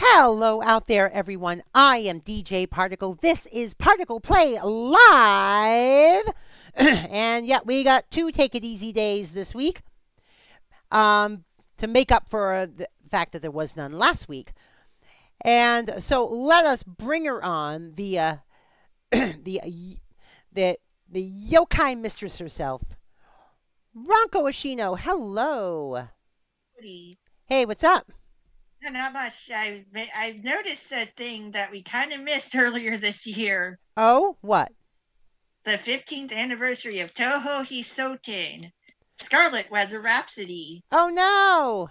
Hello out there, everyone. I am DJ Particle. This is ParticlePlay Live. And yeah, we got 2 Take It Easy days this week to make up for the fact that there was none last week. And so let us bring her on, the yokai mistress herself, Ronko Ashino. Hello. Cody. Hey, what's up? Not much. I've noticed a thing that we kind of missed earlier this year. Oh, what? The 15th anniversary of Toho Hisoten, Scarlet Weather Rhapsody. Oh, no.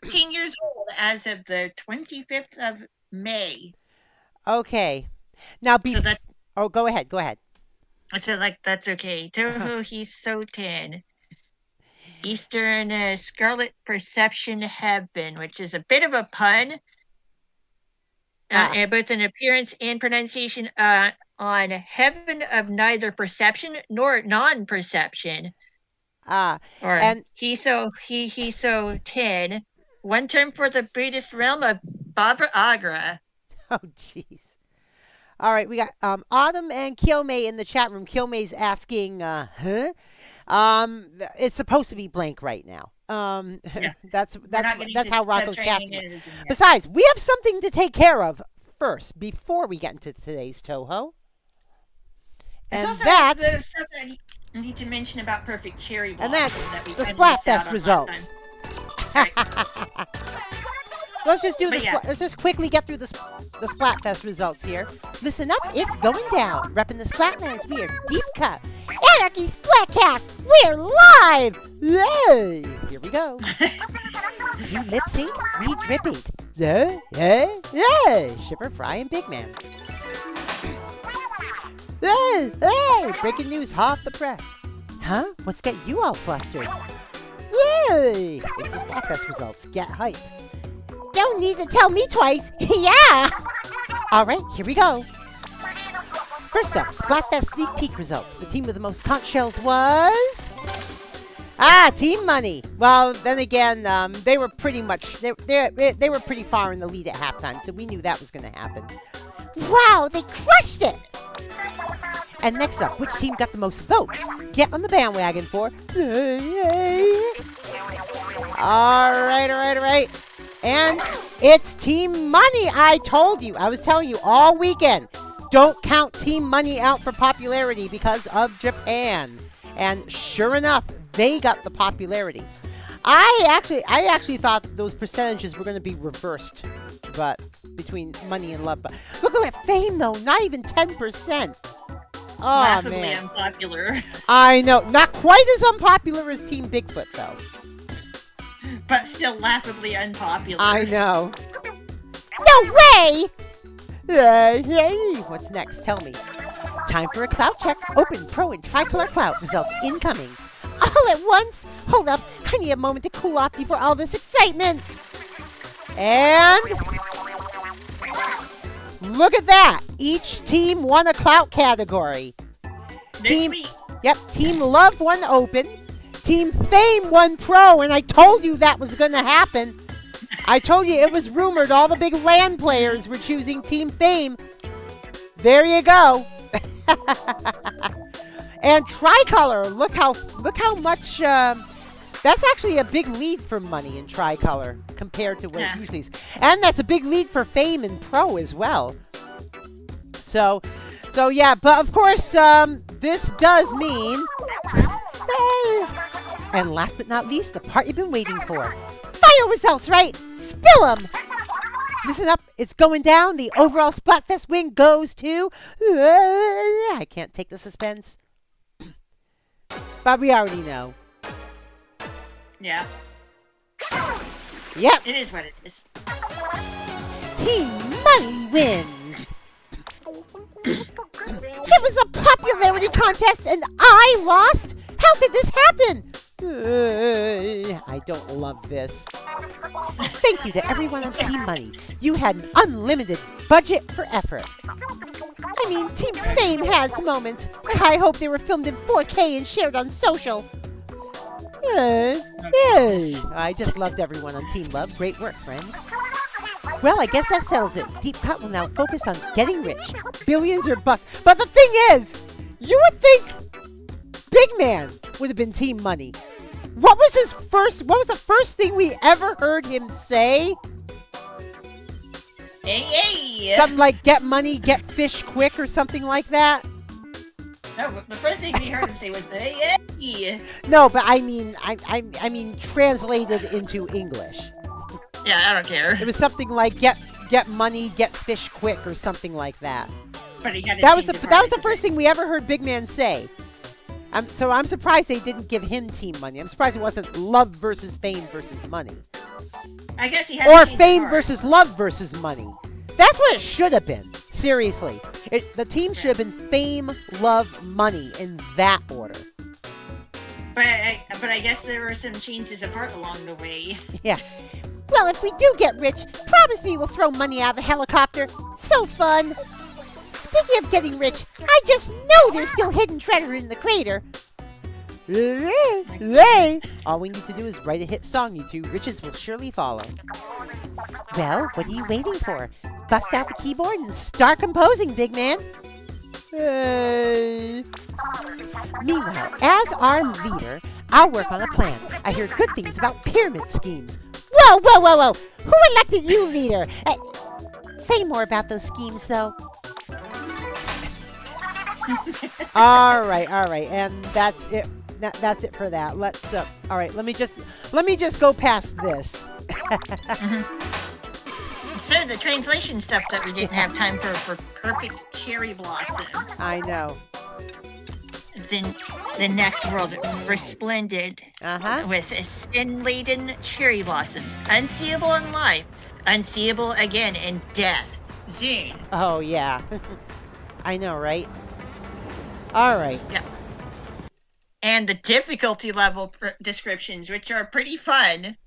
15 years old as of the 25th of May. Okay. Now, So go ahead. Go ahead. So, that's okay. Toho Hisoten. Eastern Scarlet Perception Heaven, which is a bit of a pun, both in appearance and pronunciation, on heaven of neither perception nor non-perception. And Hiso 10, one term for the Buddhist realm of Bavra Agra. Oh, jeez. All right, we got Autumn and Kyomei in the chat room. Kyomei's asking, huh? It's supposed to be blank right now. Yeah. That's how Rocco's casting it. Yeah. Besides, we have something to take care of first before we get into today's Toho. And that's the stuff that I need to mention about Perfect Cherry Blossom. And that's that we the Splatfest results. Right. Let's just quickly get through the Splatfest results here. Listen up, it's going down. Repping the Splatlands, we are Deep Cut. Anarchy Splatcast, we're live! Yay! Here we go. You lip sync, we drip ink. Yay! Shipper, Fry, and Big Man. Hey! Breaking news hot off the press. Huh? What's got you all flustered? Yay! It's the Splatfest results. Get hype. Don't need to tell me twice. Yeah! Alright, here we go. First up, Splatfest sneak peek results. The team with the most conch shells was... Team Money. Well, then again, they were pretty much... They were pretty far in the lead at halftime, so we knew that was going to happen. Wow, they crushed it! And next up, which team got the most votes? Get on the bandwagon for... Alright. And it's Team Money. I was telling you all weekend. Don't count Team Money out for popularity because of Japan. And sure enough, they got the popularity. I actually thought those percentages were going to be reversed, but between Money and Love. But look at that Fame though, not even 10%. Oh Laughably man, unpopular. I know, not quite as unpopular as Team Bigfoot though. But still laughably unpopular. I know. No way! Hey, what's next? Tell me. Time for a clout check. Open Pro and Tricolor Clout results incoming. All at once? Hold up. I need a moment to cool off before all this excitement. And... look at that. Each team won a clout category. Team Love won Open. Team Fame won Pro, and I told you that was going to happen. I told you it was rumored all the big LAN players were choosing Team Fame. There you go. And Tricolor, look how much. That's actually a big lead for Money in Tricolor compared to what it usually is, and that's a big lead for Fame and Pro as well. So yeah, but of course, this does mean. And last but not least, the part you've been waiting for. Fire results, right? Spill them! Listen up, it's going down. The overall Splatfest win goes to... I can't take the suspense. But we already know. Yeah. Yep. It is what it is. Team Money wins. It was a popularity contest and I lost? How could this happen? I don't love this. Thank you to everyone on Team Money. You had an unlimited budget for effort. I mean, Team Fame has moments. I hope they were filmed in 4K and shared on social. I just loved everyone on Team Love. Great work, friends. Well, I guess that settles it. Deep Cut will now focus on getting rich. Billions or bust. But the thing is, you would think Big Man would have been Team Money. What was the first thing we ever heard him say? Hey! Something like get money, get fish quick or something like that? No, the first thing we heard him say was hey! No, but I mean translated into English. Yeah, I don't care. It was something like get money, get fish quick or something like that. But he had That was the first thing we ever heard Big Man say. So I'm surprised they didn't give him Team Money. I'm surprised it wasn't love versus fame versus money. I guess he had Or fame versus love versus money. That's what it should have been. Seriously. The team should have been fame, love, money in that order. But I guess there were some changes of heart along the way. Yeah. Well, if we do get rich, promise me we'll throw money out of the helicopter. So fun. Speaking of getting rich, I just know there's still hidden treasure in the crater. All we need to do is write a hit song, you two. Riches will surely follow. Well, what are you waiting for? Bust out the keyboard and start composing, big man. Hey. Meanwhile, as our leader, I'll work on a plan. I hear good things about pyramid schemes. Whoa, whoa, whoa, whoa! Who elected you leader? Say more about those schemes, though. all right, and that's it. That's it for that. Let's. All right, let me just go past this. So the translation stuff that we didn't have time for perfect cherry blossom. I know. Then the next world resplendent with sin-laden cherry blossoms, unseeable in life, unseeable again in death. Zune. Oh yeah, I know, right? All right. Yeah. And the difficulty level descriptions, which are pretty fun.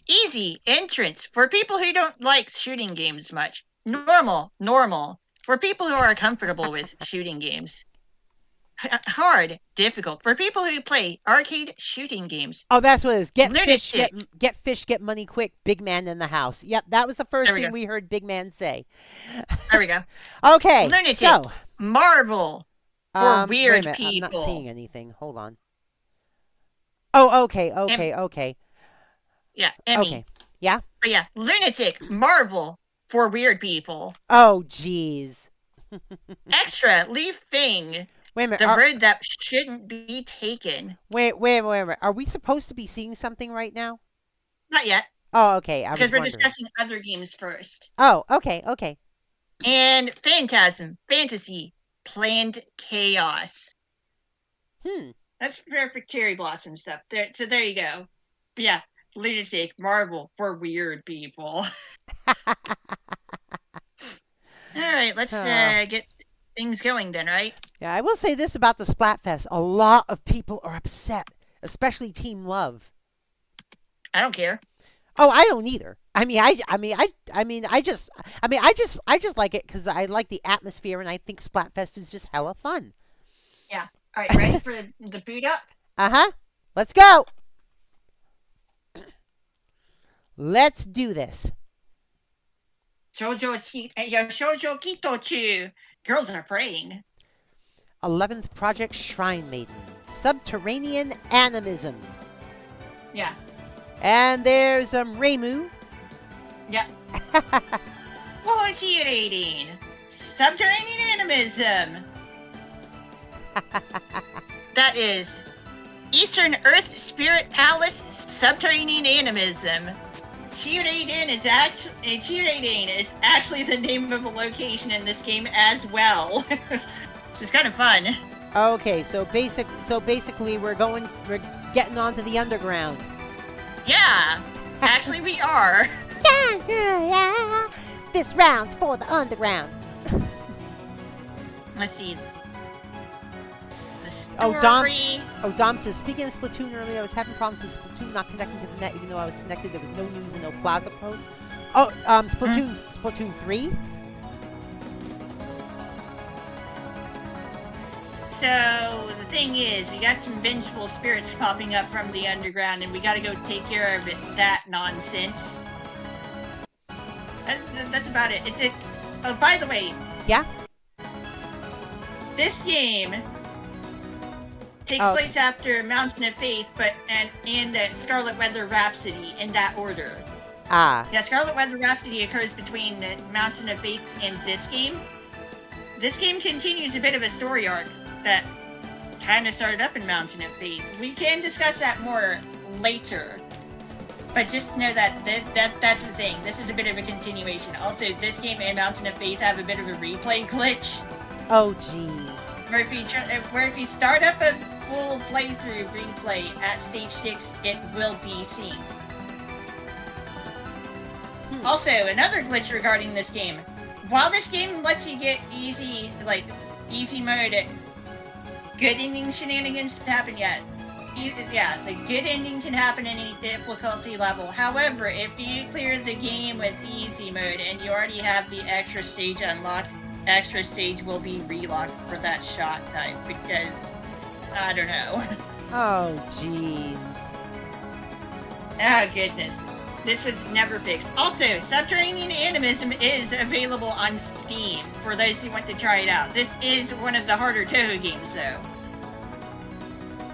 Easy entrance for people who don't like shooting games much. Normal for people who are comfortable with shooting games. Hard, difficult for people who play arcade shooting games. Oh, that's what it is. Get fish, get money quick. Big man in the house. Yep, that was the first thing we heard Big Man say. There we go. Okay, Lunatic. So Marvel for weird wait a minute, people. I'm not seeing anything. Hold on. Oh, okay. Yeah, Emmy. Okay. Yeah? But yeah, lunatic, Marvel for weird people. Oh, jeez. Extra, leave thing. Wait a minute. The word that shouldn't be taken. Wait a minute. Are we supposed to be seeing something right now? Not yet. Oh, okay. Because we're discussing other games first. Oh, okay. And phantasm, fantasy, planned chaos. That's perfect cherry blossom stuff. So there you go. Yeah, lunatic, Marvel for weird people. All right, let's get things going then, right? Yeah, I will say this about the Splatfest. A lot of people are upset, especially Team Love. I don't care. Oh, I don't either. I just like it because I like the atmosphere and I think Splatfest is just hella fun. Yeah. All right, ready for the boot up? Let's go. Let's do this. Shoujo Kitochu. Girls are praying. 11th Project Shrine Maiden. Subterranean Animism. Yeah. And there's Reimu. Yeah. Poetirating. Subterranean Animism. That is Eastern Earth Spirit Palace Subterranean Animism. Chiraden is actually the name of a location in this game as well. It's kind of fun. Okay, so basically we're getting onto the underground. Yeah, actually we are. This round's for the underground. Let's see. Dom says, speaking of Splatoon earlier, I was having problems with Splatoon not connecting to the net, even though I was connected. There was no news and no plaza posts. Oh, Splatoon 3? So, the thing is, we got some vengeful spirits popping up from the underground, and we gotta go take care of that nonsense. about it. It's a... Oh, by the way. Yeah? This game takes place after Mountain of Faith, and Scarlet Weather Rhapsody, in that order. Ah. Yeah, Scarlet Weather Rhapsody occurs between Mountain of Faith and this game. This game continues a bit of a story arc that kind of started up in Mountain of Faith. We can discuss that more later. But just know that that's the thing. This is a bit of a continuation. Also, this game and Mountain of Faith have a bit of a replay glitch. Oh, jeez. Where if you start up a full playthrough replay at stage 6, it will be seen. Also, another glitch regarding this game. While this game lets you get easy mode, good ending shenanigans happen yet. Yeah, the good ending can happen in any difficulty level. However, if you clear the game with easy mode and you already have the extra stage unlocked, extra stage will be relocked for that shot type because, I don't know. Oh, jeez. Oh, goodness. This was never fixed. Also, Subterranean Animism is available on Steam for those who want to try it out. This is one of the harder Toho games, though.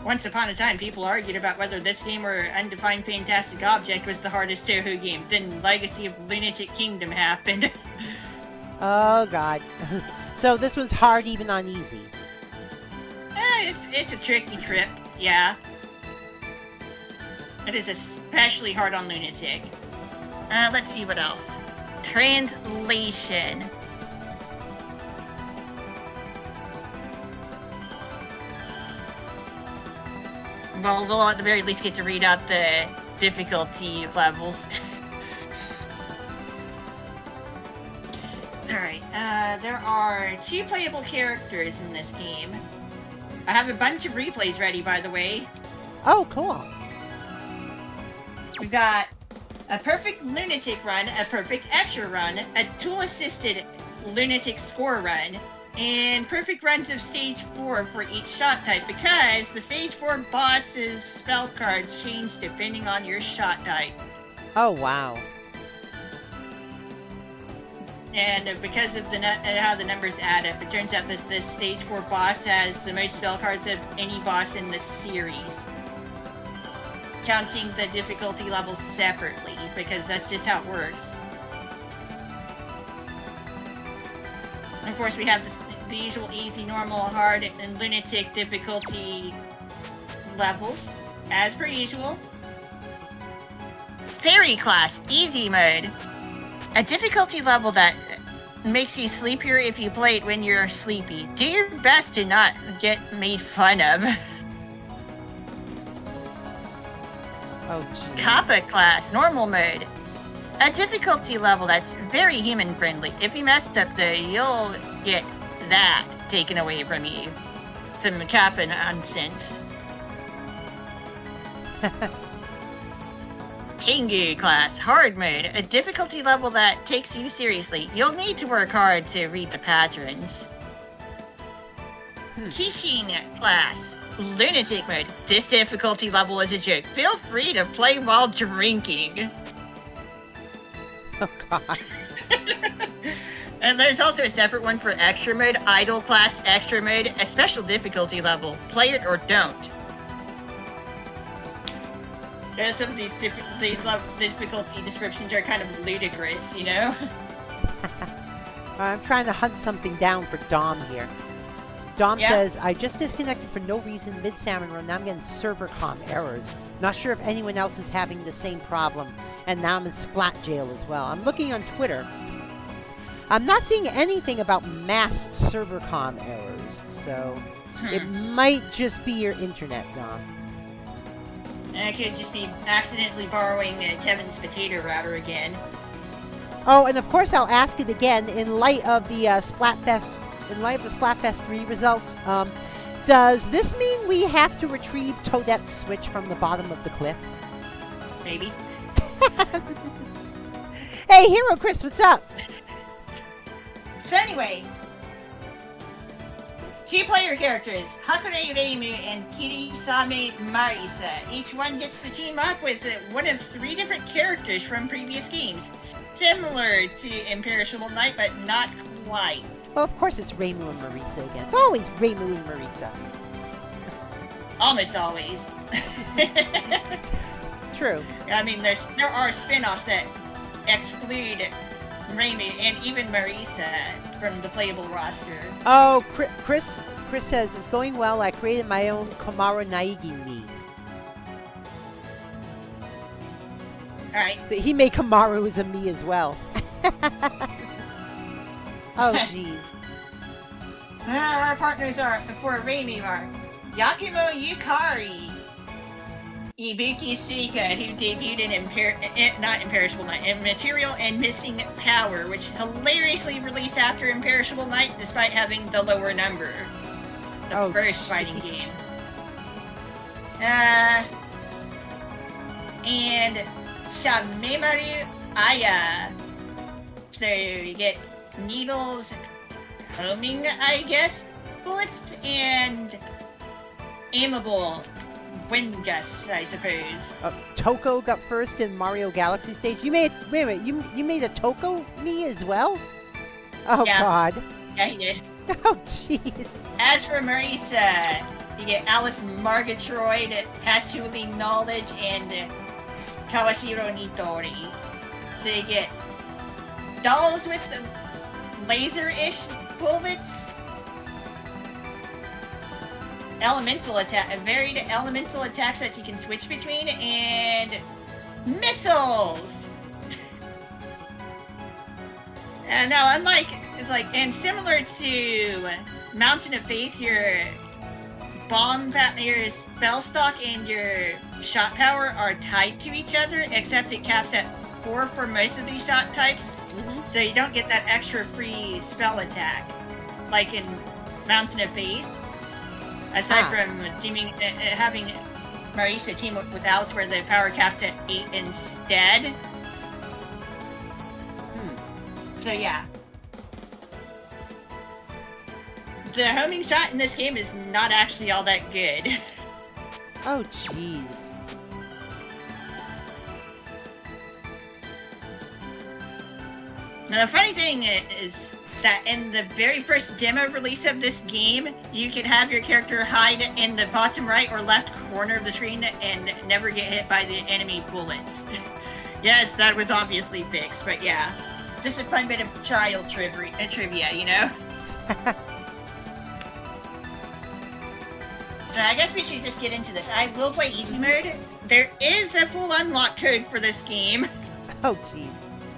Once upon a time, people argued about whether this game or Undefined Fantastic Object was the hardest Toho game. Then Legacy of Lunatic Kingdom happened. Oh, God. So this one's hard even on easy. It's a tricky trip, yeah. It is especially hard on Lunatic. Let's see what else. Translation. Well, we'll at the very least get to read out the difficulty levels. Alright, there are 2 playable characters in this game. I have a bunch of replays ready, by the way. Oh, cool. We've got a perfect Lunatic run, a perfect extra run, a tool-assisted Lunatic score run, and perfect runs of Stage 4 for each shot type, because the Stage 4 boss's spell cards change depending on your shot type. Oh, wow. And because of how the numbers add up, it turns out this Stage 4 boss has the most spell cards of any boss in the series. Counting the difficulty levels separately, because that's just how it works. Of course, we have the usual easy, normal, hard, and lunatic difficulty levels, as per usual. Fairy class, easy mode. A difficulty level that makes you sleepier if you play it when you're sleepy. Do your best to not get made fun of. Oh, geez. Kappa class, normal mode. A difficulty level that's very human-friendly. If you mess up, though, you'll get that taken away from you. Some Kappa nonsense. Tengu class, hard mode. A difficulty level that takes you seriously. You'll need to work hard to read the patterns. Kishin class, lunatic mode. This difficulty level is a joke. Feel free to play while drinking. Oh, God. And there's also a separate one for extra mode, idle class, extra mode, a special difficulty level. Play it or don't. Yeah, some of these difficulty descriptions are kind of ludicrous, you know? I'm trying to hunt something down for Dom here. Dom says, I just disconnected for no reason mid-salmon run. Now I'm getting server comm errors. Not sure if anyone else is having the same problem. And now I'm in Splat jail as well. I'm looking on Twitter. I'm not seeing anything about mass server comm errors. So it might just be your internet, Dom. I could just be accidentally borrowing Kevin's potato router again. Oh, and of course I'll ask it again in light of the Splatfest 3 results. Does this mean we have to retrieve Toadette's switch from the bottom of the cliff? Maybe. Hey, Hero Chris, what's up? So anyway, 2 player characters, Hakure Reimu and Reimu and Marisa. Each one gets to team up with one of 3 different characters from previous games. similar to Imperishable Night, but not quite. Well, of course it's Reimu and Marisa again. It's always Reimu and Marisa. Almost always. True. I mean, there are spin-offs that exclude Reimu and even Marisa from the playable roster. Oh, Chris says, it's going well. I created my own Komaru Naegi me. Alright. He made Komaru as a me as well. Oh, jeez. Our partners are, for Reimu, are Yakumo Yukari, Ibuki Suika, who debuted in not Imperishable Night, in Material and Missing Power, which hilariously released after Imperishable Night despite having the lower number. The first fighting game. And Shamemaru Aya. So you get needles, homing, I guess, bullets, and aimable wind gusts, I suppose. Toko got first in Mario Galaxy stage. You made wait a minute. You made a Toko me as well? Oh yeah. God. Yeah, he did. Oh jeez. As for Marisa, you get Alice Margatroyd, Patchouli Knowledge, and Kawashiro Nitori. So you get dolls with laser-ish bullets, varied elemental attacks that you can switch between, and missiles. Now, and similar to Mountain of Faith, your your spell stock and your shot power are tied to each other, except it caps at 4 for most of these shot types. So you don't get that extra free spell attack, like in Mountain of Faith. Aside from having Marisa team up with Alice, where the power caps at 8 instead. So yeah. The homing shot in this game is not actually all that good. Oh jeez. Now the funny thing is that in the very first demo release of this game, you could have your character hide in the bottom right or left corner of the screen and never get hit by the enemy bullets. Yes, that was obviously fixed, but yeah. Just a fun bit of child trivia, you know? So I guess we should just get into this. I will play easy mode. There is a full unlock code for this game. Oh jeez.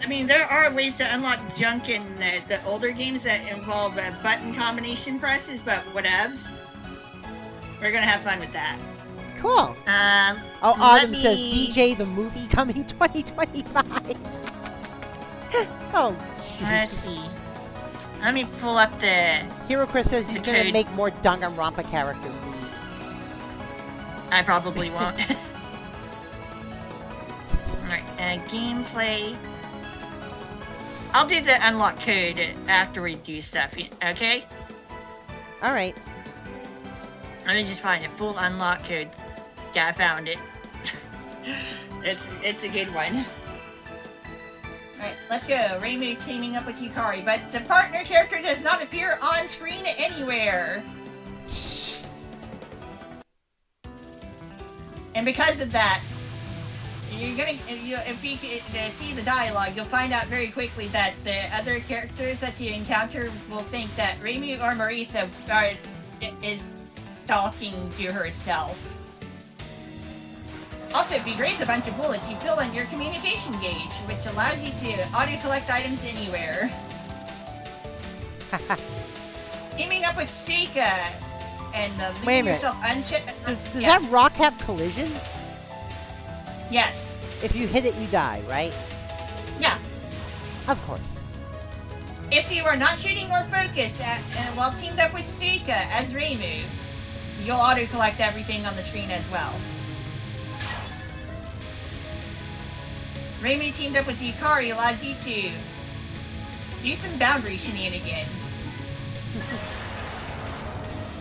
I mean, there are ways to unlock junk in the older games that involve button combination presses, but whatevs. We're gonna have fun with that. Cool. Autumn says DJ the movie coming 2025. Oh, jeez. Let's see. Let me pull up the... Hero Chris says he's gonna code. make more Danganronpa character memes. I probably won't. Alright, gameplay. I'll do the unlock code after we do stuff, okay? Alright. Let me just find it. Full unlock code. Yeah, I found it. It's a good one. Alright, let's go. Reimu teaming up with Yukari, but the partner character does not appear on screen anywhere. And because of that, if you see the dialogue, you'll find out very quickly that the other characters that you encounter will think that Reimu or Marisa is talking to herself. Also, if you raise a bunch of bullets, you fill in your communication gauge, which allows you to auto-collect items anywhere. Teaming up with Suika and leaving yourself unchecked. Does that rock have collision? Yes. If you hit it, you die, right? Yeah. Of course. If you are not shooting or focused while teamed up with Suika as Reimu, you'll auto-collect everything on the screen as well. Reimu teamed up with Yukari allows you to do some boundary shenanigans.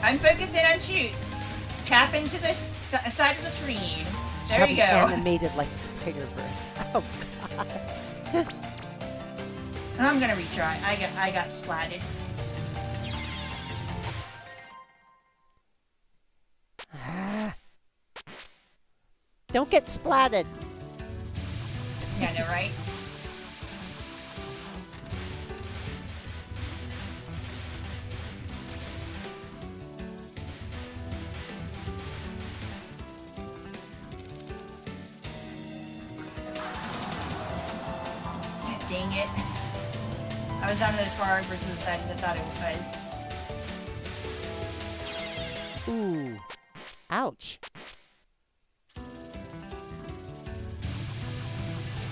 Unfocus and unshoot. Tap into the side of the screen. There you go. Animated like Spider-Verse. Oh god. I'm gonna retry. I got splatted. Don't get splatted. Yeah, I know, right? God dang it. I was not as far over to the side as I thought it was. Ooh. Ouch.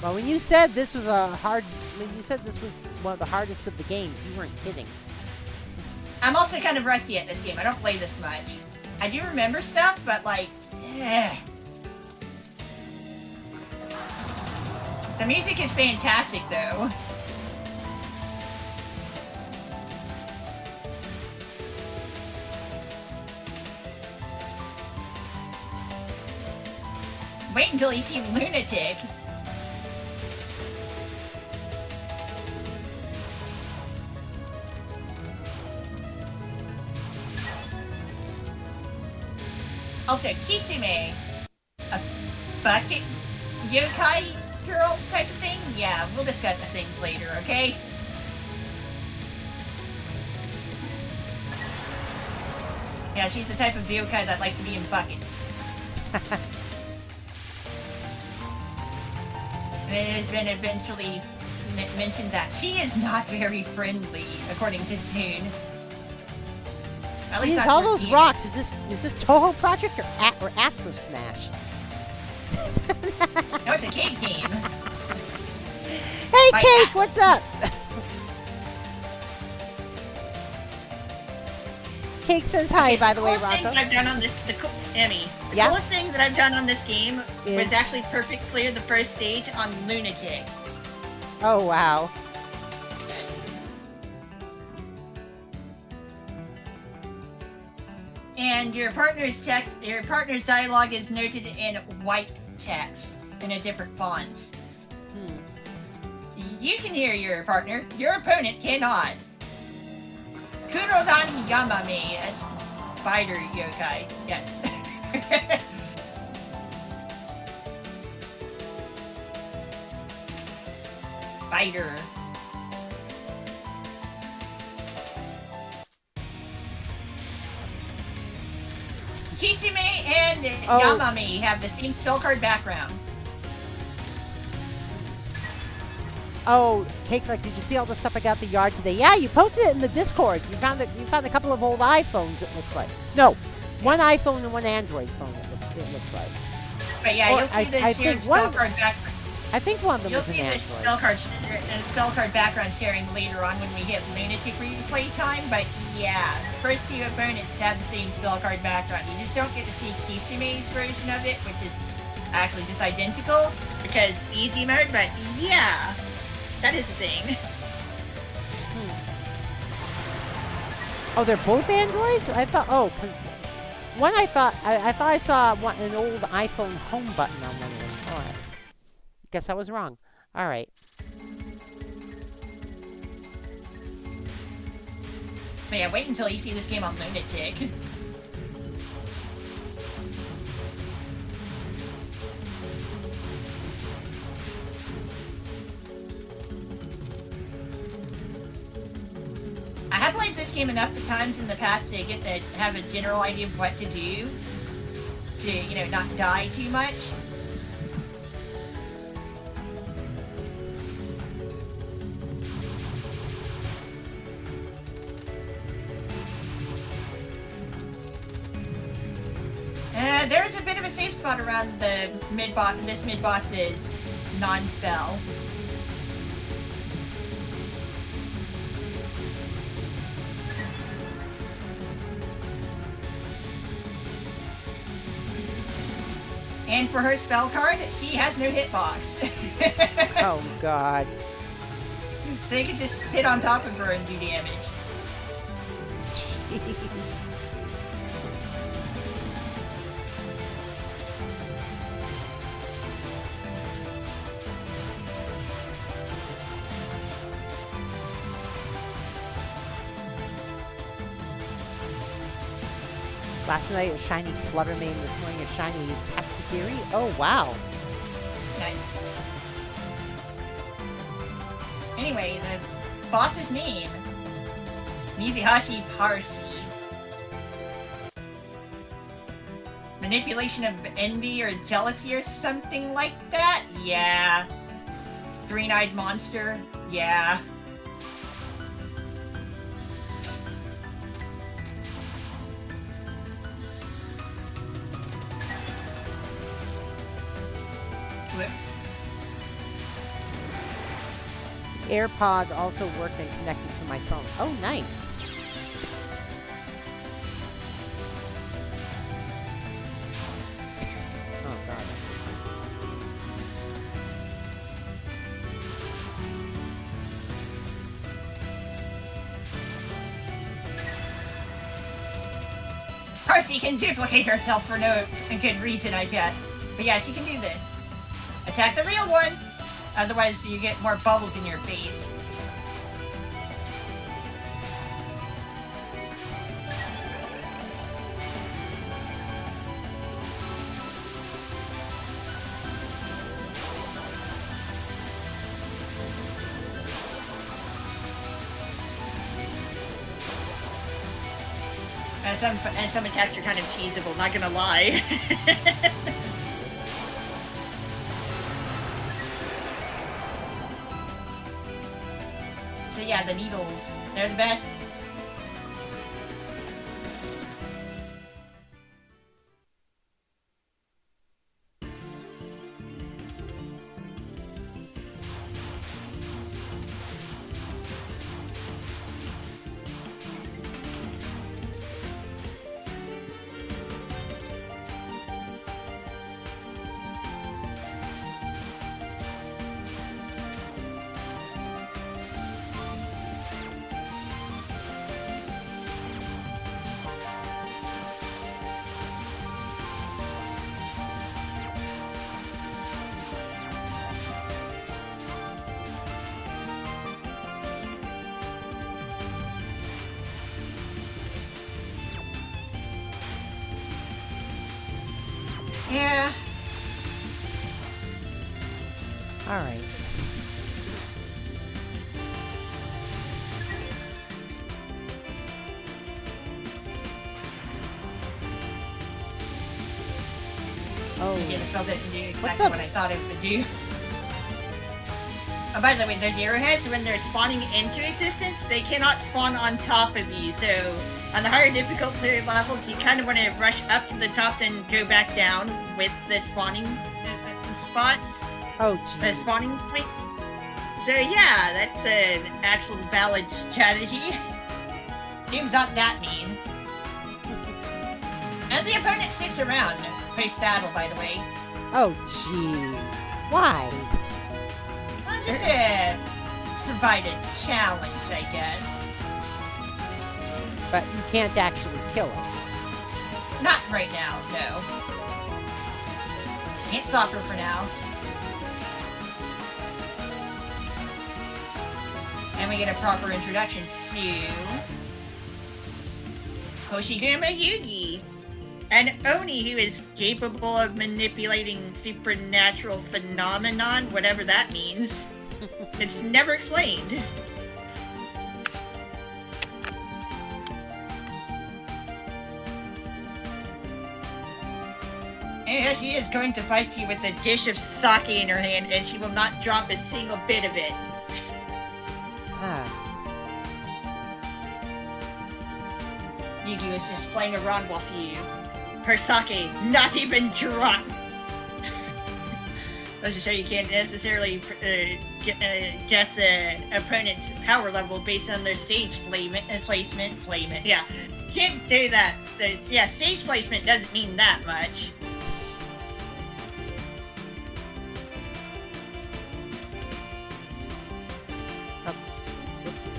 Well, when you said this was when you said this was one of the hardest of the games, you weren't kidding. I'm also kind of rusty at this game. I don't play this much. I do remember stuff, but like, The music is fantastic, though. Wait until you see Lunatic. Also, Kisame, a bucket yokai girl type of thing? Yeah, we'll discuss things later, okay? Yeah, she's the type of yokai that likes to be in buckets. And it has been eventually mentioned that she is not very friendly, according to Zune. At least Jeez, not all towards those the rocks. Is this Toho Project or Astro Smash? end. No, it's a cake game. Hey, My Cake, what's up? Cake says hi, by the way, coolest thing Rocco. that I've done on this, Emmy. The Yeah? coolest thing that I've done on this game Is- was actually perfect clear the first stage on Lunatic. Oh, wow. And your partner's dialogue is noted in white text in a different font. You can hear your partner. Your opponent cannot. Kurodan Yamame, a spider yokai. Yes. Spider. Kisame and Yamame have the same spell card background. Oh, Cake's like, did you see all the stuff I got at the yard today? Yeah, you posted it in the Discord. You found a couple of old iPhones, it looks like. No, one iPhone and one Android phone, it looks like. But yeah, Or you'll see the shared spell card background. I think one of them You'll was an see the Android. spell card background sharing later on when we hit Lunatic replay time, but yeah, the first two opponents have the same spell card background. You just don't get to see Kisame's version of it, which is actually just identical, because easy mode, but yeah, that is a thing. Oh, they're both Androids? I thought, because one I thought I saw an old iPhone home button on one of them. Oh, I guess I was wrong. All right. But yeah, wait until you see this game on Lunatic. I have played this game enough times in the past to get to have a general idea of what to do to, you know, not die too much. There's a bit of a safe spot around the mid-boss. This mid-boss's non-spell. And for her spell card, she has no hitbox. Oh, God. So you can just hit on top of her and do damage. Jeez. Last night, a shiny Fluttermane. This morning, a shiny Tatsugiri. Oh, wow. Nice. Anyway, the boss's name, Mizuhashi Parsi. Manipulation of envy or jealousy or something like that? Yeah. Green-eyed monster? Yeah. Whoops. AirPod also worked and connected to my phone. Oh, nice. Oh, God. Parsi can duplicate herself for no good reason, I guess. But yeah, she can do this. Attack the real one! Otherwise, you get more bubbles in your face. And some attacks are kind of cheesable, not gonna lie. So yeah, the needles, they're the best. Yeah. Alright. Oh. Yeah, the spell doesn't do exactly what I thought it would do. Oh, by the way, those arrowheads, when they're spawning into existence, they cannot spawn on top of you, so on the higher difficulty levels, you kind of want to rush up to the top, then go back down with the spawning spots. Oh, The geez. spawning point. So yeah, that's an actual valid strategy. Game's not that mean. And the opponent sticks around post-battle, by the way. Oh, geez. Why? Well, just to provide a challenge, I guess. But you can't actually kill it. Not right now, no. Can't stop her for now. And we get a proper introduction to Hoshiguma Yugi, an Oni who is capable of manipulating supernatural phenomenon, whatever that means. It's never explained. And she is going to fight you with a dish of sake in her hand, and she will not drop a single bit of it. Ah. Yugi was just playing around while her sake not even drop. Let's just show you can't necessarily guess an opponent's power level based on their stage placement. Yeah, can't do that. Yeah, stage placement doesn't mean that much. Oh. Whoops.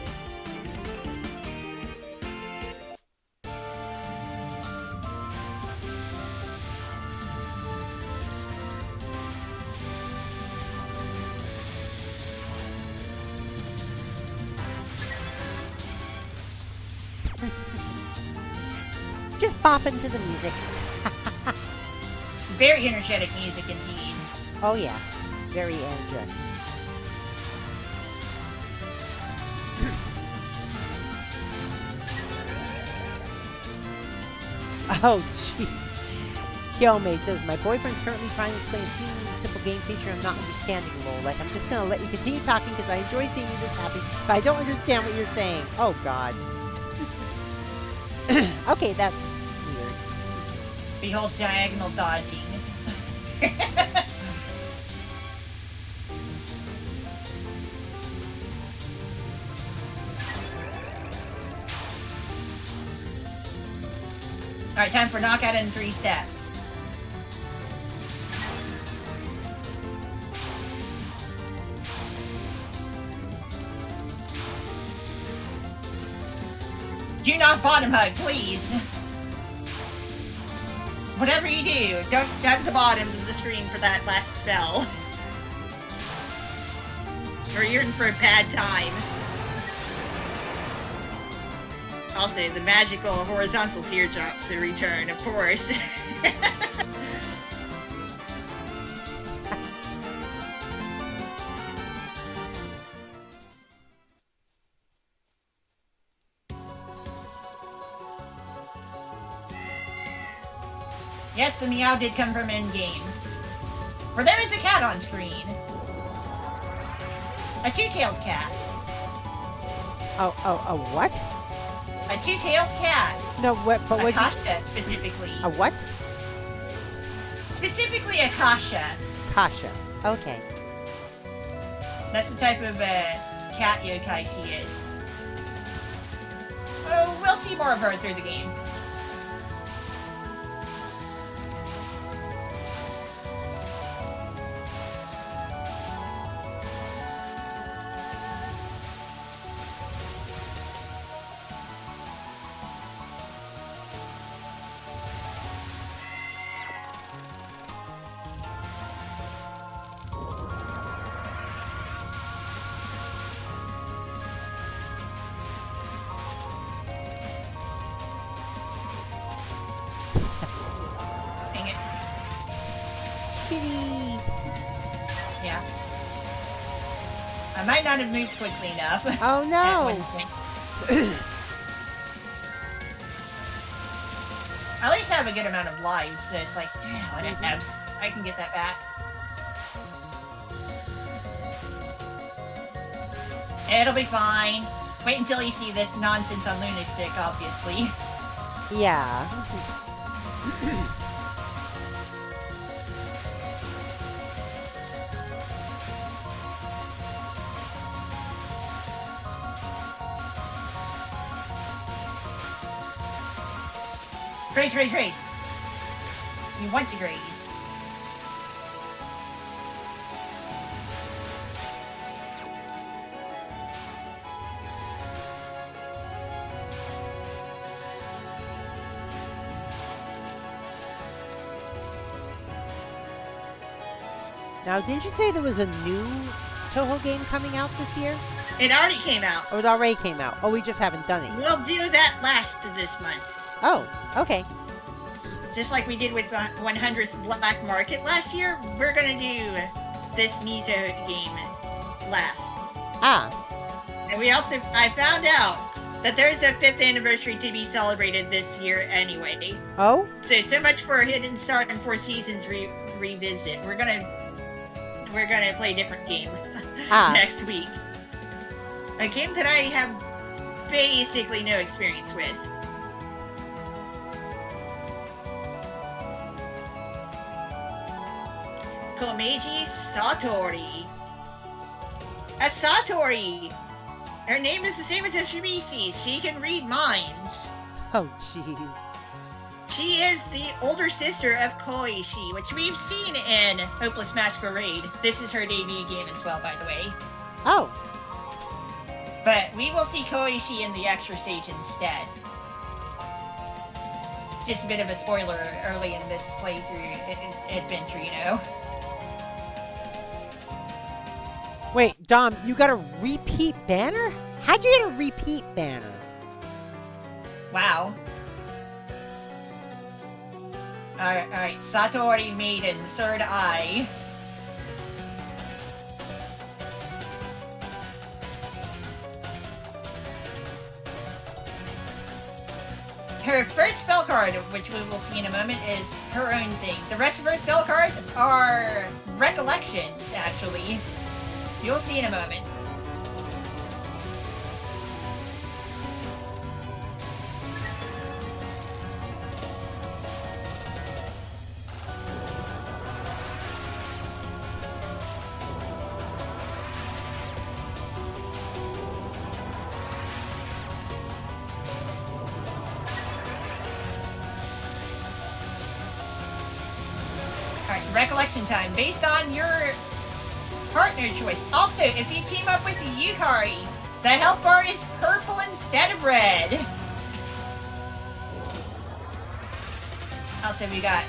Just bop into the music. Very energetic music indeed. Oh yeah, very energetic. Oh, jeez. Kyomei says, my boyfriend's currently trying to explain a seemingly simple game feature I'm not understanding, lol. Like, I'm just gonna let you continue talking because I enjoy seeing you this happy, but I don't understand what you're saying. Oh, God. Okay, that's weird. Behold diagonal dodging. Alright, time for knockout in 3 steps. Do not bottom hug, please. Whatever you do, don't touch the bottom of the screen for that last spell. Or you're in for a bad time. Also, the magical horizontal teardrops to return, of course. Yes, the meow did come from endgame. For there is a cat on screen. A two-tailed cat. A what? A two-tailed cat. No, what, but what? Akasha, specifically. A what? Specifically Akasha. Kasha. Okay. That's the type of cat yokai she is. Oh, we'll see more of her through the game. Yeah. I might not have moved quickly enough. Oh no! I at least have a good amount of lives, so it's like, yeah, whatever. I can get that back. It'll be fine. Wait until you see this nonsense on Lunatic, obviously. Yeah. Graze, graze, graze! You want to graze. Now, didn't you say there was a new Toho game coming out this year? It already came out. Oh, it already came out. Oh, we just haven't done it. We'll do that last this month. Oh, okay. Just like we did with 100th Black Market last year, we're gonna do this Nito game last. Ah. And we also, I found out that there's a 5th anniversary to be celebrated this year anyway. Oh? So much for Hidden Star and Four Seasons revisit. We're gonna play a different game next week. A game that I have basically no experience with. Komeiji Satori. A Satori! Her name is the same as a Shimishi. She can read minds. Oh, jeez. She is the older sister of Koishi, which we've seen in Hopeless Masquerade. This is her debut game as well, by the way. Oh. But we will see Koishi in the extra stage instead. Just a bit of a spoiler early in this playthrough adventure, you know? Wait, Dom, you got a repeat banner? How'd you get a repeat banner? Wow. Alright, Satori Maiden, third eye. Her first spell card, which we will see in a moment, is her own thing. The rest of her spell cards are recollections, actually. You'll see in a moment. Alright, recollection time. Based on your partner choice. Also, if you team up with Yukari, the health bar is purple instead of red. Also, we got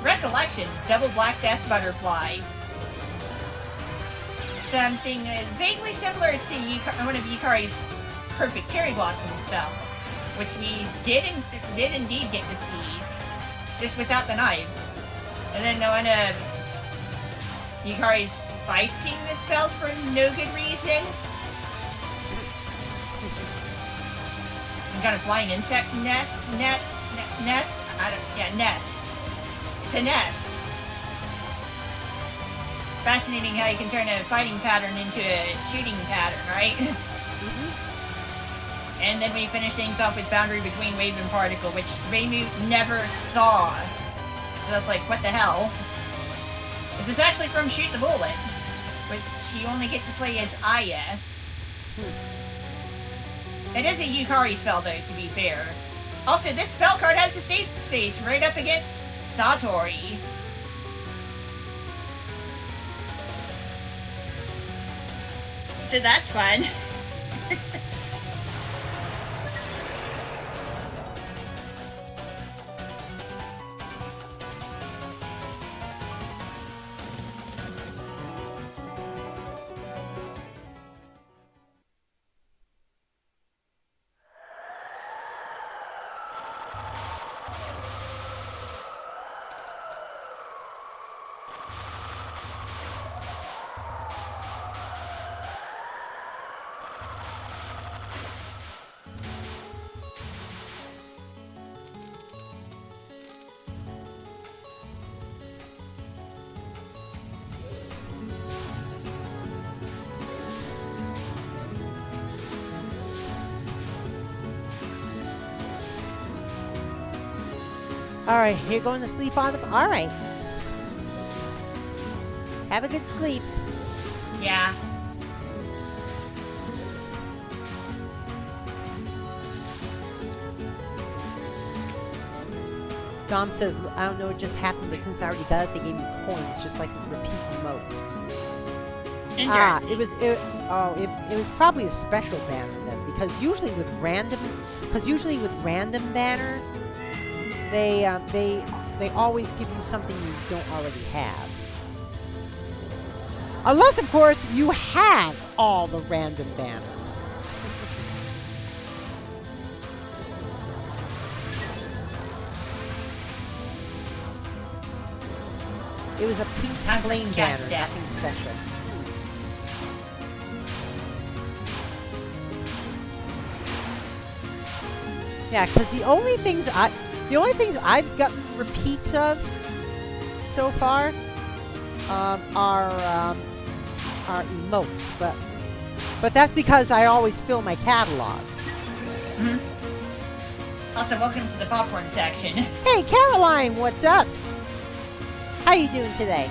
recollection, double black death butterfly. Something vaguely similar to one of Yukari's perfect cherry blossom spell, which we did indeed get to see, just without the knives. And then one of Yukari's fighting the spells for no good reason. Some kind of flying insect nest. Nest. It's a nest. Fascinating how you can turn a fighting pattern into a shooting pattern, right? And then we finish things off with Boundary Between Wave and Particle, which Reimu never saw. So that's like, what the hell? This is actually from Shoot the Bullet, which you only get to play as Aya. It is a Yukari spell, though, to be fair. Also, this spell card has the safe space right up against Satori. So that's fun. Alright, you're going to sleep on them? Alright. Have a good sleep. Yeah. Dom says, I don't know what just happened, but since I already got it, they gave me coins, just like repeat emotes. Ah, it was probably a special banner then, because usually with random banner, they always give you something you don't already have. Unless, of course, you have all the random banners. It was a pink flame banner, nothing special. Yeah, because the only things I've gotten repeats of so far are emotes, but that's because I always fill my catalogs. Mm-hmm. Also, welcome to the popcorn section. Hey, Caroline, what's up? How you doing today?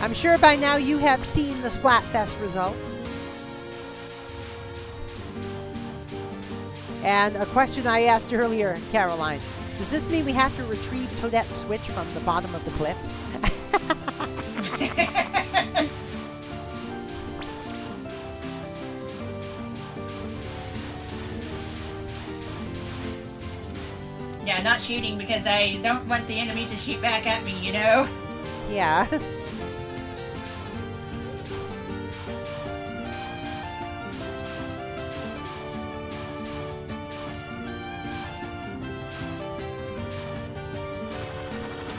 I'm sure by now you have seen the Splatfest results. And a question I asked earlier, Caroline, does this mean we have to retrieve Toadette's switch from the bottom of the cliff? Yeah, not shooting because I don't want the enemies to shoot back at me, you know? Yeah.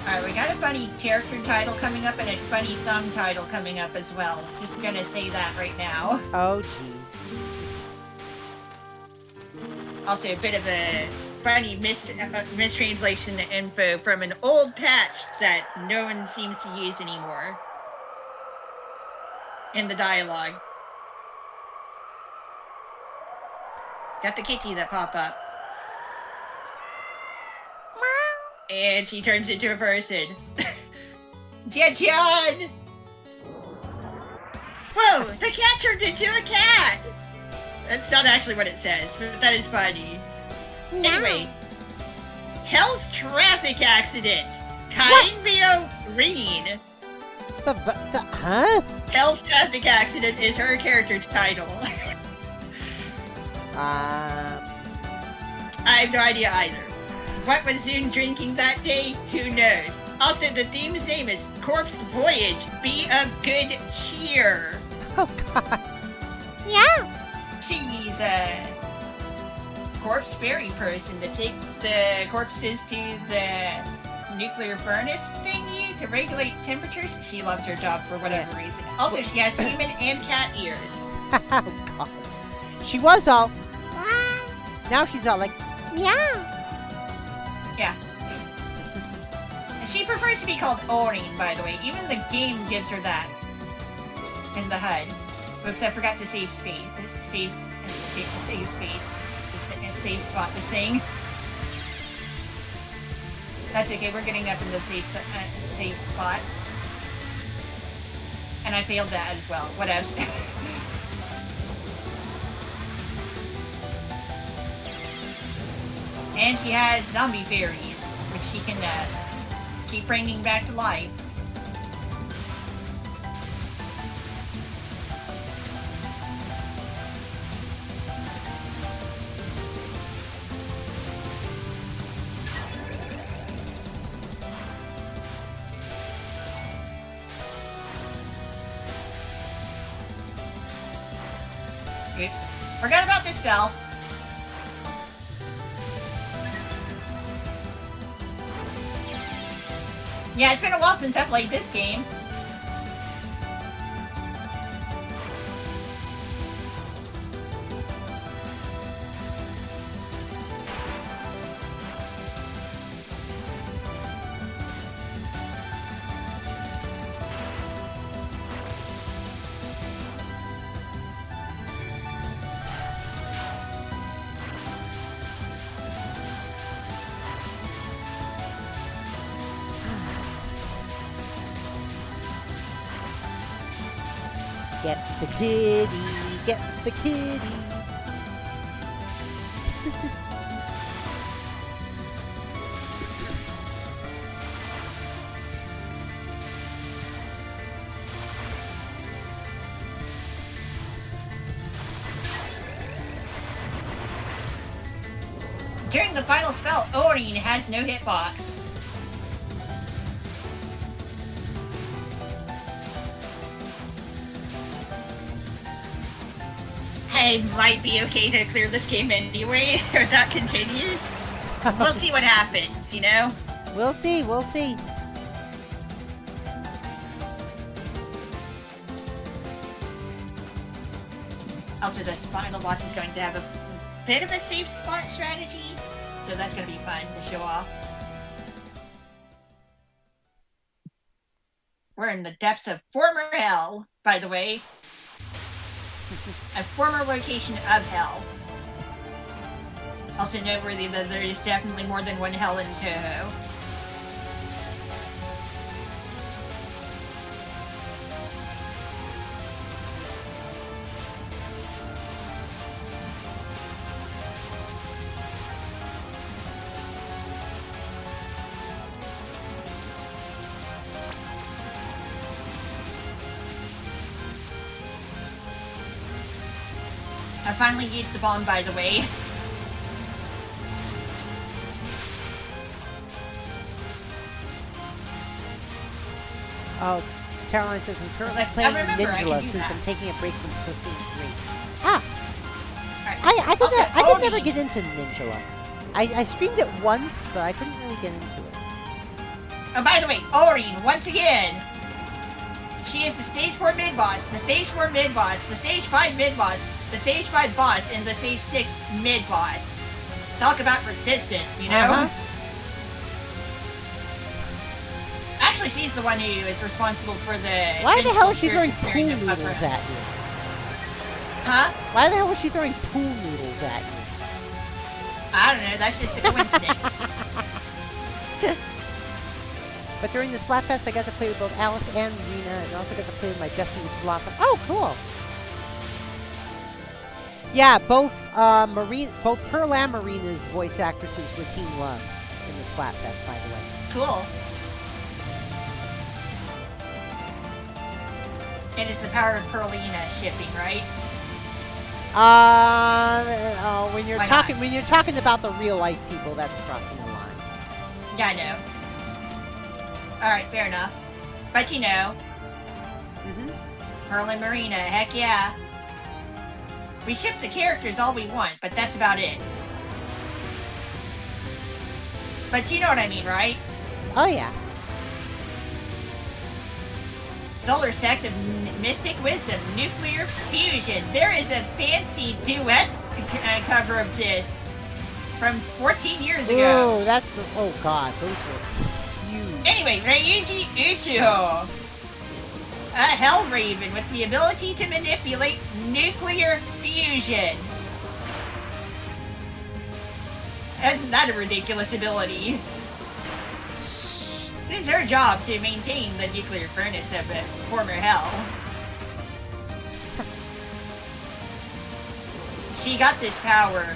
Alright, we got a funny character title coming up and a funny song title coming up as well. Just gonna say that right now. Oh, jeez. Also, a bit of a funny mistranslation info from an old patch that no one seems to use anymore in the dialogue. Got the kitty that pop up. And she turns into a person. Get John! Whoa! The cat turned into a cat! That's not actually what it says, but that is funny. No. Anyway, Hell's traffic accident. Kainbyo Reen. Huh? Hell's traffic accident is her character title. Um. I have no idea either. What was Zoon drinking that day? Who knows? Also, the theme's name is Corpse Voyage. Be of good cheer. Oh God. Yeah. She's a corpse ferry person to take the corpses to the nuclear furnace thingy to regulate temperatures. She loves her job for whatever reason. Also, she has human and cat ears. Oh God. She was all. Now she's all like, yeah. Yeah. She prefers to be called Orin, by the way. Even the game gives her that in the HUD. Oops, I forgot to save space. Save space. Save spot this thing. That's okay, we're getting up in the safe spot. And I failed that as well. Whatever. And she has zombie fairies, which she can keep bringing back to life. Oops. Forgot about this bell. Yeah, it's been a while since I played this game. Get the kitty, get the kitty. During the final spell, Orin has no hitbox. I might be okay to clear this game anyway, if that continues. We'll see what happens, you know? We'll see, we'll see. Also, this final boss is going to have a bit of a safe spot strategy, so that's going to be fun to show off. We're in the depths of former hell, by the way. A former location of hell. Also noteworthy that there is definitely more than one hell in Toho. I finally used the bomb, by the way. Oh, Caroline says I'm currently playing Ninjala since I'm taking a break from Splatoon 3. Ah! Right. I could never get into Ninjala. I streamed it once, but I couldn't really get into it. Oh, by the way, Oreen, once again, she is the stage 4 mid-boss, the stage 4 mid-boss, the stage 5 mid-boss, the stage 5 boss, and the stage 6 mid-boss. Talk about resistance, you know? Actually, she's the one who is responsible for the... Why the hell is she throwing pool experience of noodles Puffer. at you? Huh? Why the hell was she throwing pool noodles at you? I don't know, that's just a coincidence. But during the Splatfest, I got to play with both Alice and Marina, and also got to play with my Destiny Slot. Oh, cool! Yeah, both Pearl and Marina's voice actresses were Team Love in the Splatfest, by the way. Cool. And it's the power of Pearlina shipping, right? When you're Why talking not? when you're talking about the real life people, that's crossing the line. Yeah, I know. Alright, fair enough. But you know, Pearl and Marina, heck yeah. We ship the characters all we want, but that's about it. But you know what I mean, right? Oh yeah. Solar Sect of Mystic Wisdom, Nuclear Fusion. There is a fancy duet cover of this from 14 years ago. Oh, that's the, oh god, those were huge. Anyway, Ryuji Uchiho, a Hell Raven with the ability to manipulate nuclear fusion. Isn't that a ridiculous ability? It is her job to maintain the nuclear furnace of the former Hell. She got this power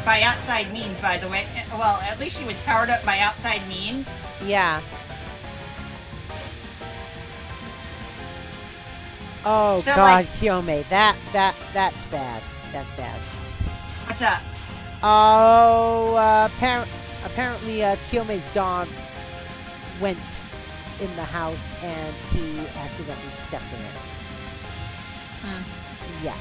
by outside means, by the way. Well, at least she was powered up by outside means. Yeah. Oh So, god, like- Kyome, that's bad. That's bad. What's up? Oh, apparently, Kyome's dog went in the house and he accidentally stepped in it. Yeah.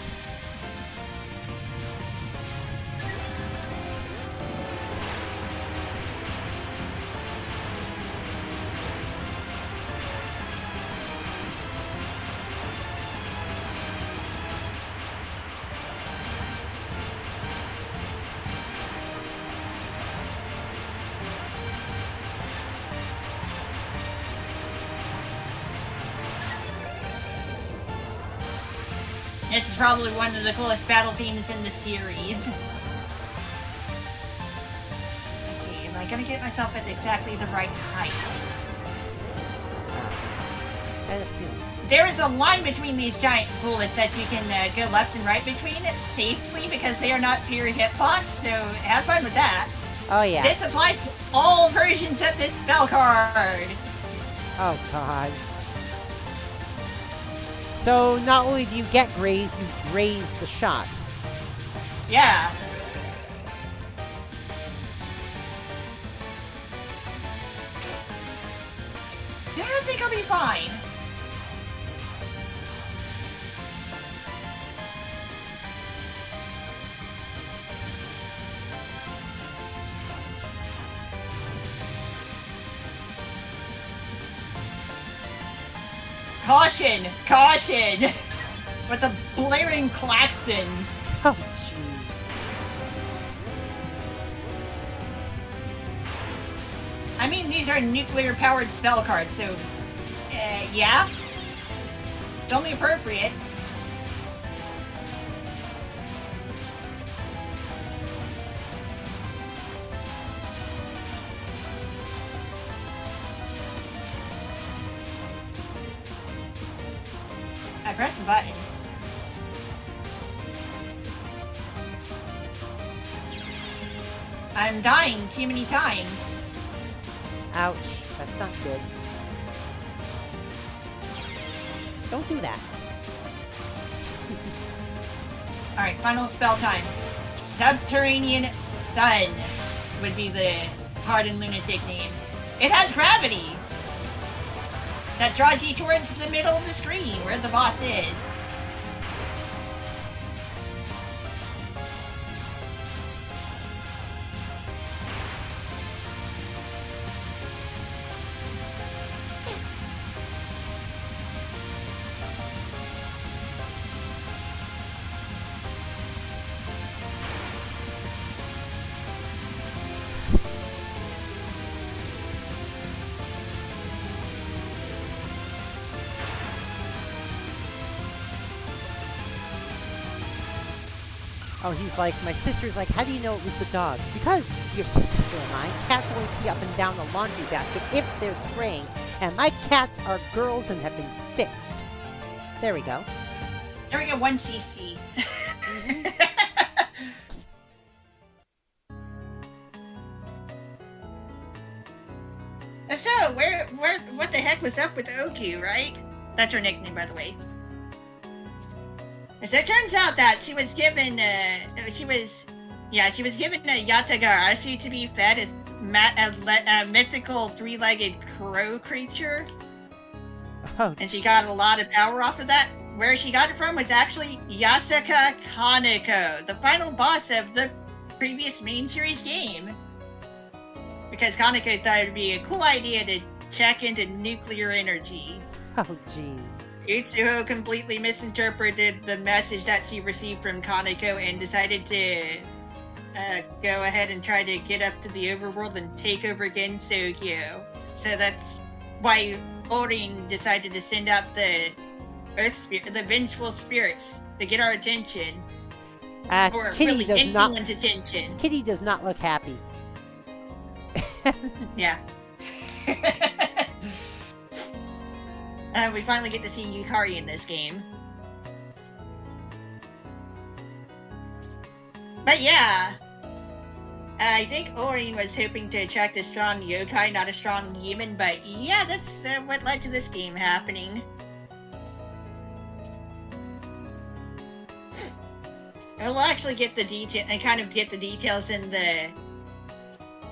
This is probably one of the coolest battle themes in the series. Okay, am I gonna get myself at exactly the right height? I had a feeling. There is a line between these giant bullets that you can go left and right between safely because they are not pure hitbox, so have fun with that. Oh yeah. This applies to all versions of this spell card. Oh god. So not only do you get grazed, you graze the shots. Yeah. Yeah, I think I'll be fine. Caution! Caution! With the blaring klaxons. Oh jeez. I mean, these are nuclear-powered spell cards, so... yeah? It's only appropriate. I pressed the button. I'm dying too many times. Ouch. That's not good. Don't do that. Alright, final spell time. Subterranean Sun would be the hard and lunatic name. It has gravity! That draws you towards the middle of the screen, where the boss is. Oh, he's like, my sister's like, how do you know it was the dog? Because, dear sister of mine, cats only pee up and down the laundry basket if they're spraying, and my cats are girls and have been fixed. There we go. There we go, 1 CC. So, what the heck was up with Oku, right? That's her nickname, by the way. So it turns out that she was given a Yatagarasu to be fed, a mythical 3-legged crow creature. Oh, and she got a lot of power off of that. Where she got it from was actually Yasuka Kaneko, the final boss of the previous main series game. Because Kaneko thought it would be a cool idea to check into nuclear energy. Oh, jeez. Utsuho completely misinterpreted the message that she received from Kaneko and decided to go ahead and try to get up to the overworld and take over Gensokyo. So that's why Orin decided to send out the the vengeful spirits to get our attention. Or Kitty really does anyone's attention. Kitty does not look happy. Yeah. We finally get to see Yukari in this game. But yeah, I think Orin was hoping to attract a strong yokai, not a strong human, but yeah, that's what led to this game happening. We'll actually get the details in the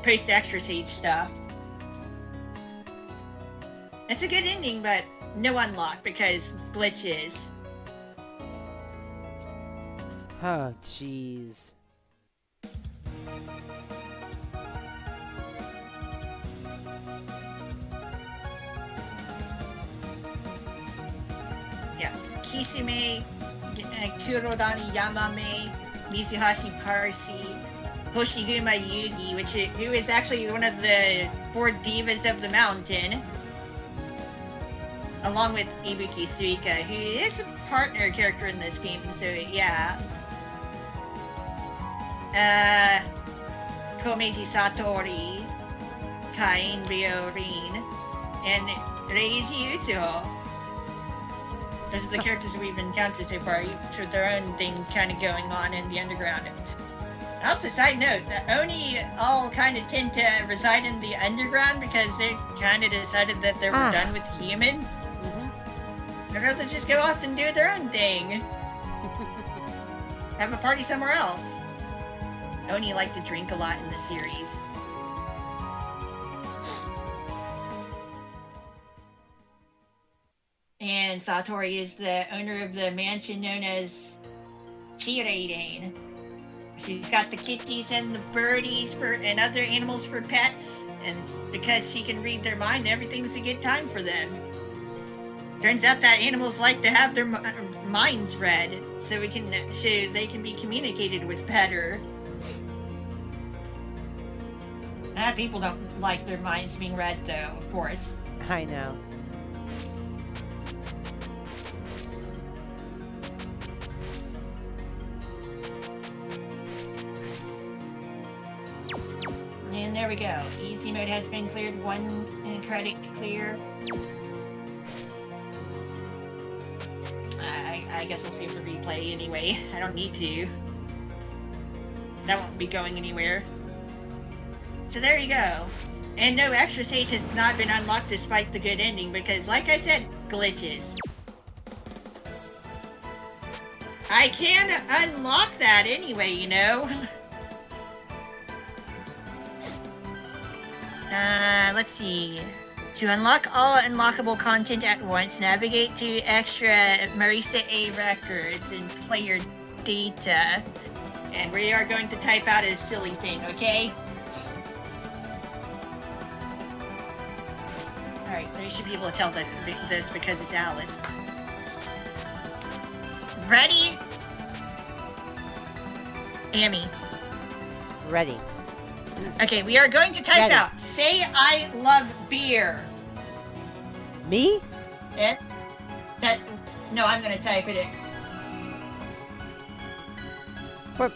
post-extra stage stuff. It's a good ending, but no unlock because glitches. Oh, jeez. Yeah, Kisume, Kurodani Yamame, Mizuhashi Parsi, Hoshiguma Yugi, who is actually one of the 4 divas of the mountain, along with Ibuki Suika, who is a partner character in this game, so yeah. Komeiji Satori, Kain Ryorin, and Reiji Utsuho. Those are the characters we've encountered so far, each with their own thing kind of going on in the underground. Also, side note, the Oni all kind of tend to reside in the underground because they kind of decided that they were done with humans. They'd rather just go off and do their own thing. Have a party somewhere else. Oni like to drink a lot in the series. And Satori is the owner of the mansion known as Chiraden. She's got the kitties and the birdies and other animals for pets, and because she can read their mind, everything's a good time for them. Turns out that animals like to have their minds read, so they can be communicated with better. People don't like their minds being read, though, of course. I know. And there we go. Easy mode has been cleared. 1 credit clear. I guess I'll save the replay anyway. I don't need to. That won't be going anywhere. So there you go. And no extra stage has not been unlocked despite the good ending because, like I said, glitches. I can unlock that anyway, you know. Let's see. To unlock all unlockable content at once, navigate to extra Marisa A records and player data. And we are going to type out a silly thing, okay? Alright, you should be able to tell this because it's Alice. Ready? Amy. Ready. Okay, we are going to type out, say I love beer. Me? No, I'm gonna type it in. But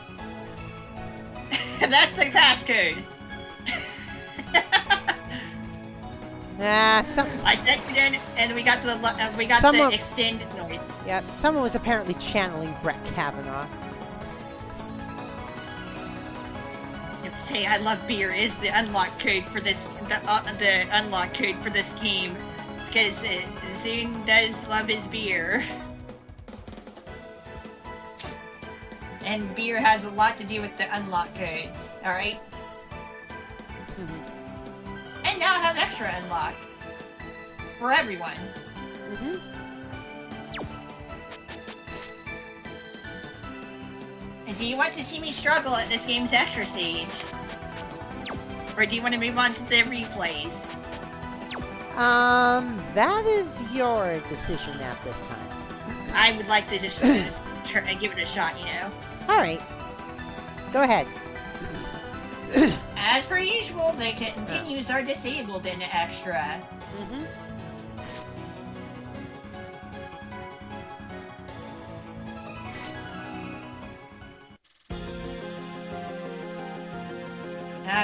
That's the passcode. some I typed it in, and we got the extend noise. yeah, someone was apparently channeling Brett Kavanaugh. Say I love beer is the unlock code for this the unlock code for this game, because Zune does love his beer, and beer has a lot to do with the unlock codes. All right, and now I have extra unlock for everyone. And do you want to see me struggle at this game's extra stage? Or do you want to move on to the replays? That is your decision at this time. I would like to just give it a shot, you know? Alright. Go ahead. As per usual, the continues are disabled in extra.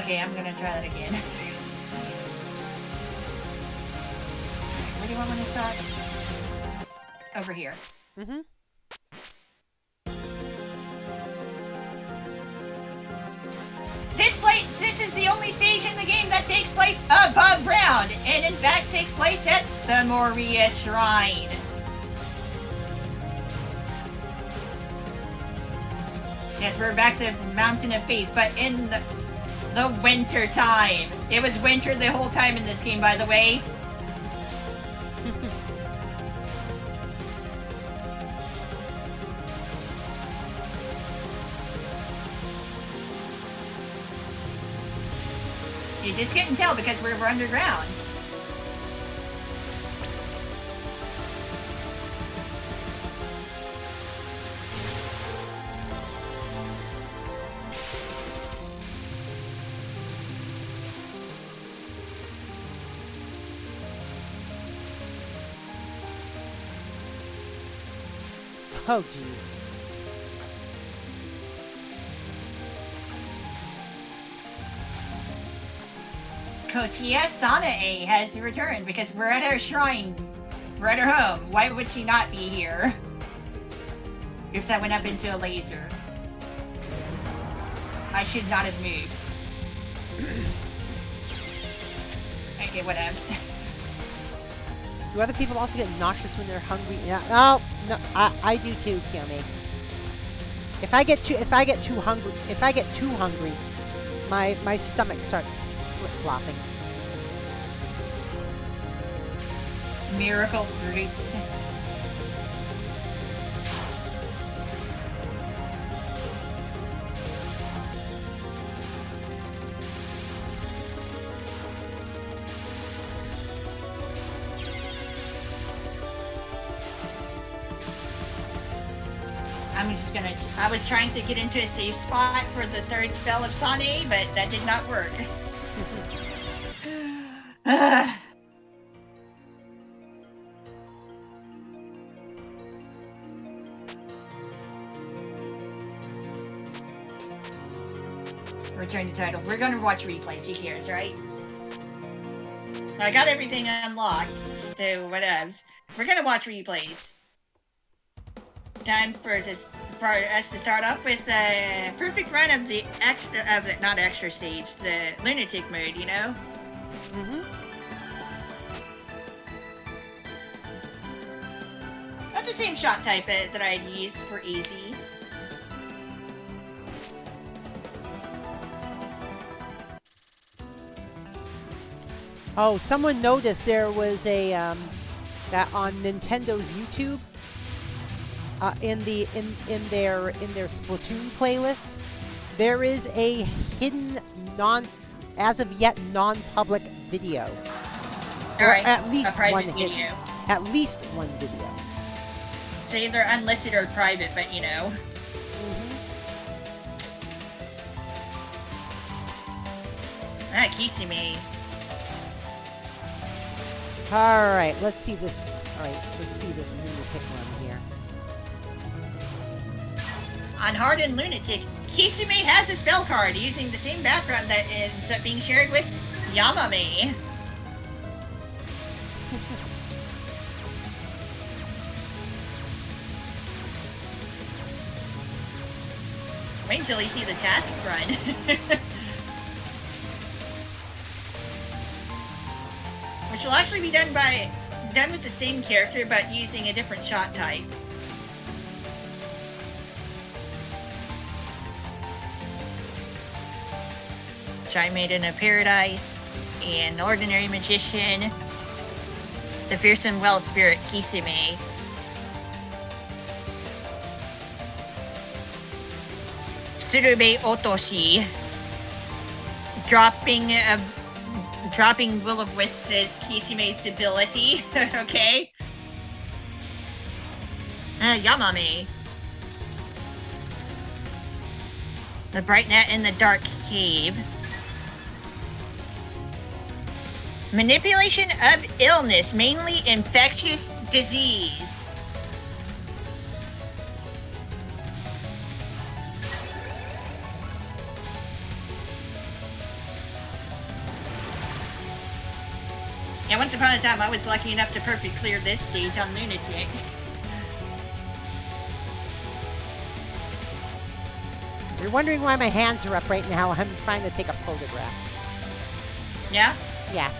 Okay, I'm gonna try that again. Where do you want me to start? Over here. This is the only stage in the game that takes place above ground, and in fact takes place at the Moria Shrine. Yes, we're back to Mountain of Faith, but in the winter time. It was winter the whole time in this game, by the way. You just couldn't tell because we're underground. Oh, jeez. Kotia Sanae has returned because we're at her shrine. We're at her home. Why would she not be here? Oops, I went up into a laser. I should not have moved. Okay, whatever. Do other people also get nauseous when they're hungry? Yeah. Oh, no, I do too, Kiyomi. If I get too hungry, my stomach starts flip-flopping. Miracle fruits. I was trying to get into a safe spot for the third spell of Sane, but that did not work. Return to title. We're gonna watch replays, who cares, right? I got everything unlocked, so whatevs. We're gonna watch replays. Time for us to start off with a perfect run of the not extra stage, the lunatic mode, you know? That's the same shot type that I'd used for easy. Oh, someone noticed there was a that on Nintendo's YouTube. In their Splatoon playlist, there is a hidden as of yet non-public video. All right, at least a private one video. At least one video. So either unlisted or private, but you know. Ah, Kisame. Alright, let's see this. Alright, let's see this lunatic one here. On Hardened Lunatic, Kisume has a spell card using the same background that ends up being shared with Yamame. Wait until you see the task run. Which will actually be done with the same character but using a different shot type. Giant Maiden of Paradise, and Ordinary Magician, the Fearsome Well Spirit Kisume. Surube Otoshi, dropping Will of Wisps is Kisume's ability. Okay. Yamame. The Bright Net in the Dark Cave. Manipulation of illness, mainly infectious disease. Yeah, once upon a time I was lucky enough to perfectly clear this stage on Lunatic. You're wondering why my hands are up right now. I'm trying to take a photograph. Yeah? Yeah.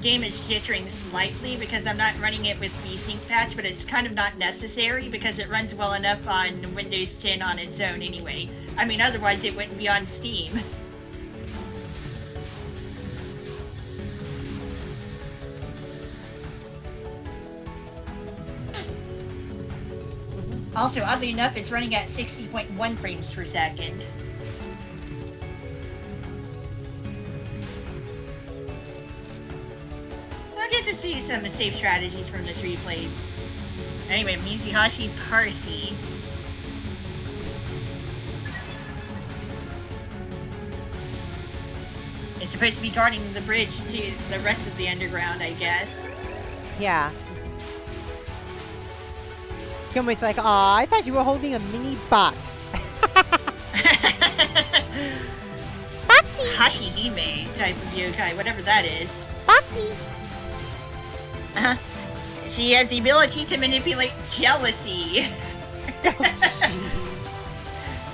Game is jittering slightly because I'm not running it with VSync patch, but it's kind of not necessary because it runs well enough on Windows 10 on its own anyway. I mean, otherwise it wouldn't be on Steam. Also, oddly enough, it's running at 60.1 frames per second. I get to see some safe strategies from this replay. Anyway, Mizuhashi Parsi. It's supposed to be guarding the bridge to the rest of the underground, I guess. Yeah. Kyomo's like, aw, I thought you were holding a mini box. Boxy! Hashihime type of yokai, whatever that is. Boxy! She has the ability to manipulate jealousy.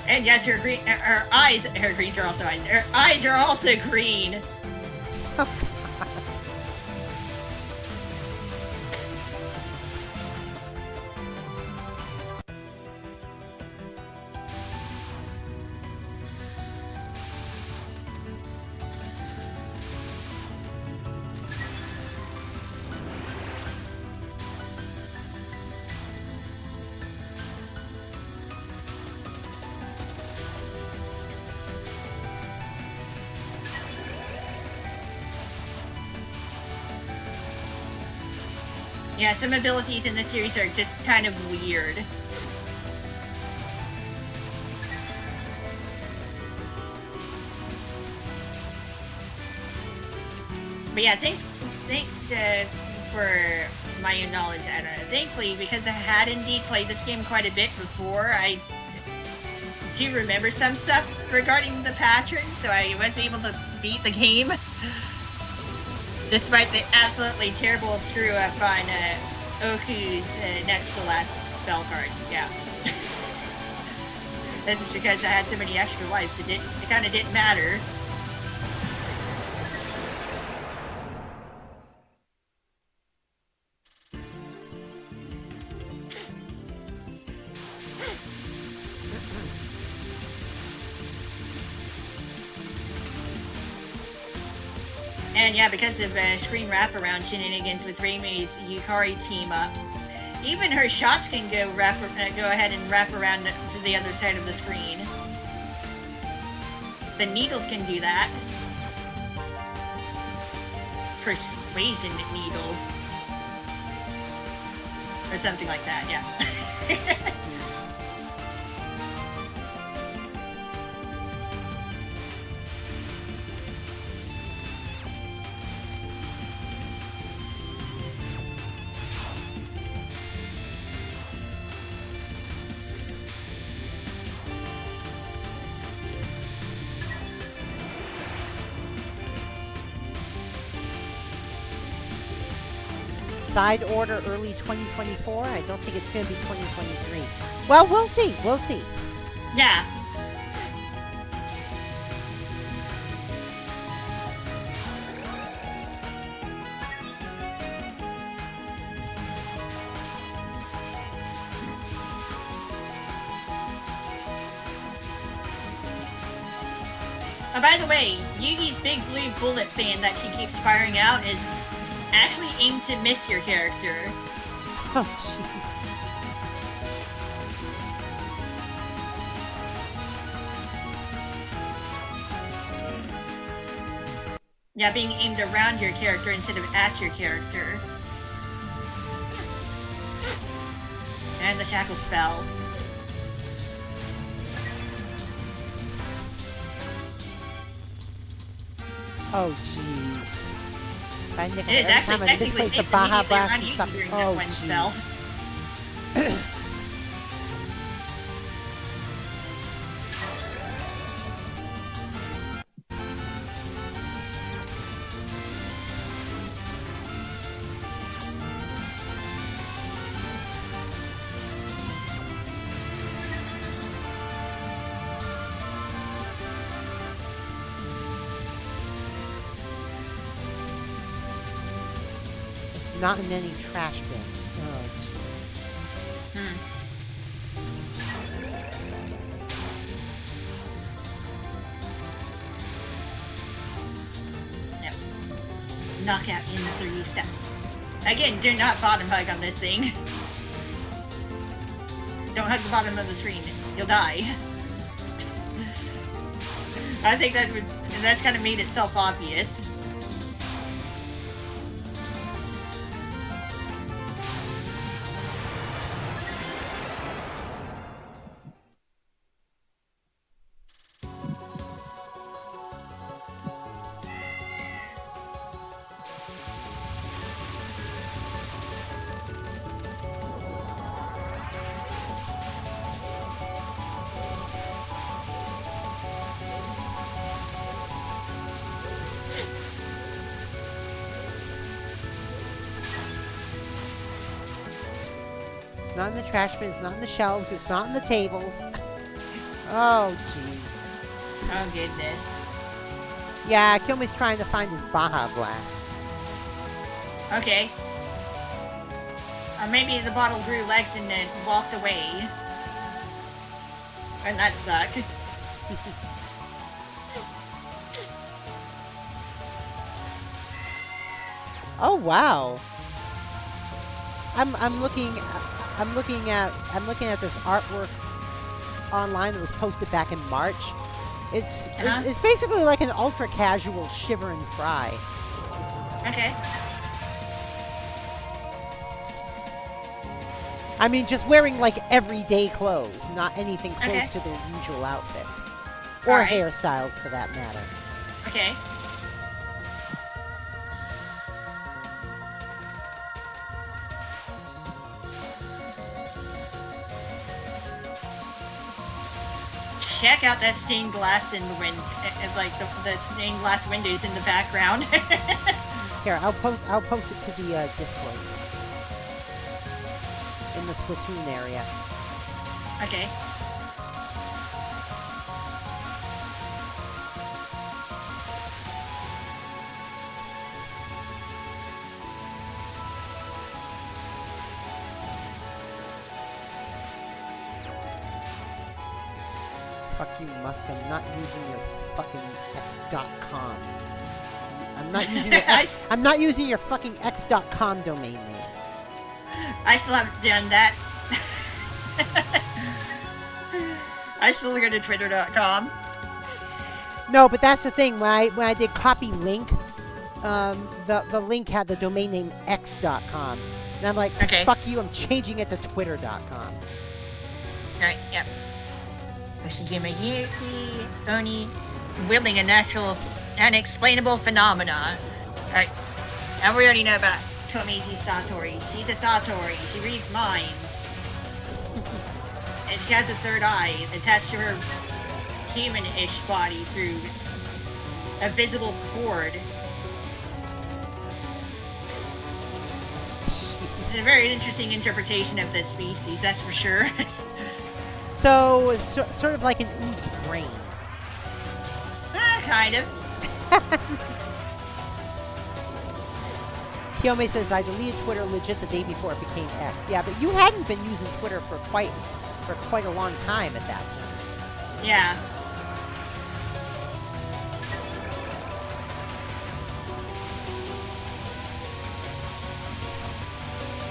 And yes, her eyes are also eyes. Her eyes are also green. Yeah, some abilities in this series are just kind of weird. But yeah, thanks for my knowledge, Anna. Thankfully, because I had indeed played this game quite a bit before, I do remember some stuff regarding the pattern, so I was able to beat the game. Despite the absolutely terrible screw-up on Oku's next to last spell card. Yeah. This is because I had so many extra lives, it kind of didn't matter. And yeah, because of screen wraparound shenanigans with Reimu's Yukari team up, even her shots can go ahead and wrap around to the other side of the screen. The needles can do that. Persuasion needles. Or something like that, yeah. side order early 2024. I don't think it's going to be 2023. Well, we'll see. We'll see. Yeah. Oh, by the way, Yugi's big blue bullet fan that she keeps firing out is actually aimed to miss your character. Oh, jeez. Yeah, being aimed around your character instead of at your character. And the shackle spell. Oh, jeez. It is actually technically the Baja immediately Blast around and you stuff. during Oh, that one jeez. spell. It's not in any trash bin. Oh, jeez. Yep. Knockout in 3 steps. Again, do not bottom hug on this thing. Don't hug the bottom of the screen. You'll die. I think that's kind of made itself obvious. It's not in the trash bin. It's not in the shelves. It's not in the tables. Oh, jeez. Oh, goodness. Yeah, Kilme's trying to find his Baja Blast. Okay. Or maybe the bottle grew legs and then walked away. And that sucked. Oh, wow. I'm looking at this artwork online that was posted back in March. It's basically like an ultra casual Shiver and Fry. Okay. I mean, just wearing like everyday clothes, not anything close Okay. to their usual outfits or Alright. hairstyles for that matter. Okay. Check out that stained glass in the like the stained glass windows in the background. Here, I'll post it to the Discord in the Splatoon area. Okay. Fuck you, Musk. I'm not using your fucking x.com. I'm not using your I'm not using your fucking x.com domain name. I still haven't done that. I still go to twitter.com. No, but that's the thing. When I did copy link, the link had the domain name x.com. And I'm like, Okay. fuck you, I'm changing it to twitter.com. Alright, yep. Yoshijima Yuki, Oni, wielding a natural, unexplainable phenomena. Alright, and we already know about Tomizi Satori. She's a Satori. She reads minds. And she has a third eye attached to her human-ish body through a visible cord. a very interesting interpretation of this species, that's for sure. So, sort of like an ood's brain. Kind of. Kiyome says, I deleted Twitter legit the day before it became X. Yeah, but you hadn't been using Twitter for quite a long time at that point. Yeah.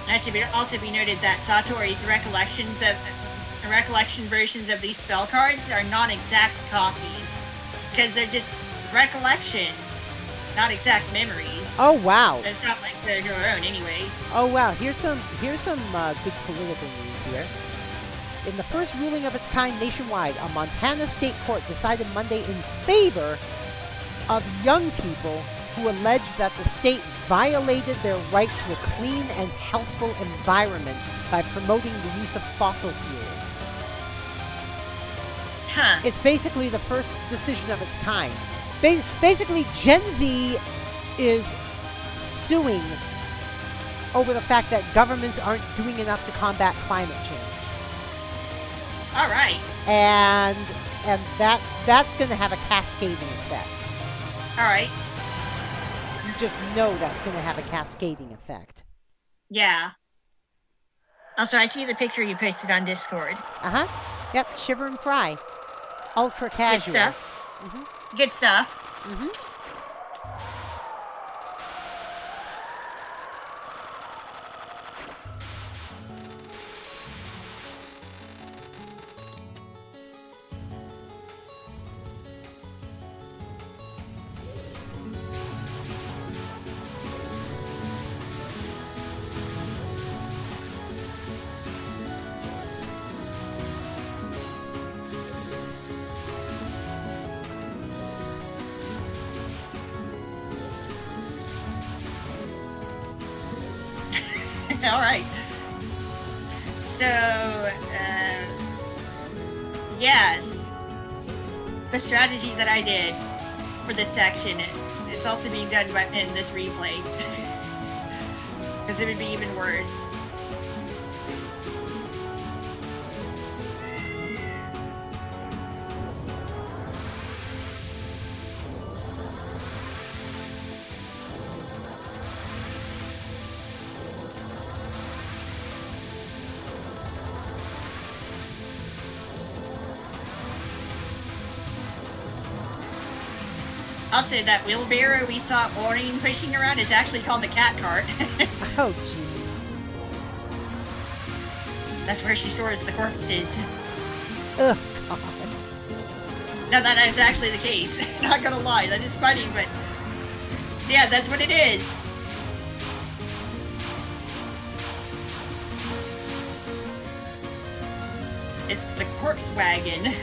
It should also be noted that Satori's recollection versions of these spell cards are not exact copies, because they're just recollections, not exact memories. Oh wow! It's not like they're your own anyway. Oh wow! Here's some good political news here. In the first ruling of its kind nationwide, a Montana state court decided Monday in favor of young people who alleged that the state violated their right to a clean and healthful environment by promoting the use of fossil fuels. Huh. It's basically the first decision of its kind. Basically, Gen Z is suing over the fact that governments aren't doing enough to combat climate change. All right. And that's going to have a cascading effect. All right. You just know that's going to have a cascading effect. Yeah. Also, I see the picture you posted on Discord. Uh-huh. Yep, Shiver and Fry. Ultra casual. Good stuff. Mm-hmm. Good stuff. Mm-hmm. All right. So, yes, the strategy that I did for this section, it's also being done in this replay, because it would be even worse. I'll say that wheelbarrow we saw Maureen pushing around is actually called the cat cart. Oh, gee. That's where she stores the corpses. Ugh, God. Now that is actually the case. Not gonna lie, that is funny, but yeah, that's what it is. It's the corpse wagon.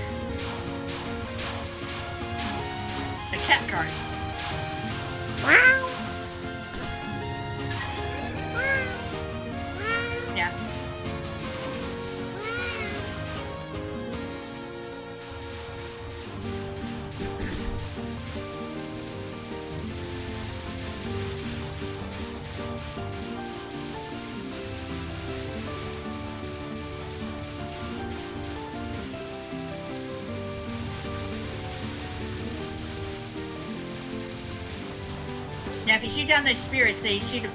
The cat cart. Yeah. Now, if you shoot down those spirits, they shoot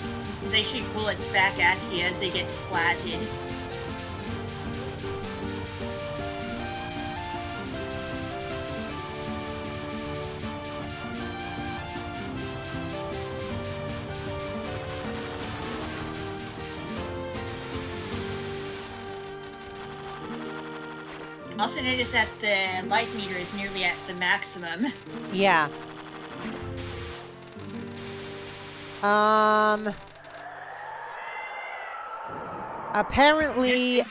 bullets back at you as they get splatted. Also notice that the life meter is nearly at the maximum. Yeah.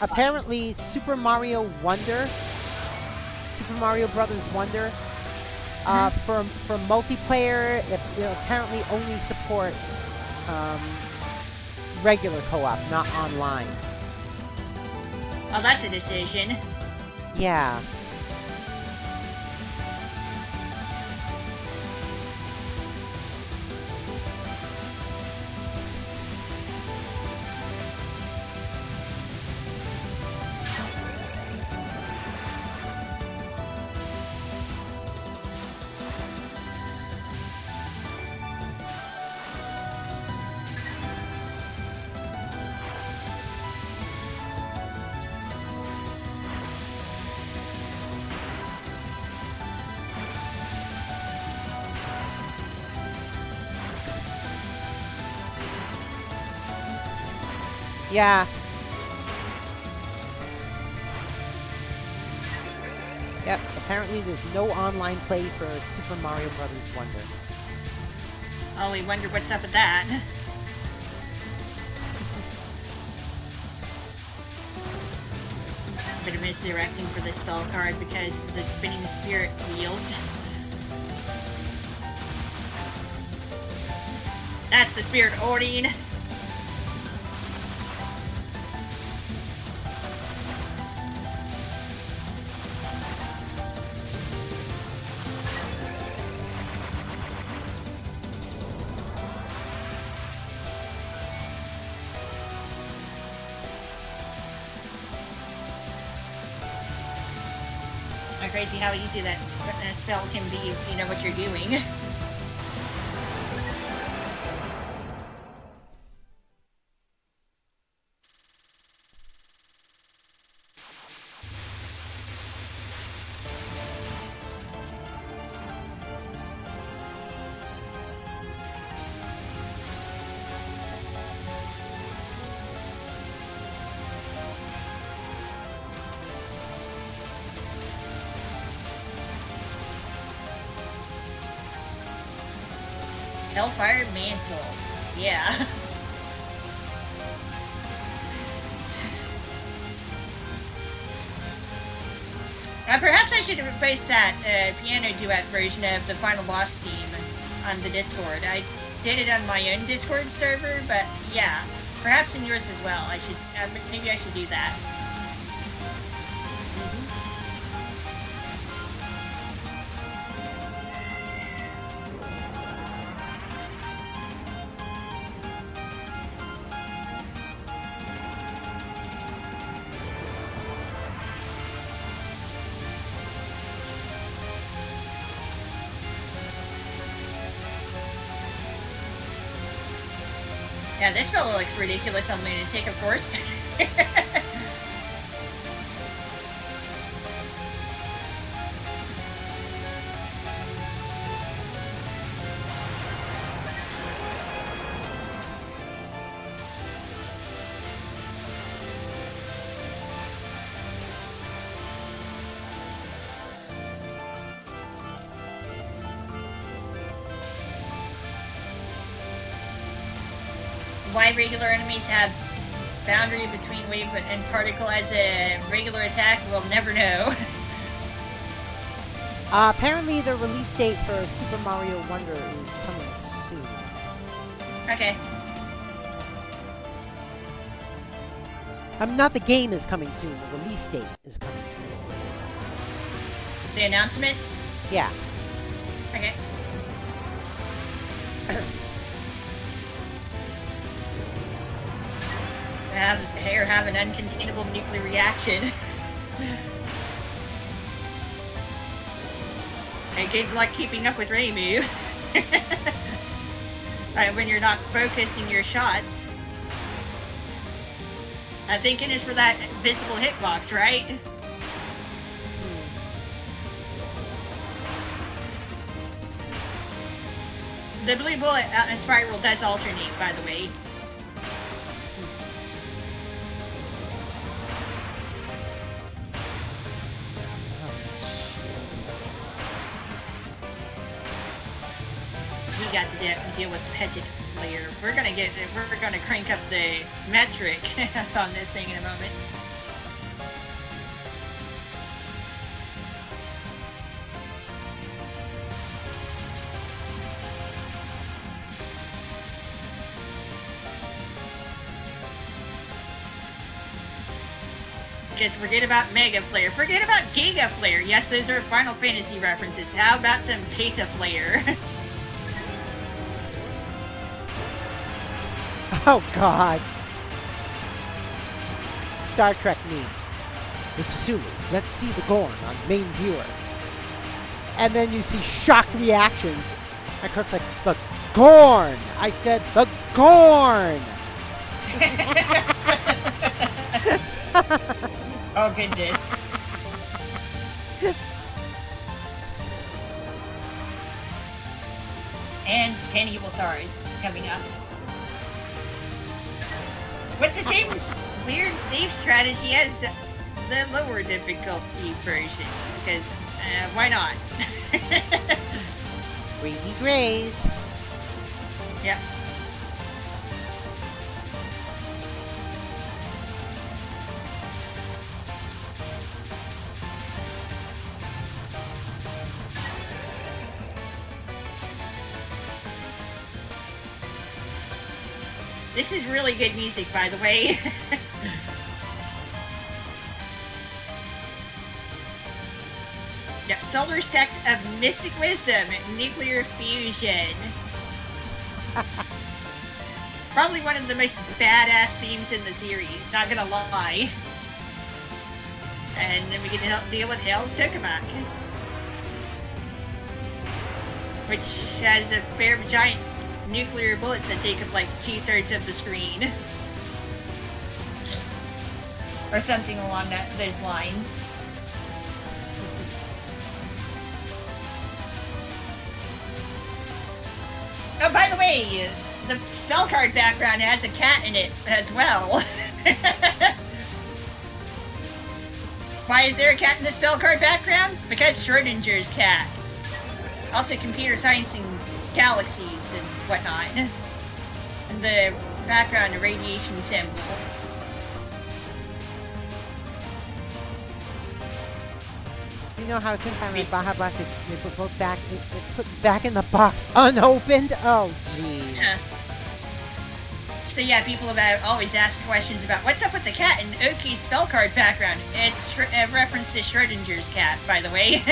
Apparently Super Mario Brothers Wonder, for multiplayer, it apparently only support, regular co-op, not online. Oh, that's a decision. Yeah. Yeah. Yep, apparently there's no online play for Super Mario Brothers Wonder. Oh, we wonder what's up with that. A bit of misdirecting for this spell card because the spinning spirit wheels. That's the spirit Odin. Crazy how easy that spell can be if you know what you're doing. Hellfire Mantle. Yeah. Perhaps I should replace that piano duet version of the final boss theme on the Discord. I did it on my own Discord server, but yeah. Perhaps in yours as well. I should maybe I should do that. Yeah, this fellow looks ridiculous on Lunatic, of course. Why regular enemies have boundary between wave and particle as a regular attack, we'll never know. Apparently the release date for Super Mario Wonder is coming soon. Okay. Not the game is coming soon, the release date is coming soon. The announcement? Yeah. Okay. Have an uncontainable nuclear reaction. And good luck keeping up with Reimu. When you're not focusing your shots. I'm thinking it's for that visible hitbox, right? The blue bullet spiral does alternate, by the way. We got to deal with ParticlePlay. We're gonna crank up the metric on this thing in a moment. Just forget about Mega Player. Forget about Giga Player. Yes, those are Final Fantasy references. How about some Beta Player? Oh God. Star Trek me. Mr. Sulu, let's see the Gorn on main viewer. And then you see shocked reactions. And Kirk's like, the Gorn! I said the Gorn! Oh goodness. And 10 evil stars coming up. With the same weird save strategy as the lower difficulty version, because why not? Crazy Grays. Yep. This is really good music, by the way. Yep, Solar Sect of Mystic Wisdom, Nuclear Fusion. Probably one of the most badass themes in the series, not gonna lie. And then we get to deal with Hell's Tokamak, which has a pair of giant nuclear bullets that take up like 2/3 of the screen. Or something along those lines. Oh, by the way, the spell card background has a cat in it as well. Why is there a cat in the spell card background? Because Schrodinger's cat. Also computer science and galaxies and whatnot. And the background, a radiation symbol. You know how I couldn't find my Baja Blast? They put both back. They put back in the box unopened. Oh, geez. Yeah. So yeah, people have always asked questions about what's up with the cat in Oki's spell card background. It's a reference to Schrodinger's cat, by the way.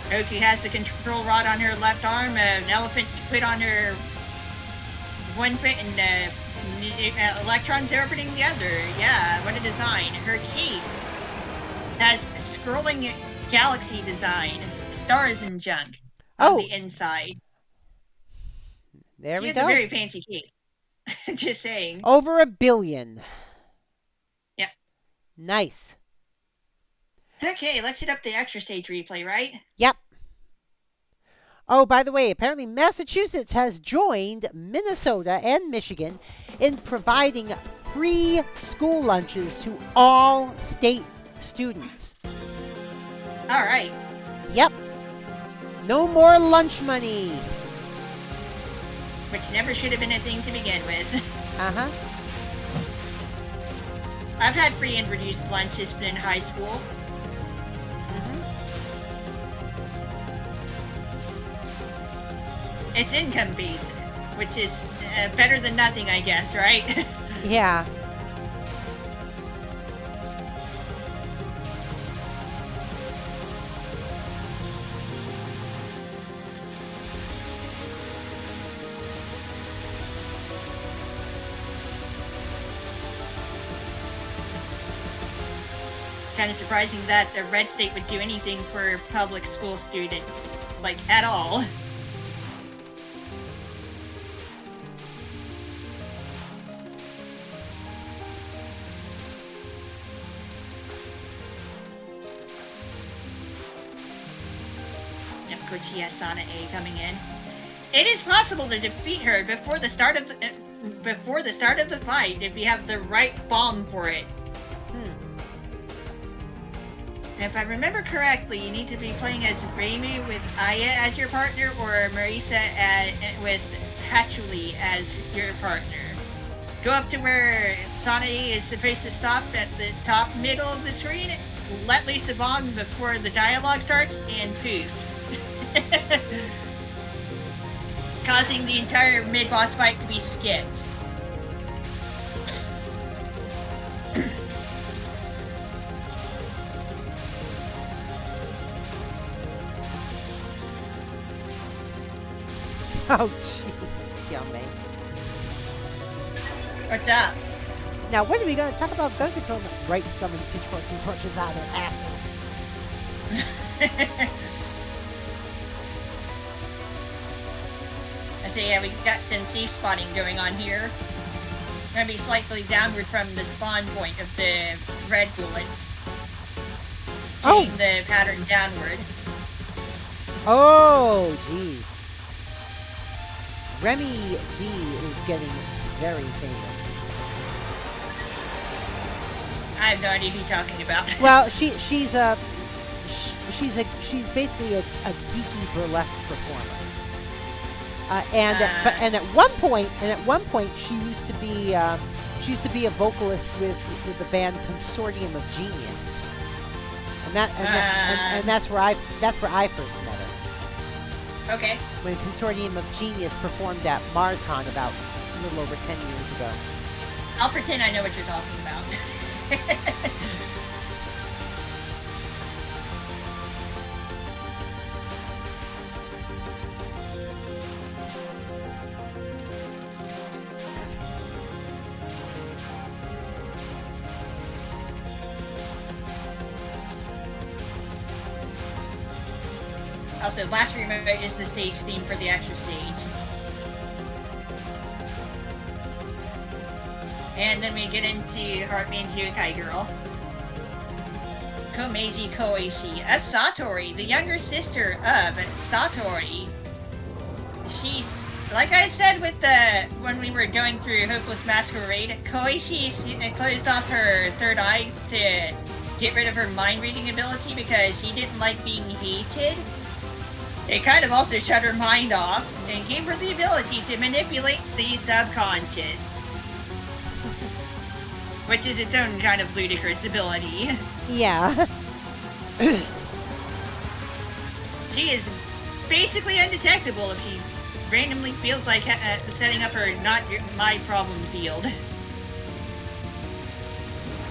Oki has the control rod on her left arm, an elephant put on her one foot, and electrons orbiting the other. Yeah, what a design. Her key has scrolling galaxy design, stars and junk on the inside. There we She go. has a very fancy key. Just saying. Over 1 billion. Yep. Nice. Okay, let's hit up the extra stage replay, right? Yep. Oh, by the way, apparently Massachusetts has joined Minnesota and Michigan in providing free school lunches to all state students. All right. Yep. No more lunch money. Which never should have been a thing to begin with. Uh-huh. I've had free and reduced lunches in high school. It's income-based, which is better than nothing, I guess, right? Yeah. Kind of surprising that the red state would do anything for public school students, like, at all. Coach Sana A coming in. It is possible to defeat her before the start of the fight if you have the right bomb for it. And if I remember correctly, you need to be playing as Reimu with Aya as your partner, or Marisa with Hatchuli as your partner. Go up to where Sana A is supposed to stop at the top middle of the screen, let loose a bomb before the dialogue starts, and poof. Causing the entire mid-boss fight to be skipped. Oh, jeez. Yummy. What's up? Now, when are we going to talk about gun control? Right, summon pitchforks and torches out of their asses. So yeah, we got some safe spotting going on here. Gonna be slightly downward from the spawn point of the red bullets. Changing the pattern downward. Oh, jeez. Remy D is getting very famous. I have no idea who you're talking about. Well, she's basically a geeky burlesque performer. And at one point she used to be a vocalist with the band Consortium of Genius. And that's where I first met her. Okay. When Consortium of Genius performed at MarsCon about a little over 10 years ago. I'll pretend I know what you're talking about. Also, last remote is the stage theme for the extra stage. And then we get into Heartman's Yokai Girl. Komeiji Koishi, a Satori, the younger sister of Satori. She's, like I said when we were going through Hopeless Masquerade, Koishi closed off her third eye to get rid of her mind-reading ability because she didn't like being hated. It kind of also shut her mind off and gave her the ability to manipulate the subconscious. Which is its own kind of ludicrous ability. Yeah. She is basically undetectable if she randomly feels like setting up her my problem field.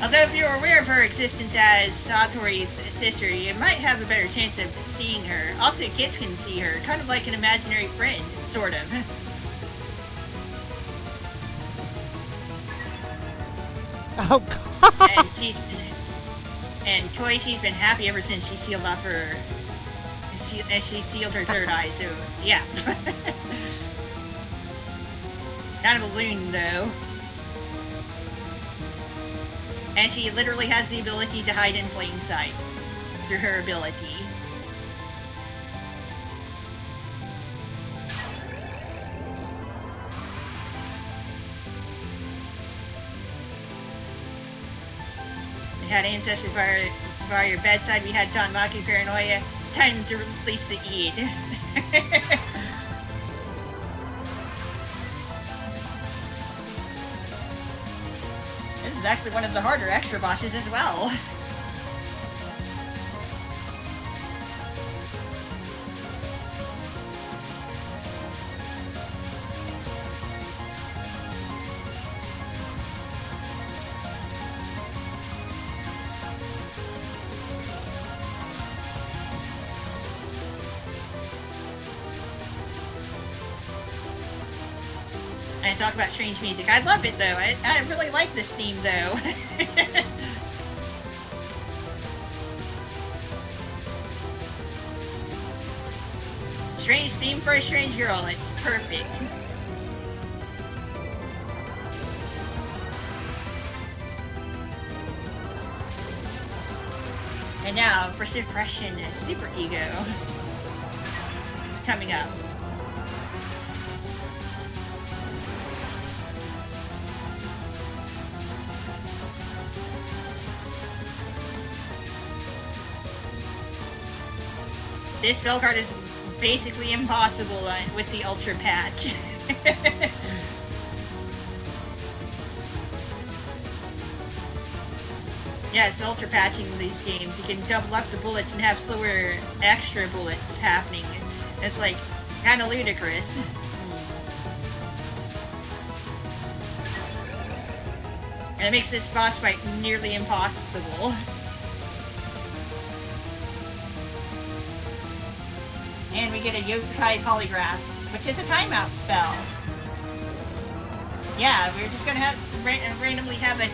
Although if you're aware of her existence as Satori's sister, you might have a better chance of seeing her. Also, kids can see her, kind of like an imaginary friend, sort of. Oh God. And Koishi's been happy ever since she sealed off her. She sealed her third eye. So yeah. Kind of a loon though. And she literally has the ability to hide in plain sight through her ability. We had ancestors by your bedside. We had Tanmaki Paranoia. Time to release the Eid. This is actually one of the harder extra bosses as well. And talk about strange music. I love it though. I really like this theme though. Strange theme for a strange girl. It's perfect. And now for Suppression Super Ego. Coming up. This spell card is basically impossible with the Ultra Patch. Yes, Ultra Patching these games. You can double up the bullets and have slower extra bullets happening. It's like, kind of ludicrous. And it makes this boss fight nearly impossible. And we get a Yokai Polygraph, which is a timeout spell. Yeah, we're just gonna have randomly have a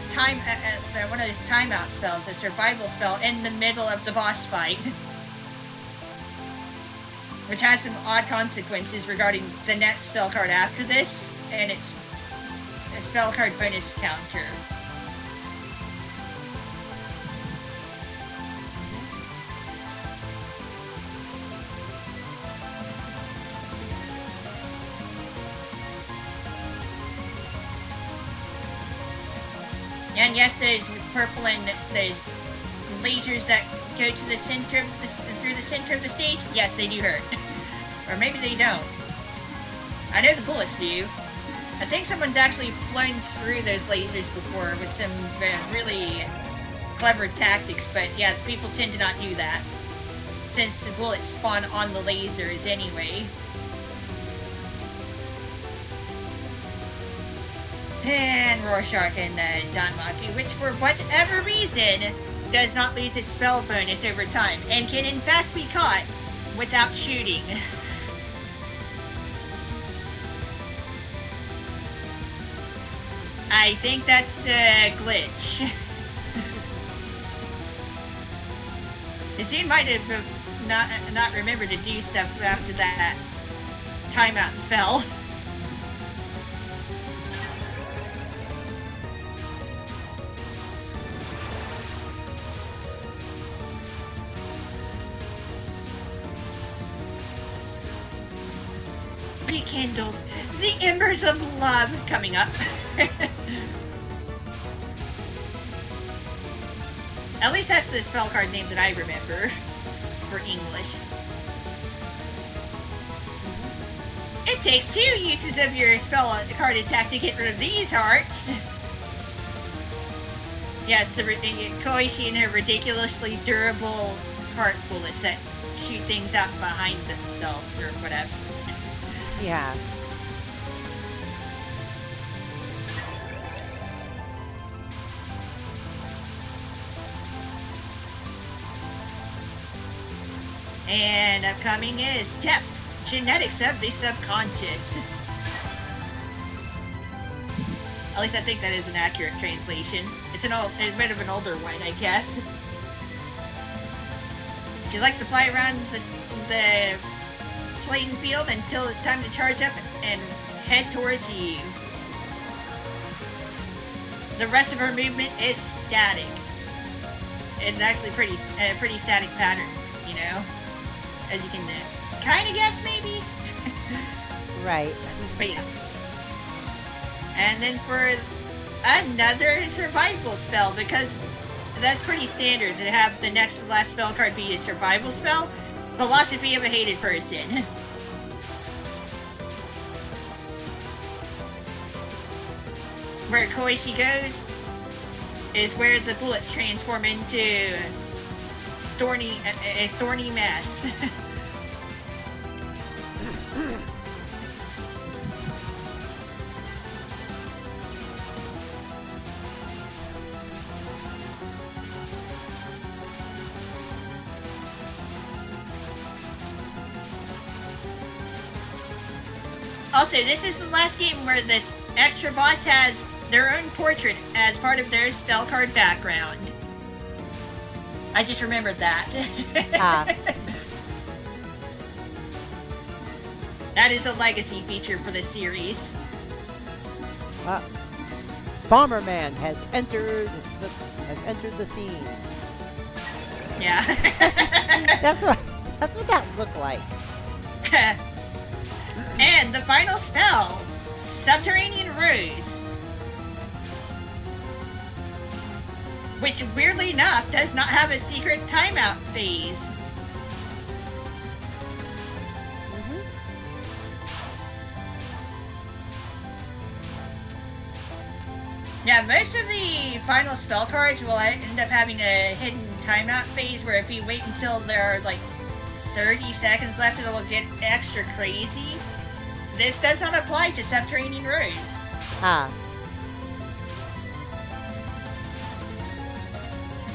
one of those timeout spells, a survival spell in the middle of the boss fight, which has some odd consequences regarding the next spell card after this, and it's a spell card bonus counter. And yes, those purple and those lasers that go to the center of through the center of the stage, yes, they do hurt. Or maybe they don't. I know the bullets do. I think someone's actually flown through those lasers before with some really clever tactics, but yeah, people tend to not do that, since the bullets spawn on the lasers anyway. And Rorschach and Danmaku, which for whatever reason does not lose its spell bonus over time, and can in fact be caught without shooting. I think that's a glitch. The Zune might have not remembered to do stuff after that timeout spell. Rekindled. The embers of love coming up. At least that's the spell card name that I remember for English. It takes 2 uses of your spell card attack to get rid of these hearts. Yes, the Koichi and her ridiculously durable heart bullets that shoot things out behind themselves or whatever. Yeah. And upcoming is Depth, Genetics of the Subconscious. At least I think that is an accurate translation. It's a bit of an older one, I guess. She likes to fly around the playing field until it's time to charge up and head towards you. The rest of her movement is static. It's actually a pretty static pattern, you know? As you can kind of guess, maybe? Right. But yeah. And then for another survival spell, because that's pretty standard to have the next to last spell card be a survival spell. Philosophy of a Hated Person. Where Koichi goes is where the bullets transform into a thorny mess. Also, this is the last game where this extra boss has their own portrait as part of their spell card background. I just remembered that. That is a legacy feature for the series. Bomberman has entered the scene. Yeah. That's what that looked like. And the final spell, Subterranean Rose. Which, weirdly enough, does not have a secret timeout phase. Yeah, most of the final spell cards will end up having a hidden timeout phase where if you wait until there are like 30 seconds left, it will get extra crazy. This does not apply to Subterranean Rose.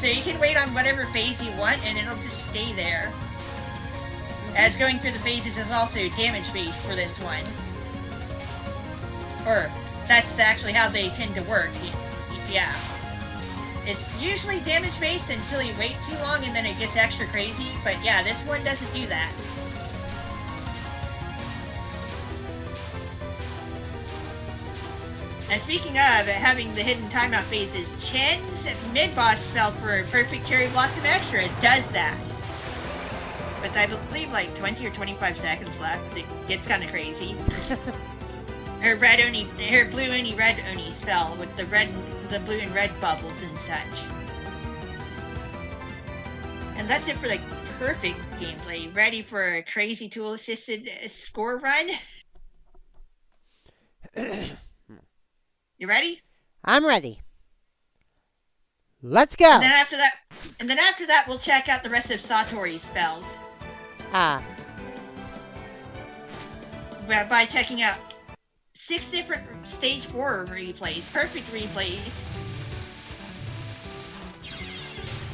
So you can wait on whatever phase you want and it'll just stay there. As going through the phases is also damage based for this one. Or, that's actually how they tend to work, yeah. It's usually damage based until you wait too long and then it gets extra crazy, but yeah, this one doesn't do that. And speaking of having the hidden timeout phases, Chen's mid-boss spell for Perfect Cherry Blossom Extra does that. But I believe like 20 or 25 seconds left. It gets kind of crazy. Her blue Oni red Oni spell with the red the blue and red bubbles and such. And that's it for the perfect gameplay. Ready for a crazy tool-assisted score run? You ready? I'm ready. Let's go. And then after that, we'll check out the rest of Satori's spells. By checking out 6 different stage 4 replays, perfect replays.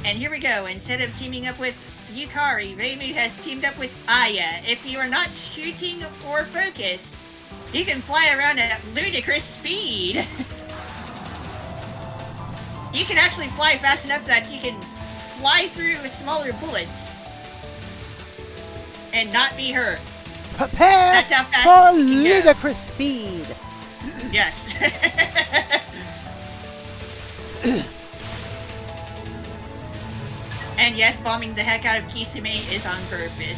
And here we go. Instead of teaming up with Yukari, Reimu has teamed up with Aya. If you are not shooting or focused, you can fly around at ludicrous speed. You can actually fly fast enough that you can fly through smaller bullets and not be hurt. Prepare That's how fast for you can go. ludicrous speed. Yes. And yes, bombing the heck out of Kisame is on purpose.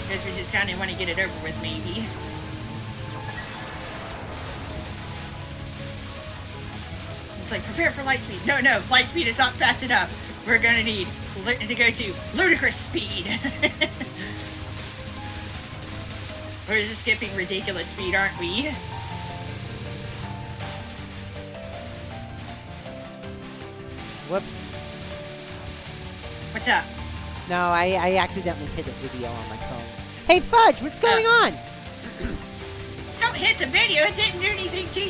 Because we just kind of want to get it over with, maybe. It's like, prepare for light speed. No, light speed is not fast enough. We're gonna need to go to ludicrous speed. We're just skipping ridiculous speed, aren't we? Whoops. What's up? No, I accidentally hit a video on my phone. Hey, Fudge, what's going on? Don't hit the video. It didn't do anything to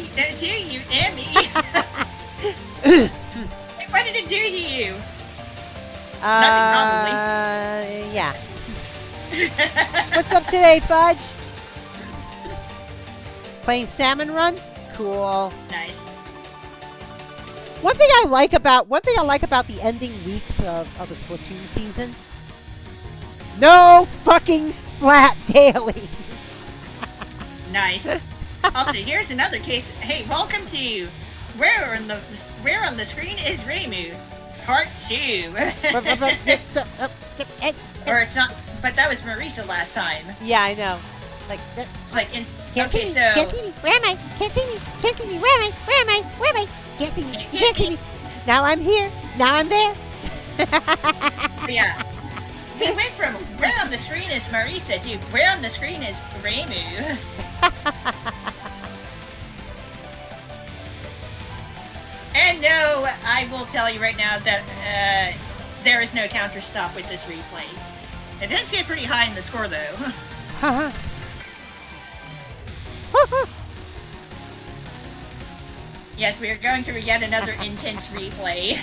you, Emmy. What did it do to you? Nothing, probably. Yeah. What's up today, Fudge? Playing Salmon Run? Cool. Nice. One thing I like about the ending weeks of the Splatoon season. No fucking splat daily. Nice. Also, here's another case. Hey, welcome to Where on the Screen is Reimu, Part 2. Or it's not, but that was Marisa last time. Yeah, I know. Like can't see okay, me. so Can't see me. Where am I? Can't see me. Can't see me. Where am I? Where am I? Where am I? Can't see me. Can't see me. Now I'm here. Now I'm there. yeah. We went from Where on the Screen is Marisa to Where on the Screen is Reimu. And no, I will tell you right now that there is no counter stop with this replay. It does get pretty high in the score though. Yes, we are going through yet another intense replay.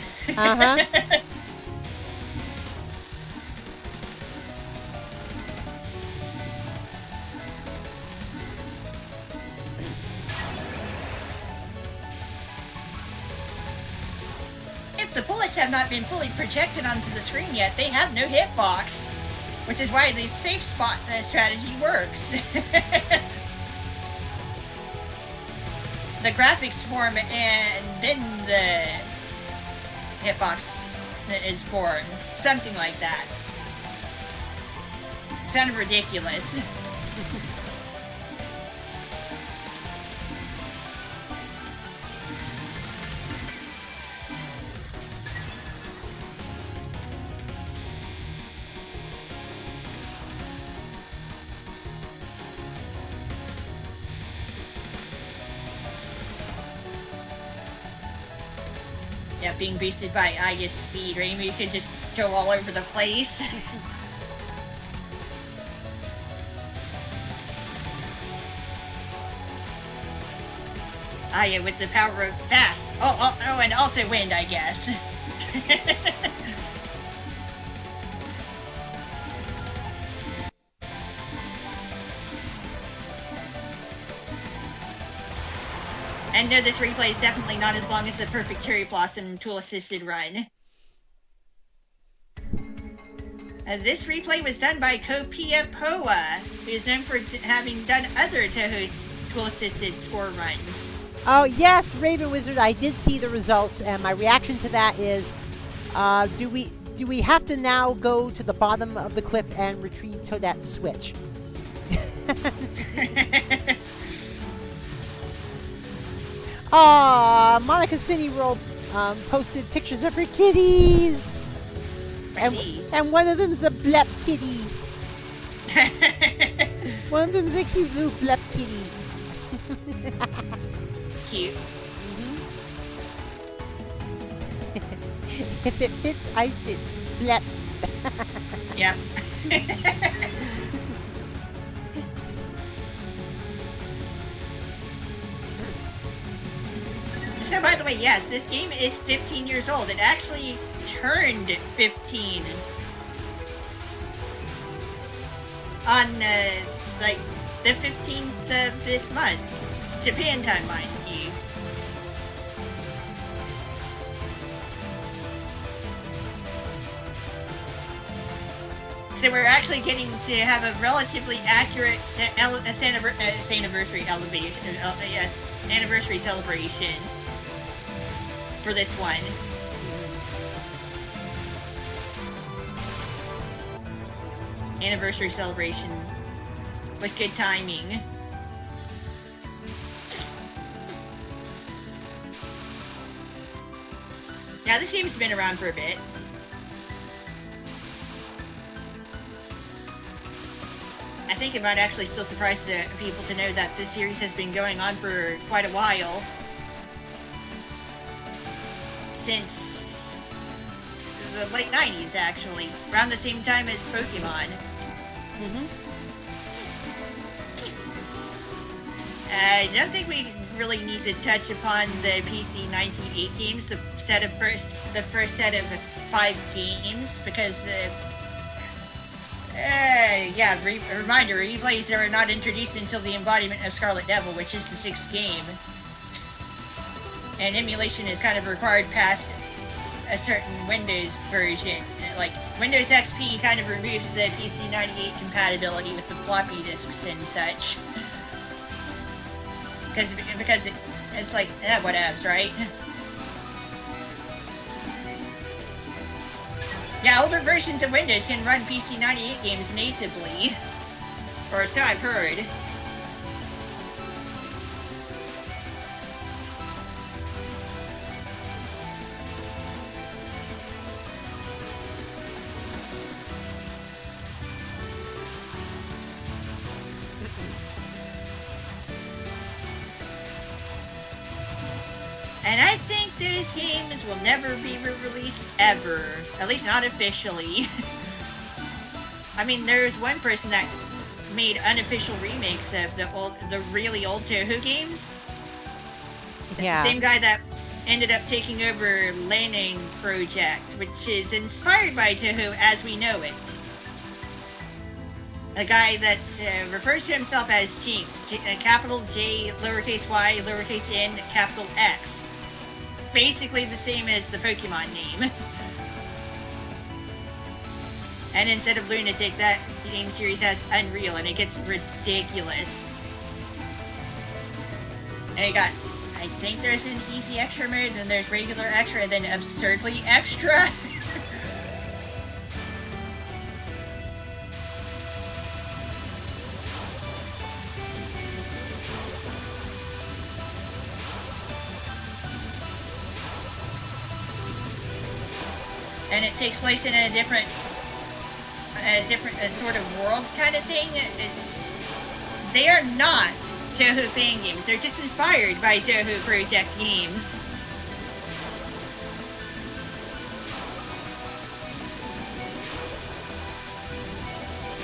If the bullets have not been fully projected onto the screen yet, they have no hitbox, which is why the safe spot strategy works. The graphics form and then the hitbox is formed. Something like that. Sounded ridiculous. Yeah, being boosted by Aya's speed, Reimu could just go all over the place. Aya with the power of fast. Oh, and also wind, I guess. And no, this replay is definitely not as long as the perfect Cherry Blossom tool-assisted run. This replay was done by Kopia Poa, who is known for having done other Touhou tool-assisted score runs. Oh yes, Raven Wizard, I did see the results, and my reaction to that is, do we have to now go to the bottom of the cliff and retrieve Toadette's switch? Aw, Monica City Roll posted pictures of her kitties. I see. And one of them's a blep kitty. One of them's a cute little blep kitty. Cute. If it fits, I fit. Blep. Yep. So, by the way, yes, this game is 15 years old. It actually turned 15 on like the 15th of this month, Japan time, mind you. So we're actually getting to have a relatively accurate anniversary celebration for this one. Anniversary celebration with good timing. Now this game's been around for a bit. I think it might actually still surprise people to know that this series has been going on for quite a while. Since the late 90s, actually. Around the same time as Pokemon. I don't think we really need to touch upon the PC 1988 games, the first set of 5 games, because reminder, replays are not introduced until the embodiment of Scarlet Devil, which is the 6th game. And emulation is kind of required past a certain Windows version. Like, Windows XP kind of removes the PC 98 compatibility with the floppy disks and such. Because it's like, whatevs, right? Yeah, older versions of Windows can run PC 98 games natively. Or so I've heard. And I think those games will never be re-released ever. At least not officially. I mean, there's one person that made unofficial remakes of the really old Touhou games. Yeah. The same guy that ended up taking over Lanning Project, which is inspired by Touhou as we know it. A guy that refers to himself as Jinx, capital J, lowercase y, lowercase n, capital X. Basically the same as the Pokemon name. And instead of Lunatic, that game series has Unreal, and it gets ridiculous. And you got, I think there's an easy extra mode, then there's regular extra, and then absurdly extra. And it takes place in a different sort of world kind of thing. They are not Touhou fan games. They're just inspired by Touhou Project games.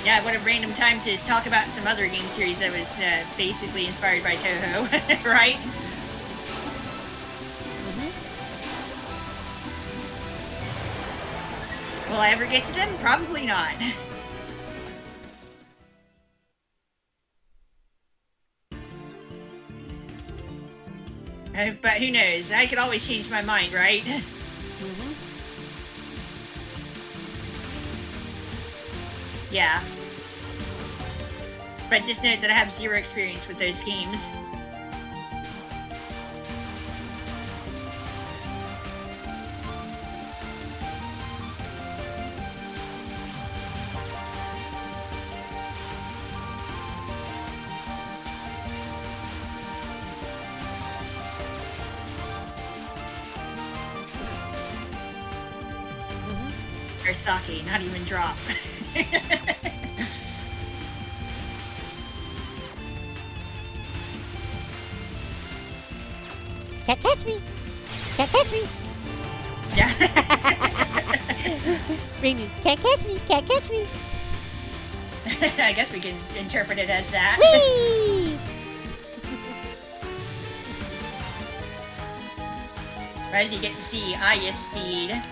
Yeah, what a random time to talk about some other game series that was basically inspired by Touhou, right? Will I ever get to them? Probably not. But who knows? I could always change my mind, right? Yeah. But just note that I have zero experience with those games. Or sake, not even drop. Can't catch me! Can't catch me! Yeah. Reimu, can't catch me! Can't catch me! I guess we can interpret it as that. Whee! Right as you get to see Aya's speed.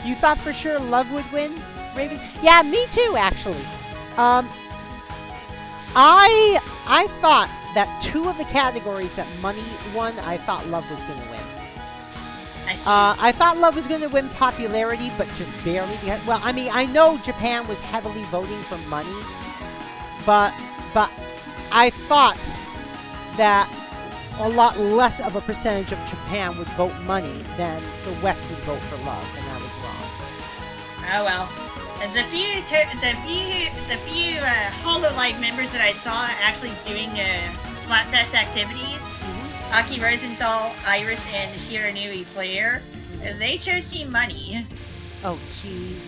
You thought for sure Love would win, Raven? Yeah, me too, actually. I thought that 2 of the categories that Money won, I thought Love was going to win. I thought Love was going to win popularity, but just barely. Well, I mean, I know Japan was heavily voting for Money, but I thought that a lot less of a percentage of Japan would vote Money than the West would vote for Love, and I was wrong. Oh well. And the few Hololive members that I saw actually doing Splatfest activities, Aki Rosenthal, Iris, and Shiranui Player, they chose Team Money. Oh, jeez.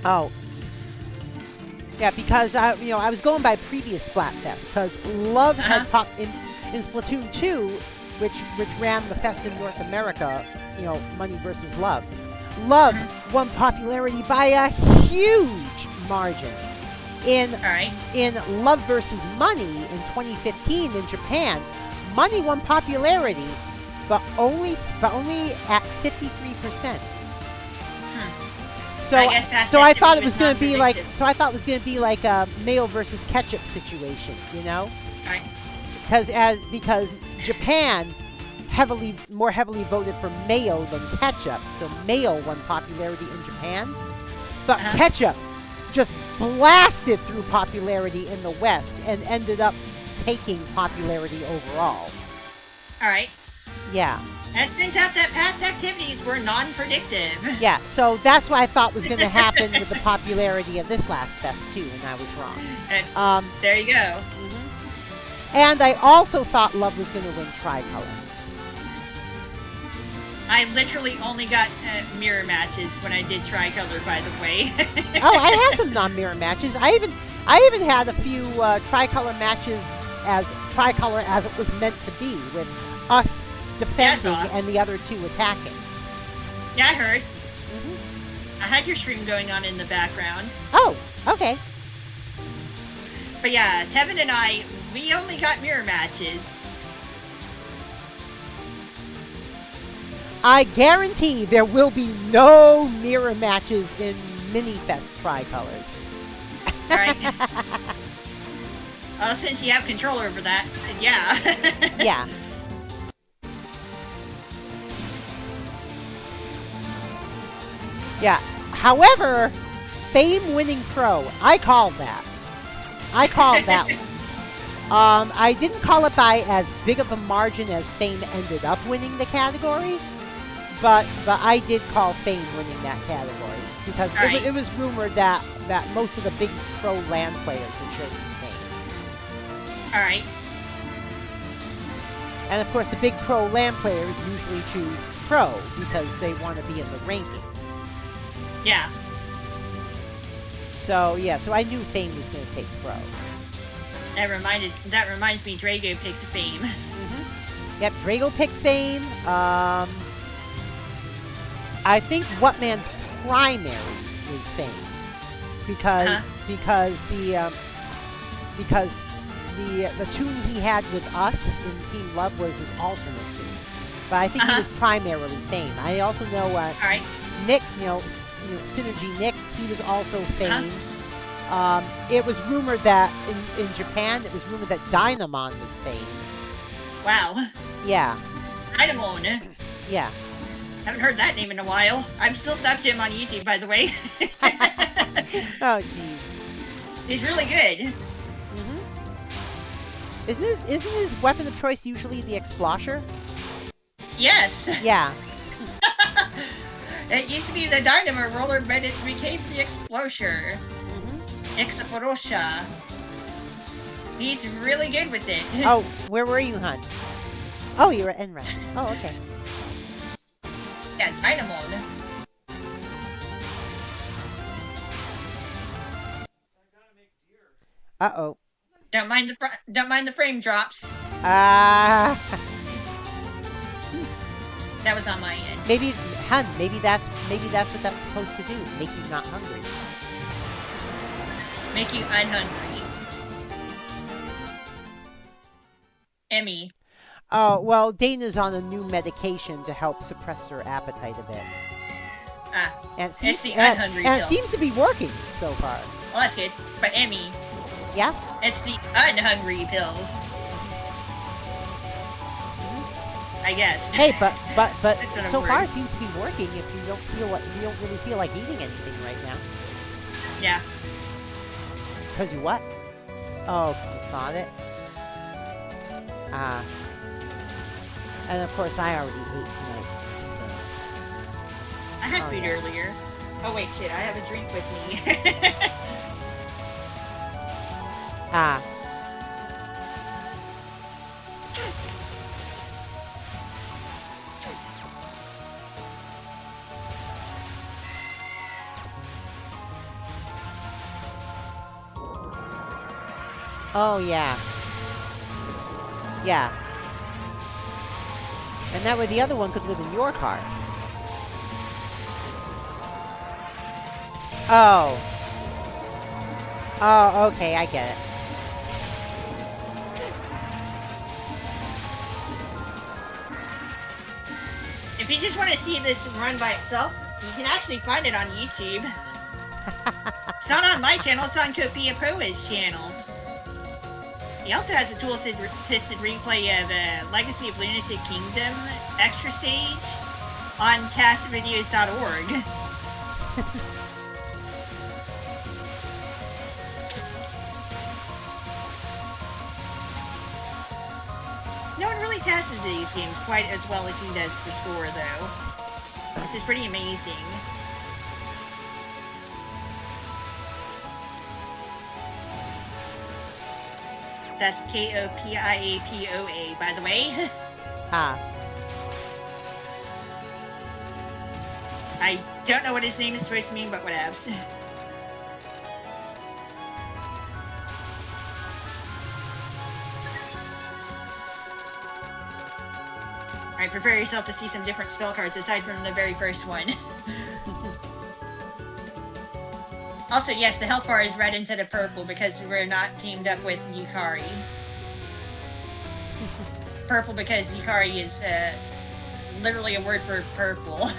Oh. Yeah, because I was going by previous Splatfest, because Love had popped in Splatoon 2, which ran the fest in North America. Money versus Love. Love won popularity by a huge margin. In Love versus Money in 2015 in Japan, Money won popularity, but only at 53%. So I thought it was going to be like a mayo versus ketchup situation, Right. Because Japan more heavily voted for mayo than ketchup, so mayo won popularity in Japan, but ketchup just blasted through popularity in the West and ended up taking popularity overall. Alright. Yeah. And it turns out that past activities were non-predictive. Yeah, so that's what I thought was going to happen with the popularity of this last fest too, and I was wrong. And there you go. And I also thought Love was going to win Tricolor. I literally only got mirror matches when I did Tricolor, by the way. Oh, I had some non-mirror matches. I even had a few Tricolor matches as Tricolor as it was meant to be, with us defending and the other 2 attacking. Yeah, I heard. I had your stream going on in the background. Oh, okay. But yeah, Tevin and I, we only got mirror matches. I guarantee there will be no mirror matches in Minifest Tricolors. Alright. Well, since you have control over that, yeah. Yeah. Yeah. However, Fame winning Pro, I called that. I called that one. I didn't call it by as big of a margin as Fame ended up winning the category, but I did call Fame winning that category because it was rumored that most of the big pro LAN players had chosen Fame. All right. And of course, the big pro LAN players usually choose Pro because they want to be in the rankings. Yeah. So yeah, so I knew Fame was going to take Pro. That reminds me, Drago picked Fame. Yep, Drago picked Fame. I think Whatman's primary is Fame because the tune he had with us in Team Love was his alternate tune. But I think he was primarily Fame. I also know Nick, Synergy Nick, he was also Fame. It was rumored that in Japan, it was rumored that Dynamon was Fame. Wow. Yeah. Dynamon. Yeah. Haven't heard that name in a while. I'm still subbed to him on YouTube, by the way. Oh, jeez. He's really good. Isn't his weapon of choice usually the Explosher? Yes. Yeah. It used to be the Dynamo Roller, but it became the Explosher. Explosha. He's really good with it. Oh, where were you, hun? Oh, you're at Enron. Oh, okay. Yeah, Dynamon. Uh-oh. Don't mind the frame drops. Ah. That was on my end. Maybe, hun, maybe that's what that's supposed to do. Make you not hungry. Make you unhungry. Emmy. Oh, well, Dana's on a new medication to help suppress her appetite a bit. Ah. And it seems, It's the unhungry pill. it seems to be working so far. Well, that's good. But Emmy. Yeah? It's the unhungry pills. I guess. Hey, but so far word. it seems to be working if you don't really feel like eating anything right now. Yeah. Because you what? Oh, you thought it? Ah. And of course I already ate tonight. So. I had food yeah. earlier. Oh wait, shit, I have a drink with me. Ah. Oh, yeah. Yeah. And that way the other one could live in your car. Oh. Oh, okay, I get it. If you just want to see this run by itself, you can actually find it on YouTube. It's not on my channel, it's on Copia Proa's channel. He also has a tool-assisted replay of Legacy of Lunatic Kingdom extra stage on castvideos.org. No one really tests these games quite as well as he does for score, though. This is pretty amazing. That's Kopiapoa, by the way. Ah. I don't know what his name is supposed to mean, but whatevs. Alright, prepare yourself to see some different spell cards aside from the very first one. Also, yes, the health bar is red instead of purple because we're not teamed up with Yukari. Purple because Yukari is literally a word for purple.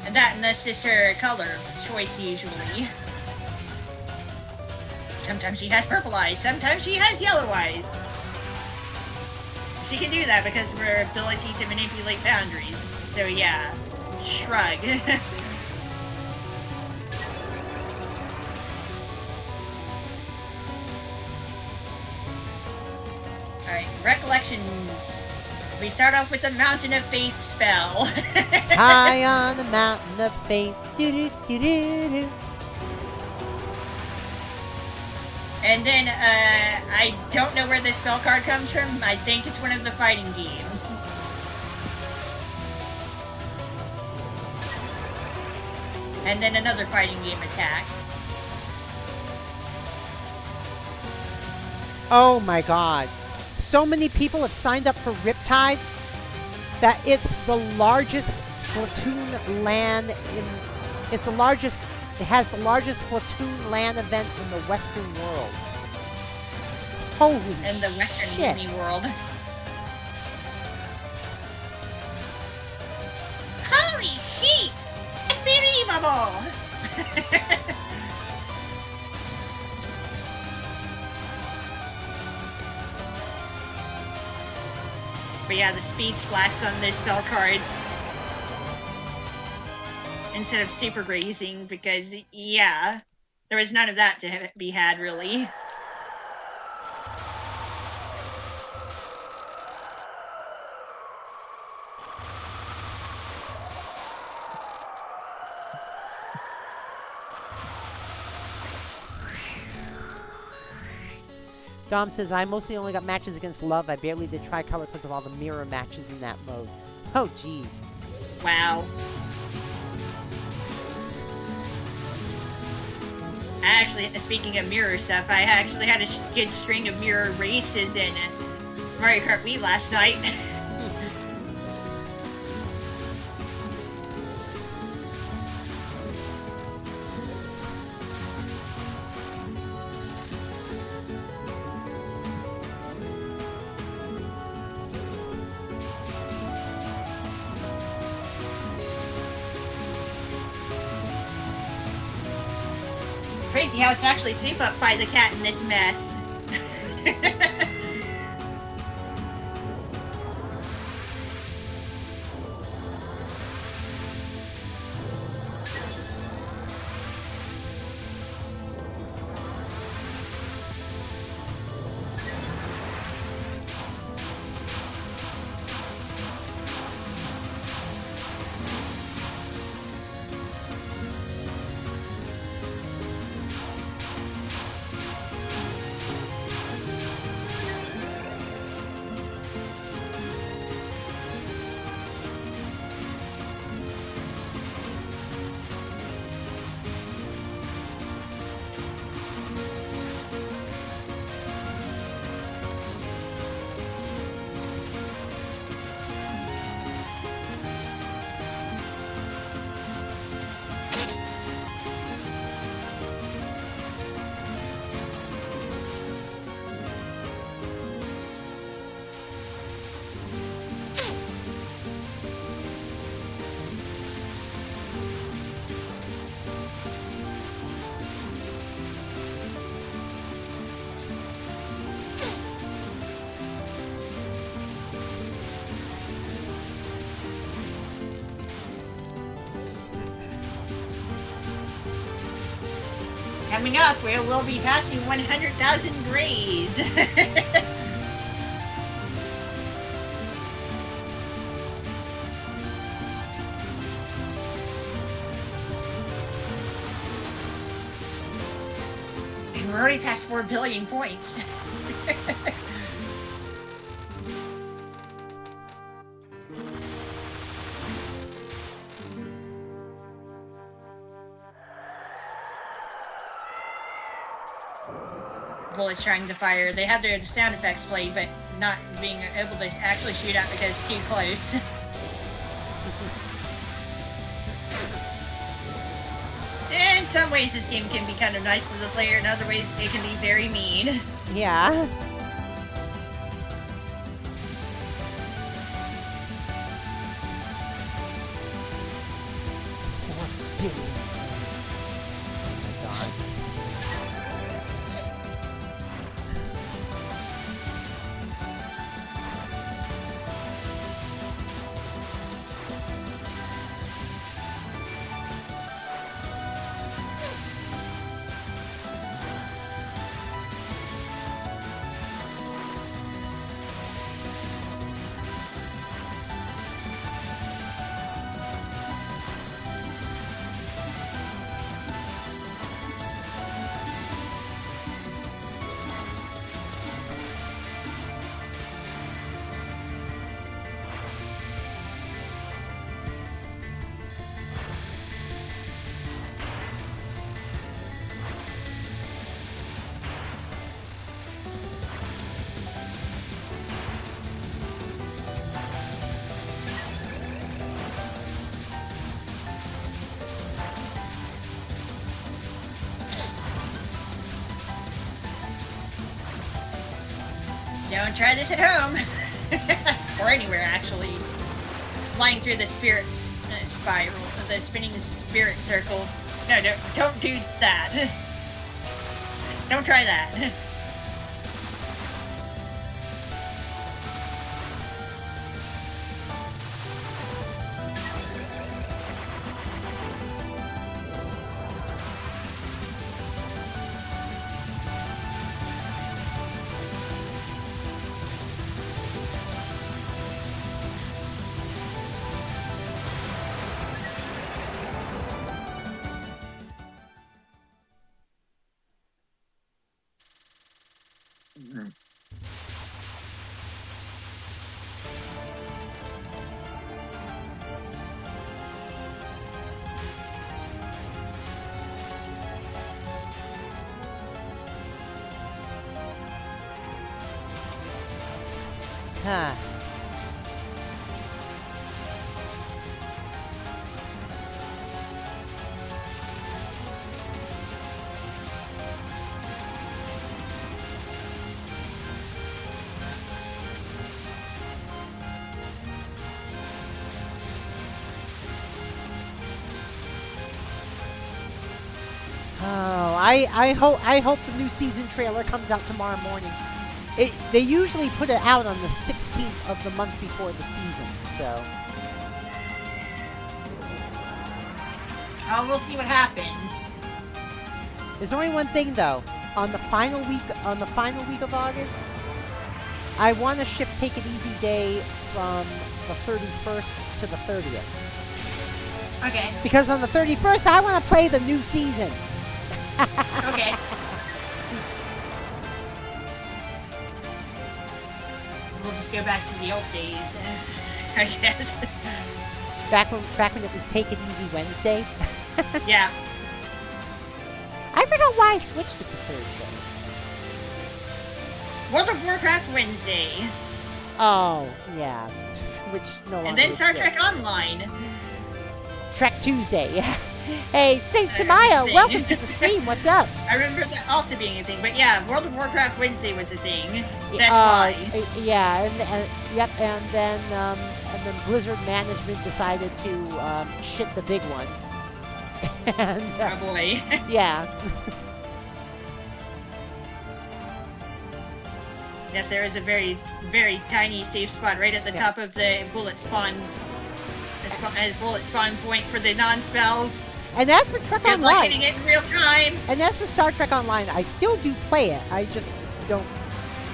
And that's just her color choice usually. Sometimes she has purple eyes, sometimes she has yellow eyes. She can do that because of her ability to manipulate boundaries. So yeah, shrug. Alright, recollections. We start off with the Mountain of Faith spell. High on the mountain of faith. Do-do-do-do-do. And then, I don't know where this spell card comes from. I think it's one of the fighting games. And then another fighting game attack. Oh my god. So many people have signed up for Riptide that it's the largest Splatoon LAN in... It's the largest... It has the largest Splatoon LAN event in the Western world. Holy In the Western shit. Mini world. Holy shit! Unbelievable! But yeah, the speed splats on this spell card instead of super grazing because, yeah, there was none of that to be had, really. Dom says, I mostly only got matches against Love. I barely did Tricolor because of all the mirror matches in that mode. Oh, jeez. Wow. Actually, speaking of mirror stuff, I actually had a good string of mirror races in Mario Kart Wii last night. Crazy how it's actually safe up by the cat in this mess. Coming up, where we'll be passing 100,000 grays. And we're already past 4 billion points. Bullets trying to fire. They have their sound effects played, but not being able to actually shoot out because it's too close. In some ways, this game can be kind of nice for the player. In other ways, it can be very mean. Yeah. Don't try this at home. Or anywhere, actually. Flying through the spirit spiral, the spinning spirit circles. No, don't do that. Don't try that. Huh. Oh, I hope the new season trailer comes out tomorrow morning. They usually put it out on the 16th of the month before the season, so. Oh, we'll see what happens. There's only one thing though. On the final week of August, I want to shift Take It Easy Day from the 31st to the 30th. Okay. Because on the 31st, I want to play the new season. Okay. We'll just go back to the old days, I guess. Back when it was Take It Easy Wednesday. Yeah. I forgot why I switched it to Thursday. World of Warcraft Wednesday. Oh, yeah. Which no longer And then Star exists. Trek Online. Trek Tuesday, yeah. Hey, Saint Samaya, welcome to the stream. What's up? I remember that also being a thing, but yeah, World of Warcraft Wednesday was a thing. That's why. Yeah, and then Blizzard management decided to shit the big one. And Oh boy. yeah. Yes, there is a very, very tiny safe spot right at the top of the bullet spawn. As bullet spawn point for the non-spells. And as for Trek Good luck Online, getting it in real time. and as for Star Trek Online, I still do play it. I just don't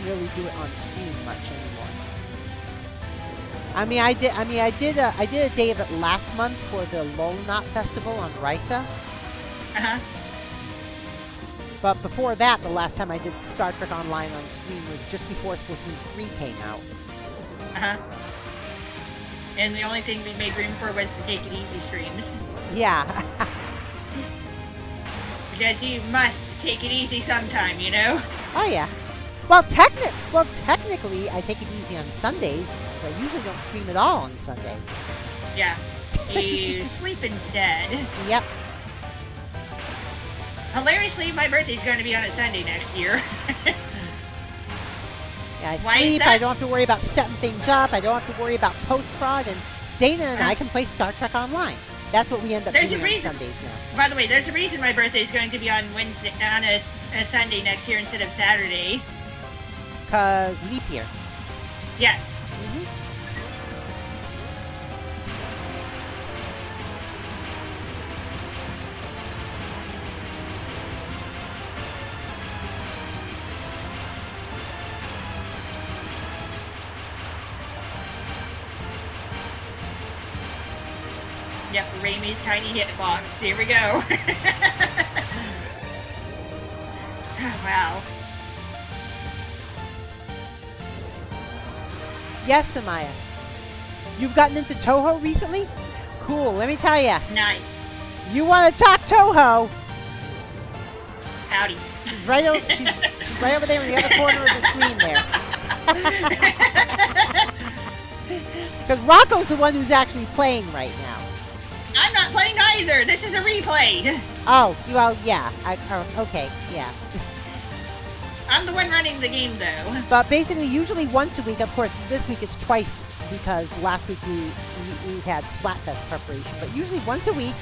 really do it on stream much anymore. I did a day of it last month for the Lolnot Festival on Risa. Uh-huh. But before that, the last time I did Star Trek Online on stream was just before Splatoon 3 came out. Uh-huh. And the only thing we made room for was the Take It Easy streams. Yeah. Because you must take it easy sometime, you know? Oh yeah. Well, technically, I take it easy on Sundays, but I usually don't stream at all on Sunday. Yeah. You sleep instead. Yep. Hilariously, my birthday's going to be on a Sunday next year. Yeah, I Why is sleep, that? I don't have to worry about setting things up, I don't have to worry about post-prod, and Dana and I can play Star Trek Online. That's what we end up There's a doing on reason. Sundays now. By the way, there's a reason my birthday's going to be on Wednesday, on a Sunday next year instead of Saturday. 'Cause leap year. Yes. Yep, Reimu's tiny hitbox. Here we go. Wow. Yes, Samaya. You've gotten into Toho recently? Cool, let me tell ya. Nice. You want to talk Toho? Howdy. She's right over there in the other corner of the screen there. Because Rocco's the one who's actually playing right now. I'm not playing either. This is a replay. Oh, well, yeah. Okay, yeah. I'm the one running the game, though. But basically, usually once a week. Of course, this week it's twice because last week we had Splatfest preparation. But usually once a week,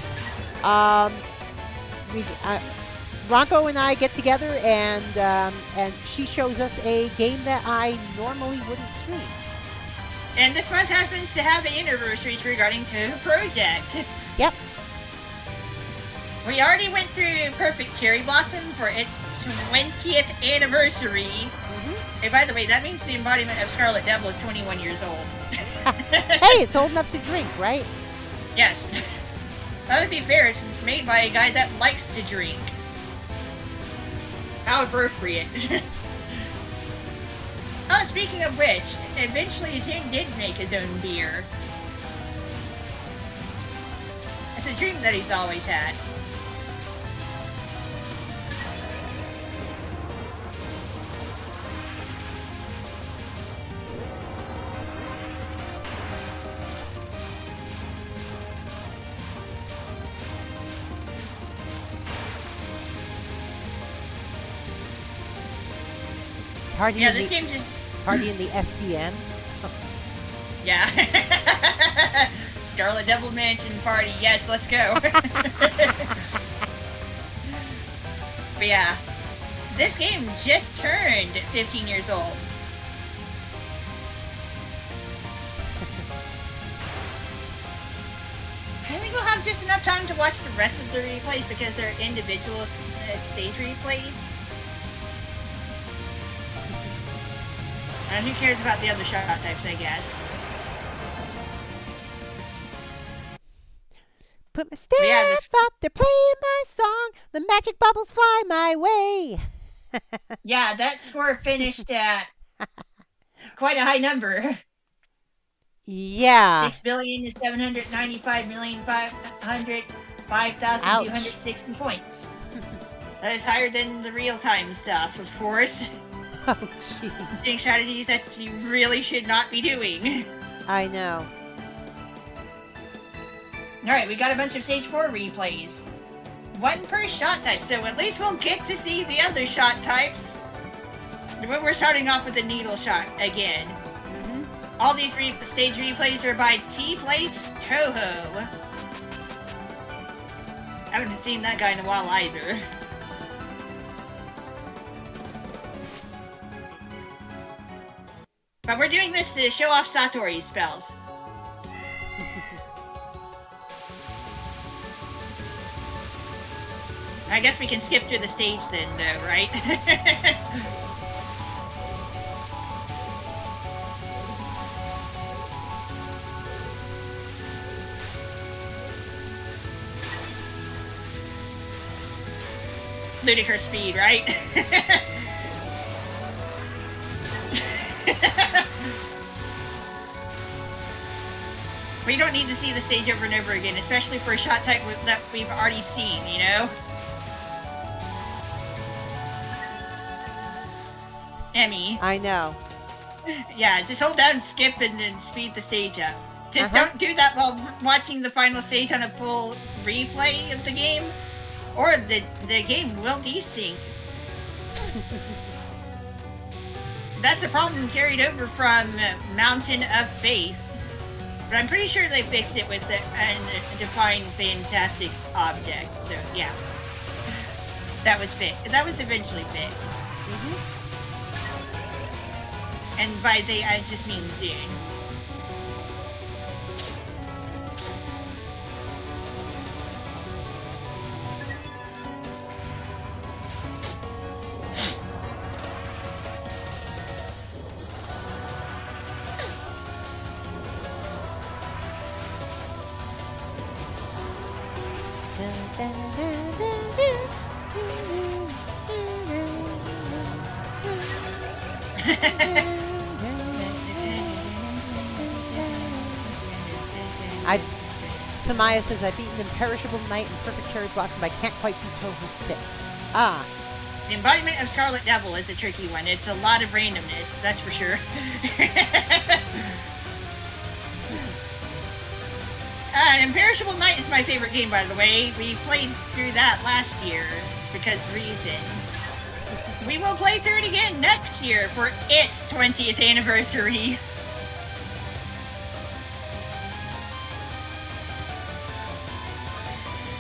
Rocco and I get together and she shows us a game that I normally wouldn't stream. And this month happens to have anniversaries regarding to Project. Yep. We already went through Perfect Cherry Blossom for its 20th anniversary. Mm-hmm. And by the way, that means the embodiment of Scarlet Devil is 21 years old. Hey, it's old enough to drink, right? Yes. Well, to be fair, it's made by a guy that likes to drink. How appropriate. Oh, speaking of which, eventually Tim did make his own beer. It's a dream that he's always had. Party Yeah, in this the game just... party in the SDN. Yeah. Scarlet Devil Mansion party. Yes, let's go. But yeah, this game just turned 15 years old. I think we'll have just enough time to watch the rest of the replays because they're individual stage replays. And who cares about the other shot types, I guess. Put my staff up, they're playing my song. The magic bubbles fly my way. Yeah, that score finished at quite a high number. Yeah. 6,795,505,260 points. That is higher than the real-time stuff, of course. Oh, jeez. Doing strategies that you really should not be doing. I know. Alright, we got a bunch of Stage 4 replays. One per shot type, so at least we'll get to see the other shot types. We're starting off with the needle shot again. All these stage replays are by T-Plate Toho. I haven't seen that guy in a while either. But we're doing this to show off Satori's spells. I guess we can skip through the stage then, though, right? Ludicrous speed, right? We don't need to see the stage over and over again, especially for a shot type that we've already seen, you know? Emmy. I know. Yeah, just hold down skip and then speed the stage up. Just don't do that while watching the final stage on a full replay of the game, or the game will desync. That's a problem carried over from Mountain of Faith, but I'm pretty sure they fixed it with the Define Fantastic Object. So yeah, that was fixed. That was eventually fixed. And by they, I just mean soon. Samaya says, I've beaten Imperishable Knight and Perfect Cherry Blossom, but I can't quite beat Toho 6. Ah. The embodiment of Scarlet Devil is a tricky one. It's a lot of randomness, that's for sure. Imperishable Knight is my favorite game, by the way. We played through that last year because reasons. We will play through it again next year for its 20th anniversary.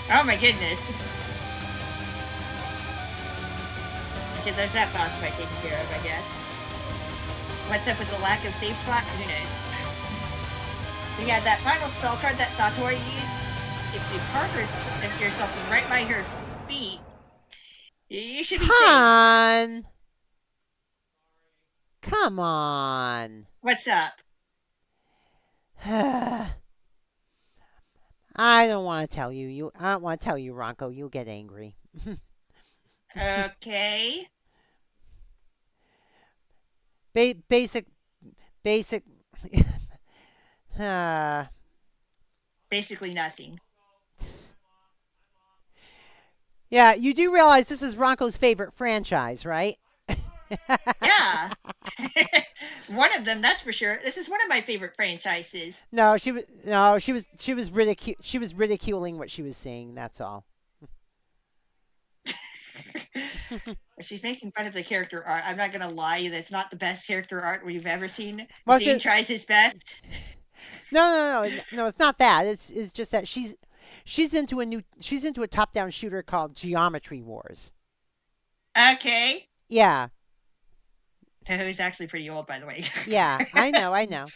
Oh my goodness. Okay, there's that boss fight taken care of, I guess. What's up with the lack of save spot? Who knows? We got that final spell card that Satori used. If you park yourself right by her feet, you should be safe. Come on. What's up? I don't want to tell you. I don't want to tell you, Ronco. You'll get angry. Okay. Basic. Basically nothing. Yeah, you do realize this is Ronco's favorite franchise, right? Yeah. One of them, that's for sure. This is one of my favorite franchises. She was ridiculing what she was seeing, that's all. She's making fun of the character art. I'm not gonna lie, that's not the best character art we've ever seen. Well, Zane tries his best. no, it's not that. It's just that she's into a top-down shooter called Geometry Wars. Okay. Yeah. Toho's actually pretty old, by the way. Yeah, I know.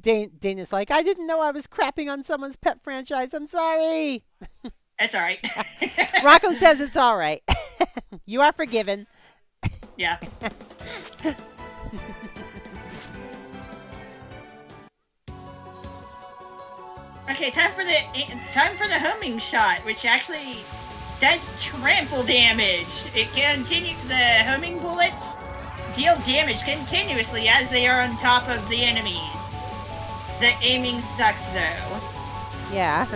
Dana's like, I didn't know I was crapping on someone's pet franchise. I'm sorry. That's all right. Rocco says it's all right. You are forgiven. Yeah. Okay, time for the homing shot, which actually does trample damage. It continues. The homing bullets deal damage continuously as they are on top of the enemies. The aiming sucks though. Yeah.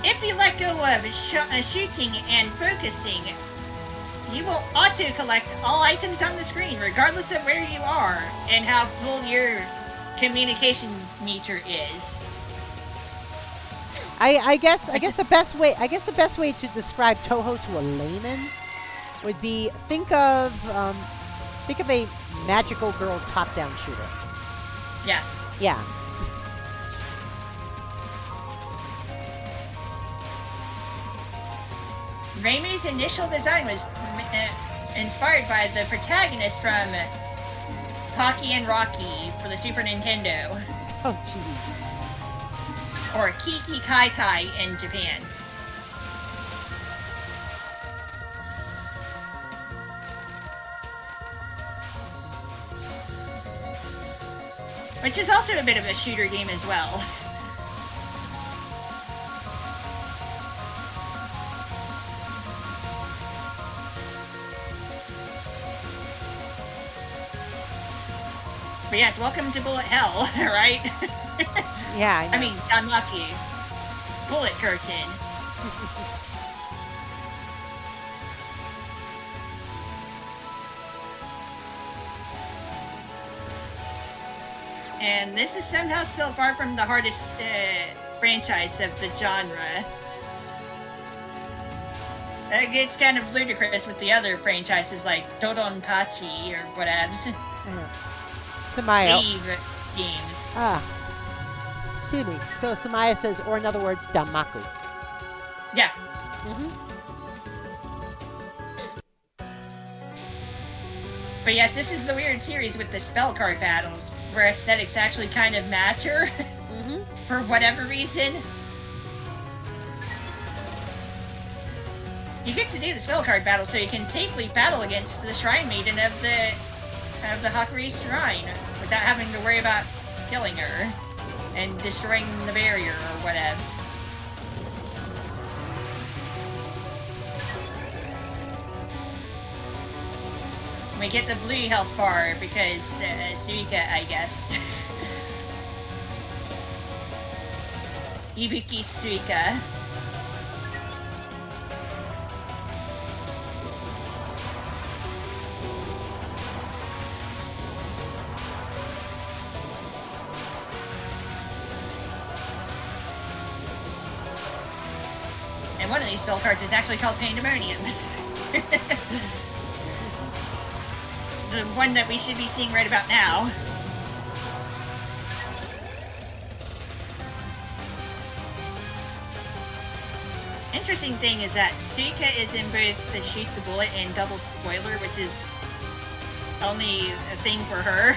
If you let go of shooting and focusing, you will auto-collect all items on the screen, regardless of where you are and how full your communication meter is. I guess the best way to describe Touhou to a layman would be think of a magical girl top-down shooter. Yeah. Yeah. Reimu's initial design was inspired by the protagonist from Pocky and Rocky for the Super Nintendo. Oh, jeez. Or Kiki Kai Kai in Japan. Which is also a bit of a shooter game as well. But yes, welcome to Bullet Hell, right? Yeah, I mean, unlucky. Bullet Curtain. And this is somehow still far from the hardest franchise of the genre. It gets kind of ludicrous with the other franchises like Dodonpachi or whatever. Samaya. Games. Excuse me. So Samaya says, or in other words, Damaku. Yeah. But yes, this is the weird series with the spell card battles, where aesthetics actually kind of matter for whatever reason. You get to do the spell card battle so you can safely battle against the Shrine Maiden of the Hakuri Shrine without having to worry about killing her and destroying the barrier or whatever. We get the blue health bar because Suika, I guess. Ibuki Suika. And one of these spell cards is actually called Pandemonium. The one that we should be seeing right about now. Interesting thing is that Suika is in both the Shoot the Bullet and Double Spoiler, which is only a thing for her.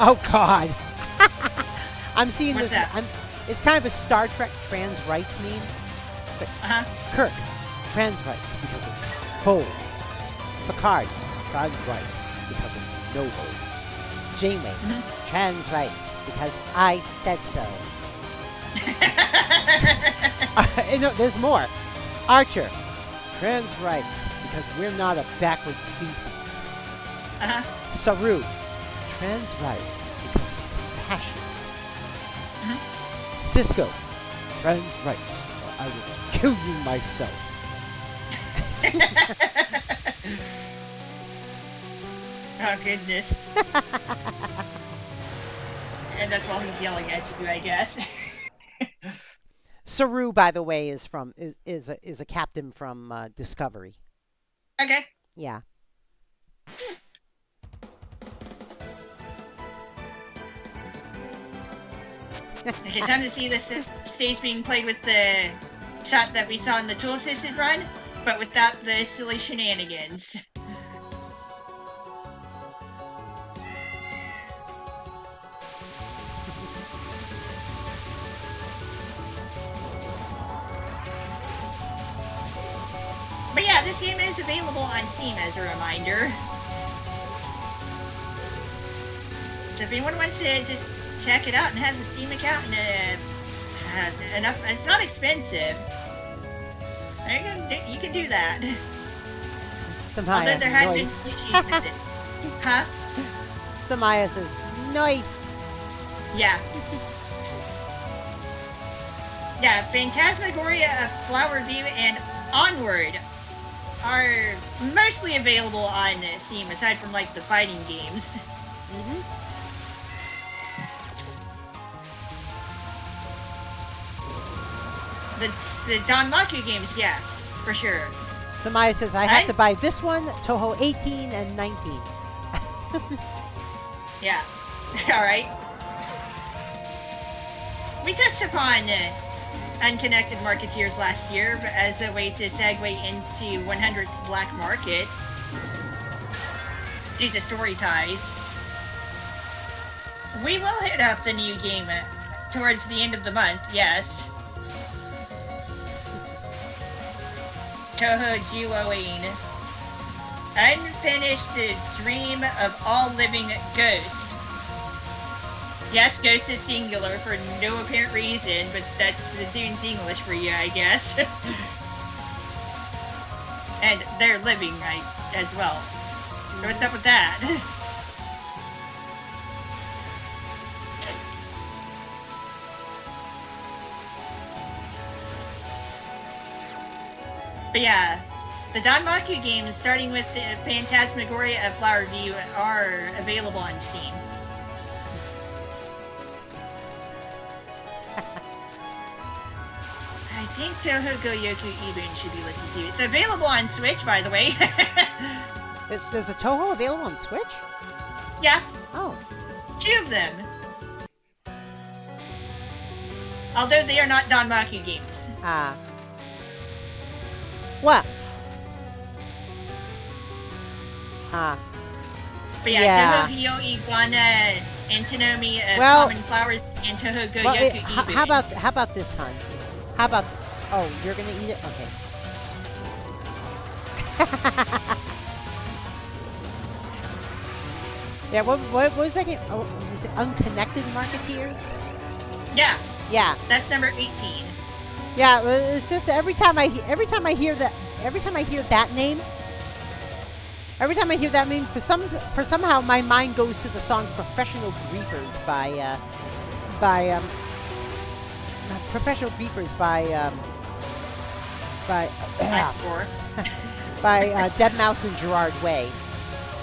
Oh God. I'm seeing What's this. that? It's kind of a Star Trek trans rights meme. But Kirk, trans rights because it's cold. Picard, trans rights because it's no hold. Janeway, trans rights because I said so. No, there's more. Archer, trans rights because we're not a backward species. Saru, trans rights because it's compassionate. Cisco, trans rights, or I will kill you myself. Oh, goodness. And that's while he's yelling at you, I guess. Saru, by the way, is a captain from Discovery. Okay. Yeah. Okay, time to see this stage being played with the shot that we saw in the tool assisted run, but without the silly shenanigans. But yeah, this game is available on Steam as a reminder. So if anyone wants to just check it out and has a Steam account and enough, it's not expensive. You can do that. Although there had been issues with it. Huh? Samaya says, nice. Yeah. Yeah, Phantasmagoria of Flower View and Onward are mostly available on Steam, aside from like the fighting games. Mm-hmm. The Danmaku games, yes, for sure. Samaya says, I have to buy this one, Toho 18 and 19. Yeah. Alright. We touched upon unconnected marketeers last year as a way to segue into 100th Black Market due to story ties. We will hit up the new game towards the end of the month, yes. Toho Juoin. Unfinished Dream of All Living Ghosts. Yes, Ghost is singular for no apparent reason, but that's the Dune's English for you, I guess. And they're living, right, as well. So what's up with that? But yeah, the Danmaku games, starting with the Phantasmagoria of Flower View, are available on Steam. I think Toho Goyoku Ibun should be listed too. It's available on Switch, by the way. There's a Toho available on Switch? Yeah. Oh. 2 of them. Although they are not Danmaku games. Ah. What? Ah. But yeah, Toho Hyo Iguana, Antinomy of Common Flowers, and Toho Goyoku Ibun. How about this, hon? How about... Oh, you're gonna eat it? Okay. Yeah, what was that game? Oh, is it Unconnected Marketeers? Yeah. Yeah. That's number 18. Yeah, it's just every time I hear that name, for somehow my mind goes to the song "Professional Griefers" by Professional Griefers by Dead Mouse and Gerard Way.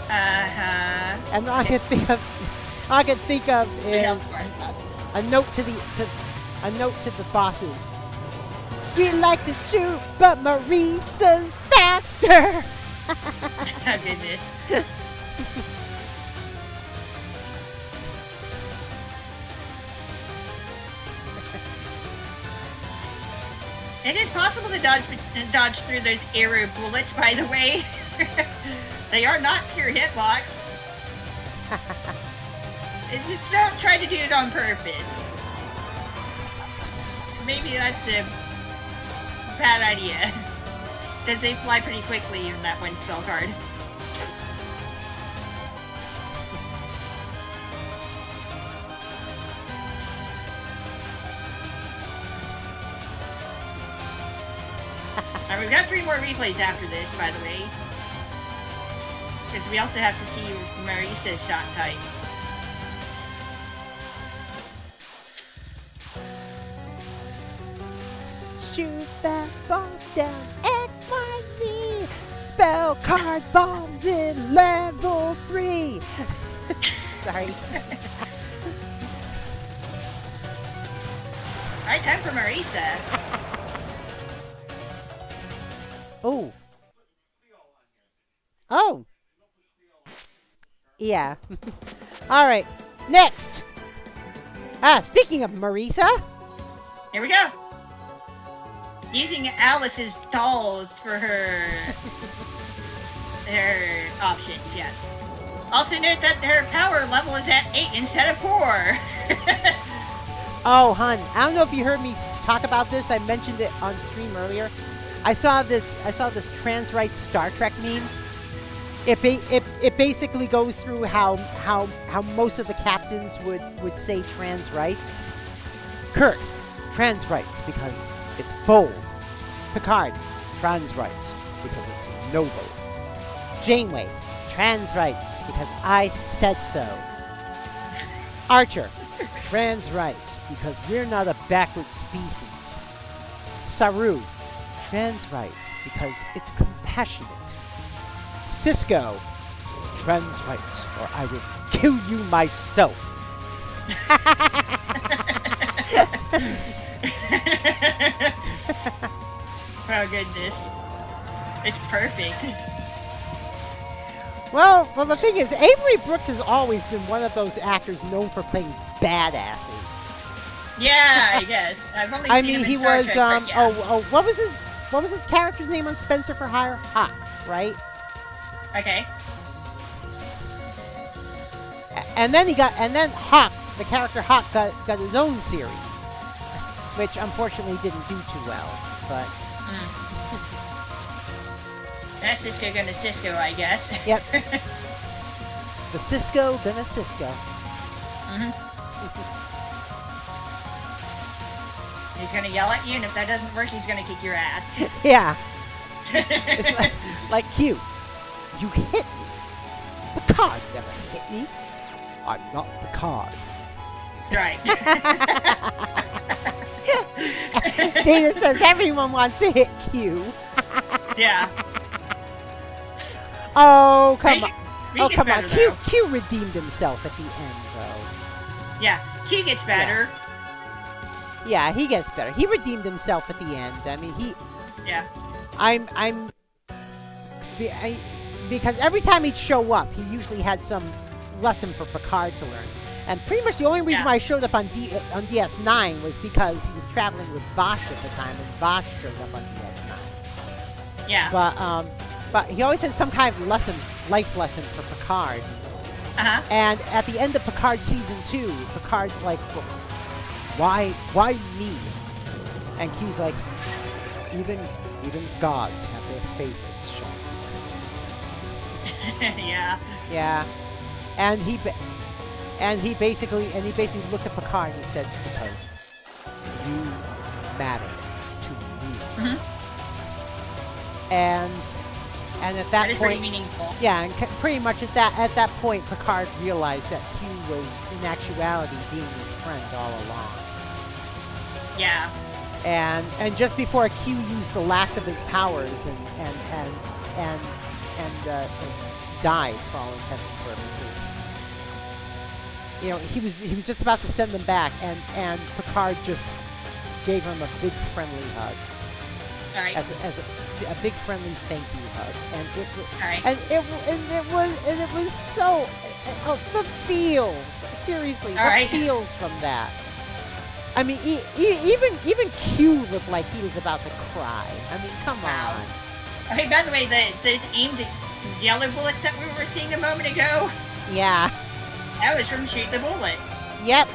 And all I can think of is a note to the bosses. We like to shoot, but Marisa's faster. Oh, goodness. It is possible to dodge through those arrow bullets, by the way. They are not pure hitbox. Just don't try to do it on purpose. Maybe that's a bad idea. Because they fly pretty quickly in that one spell card. Alright, we've got 3 more replays after this, by the way. Because we also have to see Marisa's shot types. down XYZ. Spell card bombs in level 3. Sorry. Alright, time for Marisa. Oh. Oh. Yeah. Alright. Next. Speaking of Marisa. Here we go. Using Alice's dolls for her options, yes. Also note that her power level is at 8 instead of 4. Oh, hun, I don't know if you heard me talk about this. I mentioned it on stream earlier. I saw this trans rights Star Trek meme. It basically goes through how most of the captains would say trans rights. Kirk, trans rights because it's bold. Picard, trans rights because it's noble. Janeway, trans rights because I said so. Archer, trans rights because we're not a backward species. Saru, trans rights because it's compassionate. Cisco, trans rights or I will kill you myself. Oh goodness. It's perfect. Well, the thing is, Avery Brooks has always been one of those actors known for playing badasses. Yeah, I guess. I've only seen him in he Star was Trek, but yeah. what was his character's name on Spencer for Hire? Hawk, right? Okay. And then Hawk, the character Hawk got his own series, which unfortunately didn't do too well, but That's Cisco gonna Cisco, I guess. Yep. The Cisco gonna Cisco. He's gonna yell at you, and if that doesn't work, he's gonna kick your ass. Yeah. It's like Q. You hit me. Picard never hit me. I'm not Picard. Right. Data says everyone wants to hit Q. Yeah. Oh, come on. He Oh, gets come on. better, though. Q redeemed himself at the end, though. Yeah, Q gets better. Yeah, he gets better. He redeemed himself at the end. I mean, Yeah. Because every time he'd show up, he usually had some lesson for Picard to learn. And pretty much the only reason why I showed up on DS9 was because he was traveling with Vosh at the time, and Vosh showed up on DS9. Yeah. But he always had some kind of life lesson for Picard. And at the end of Picard season 2, Picard's like, why me? And Q's like, even gods have their favorites, Sean. Yeah. Yeah. And he basically looked at Picard and he said, because you matter to me. And at that That is point, pretty meaningful. yeah, and pretty much at that point, Picard realized that Q was in actuality being his friend all along. Yeah. And just before Q used the last of his powers and died for all intents and purposes, you know, he was just about to send them back, and Picard just gave him a big friendly hug. All right. As a big friendly thank you hug, and it was so the feels, seriously, the feels from that. I mean, even Q looked like he was about to cry. I mean, come on. Hey, by the way, those aimed yellow bullets that we were seeing a moment ago. Yeah. That was from Shoot the Bullet. Yep.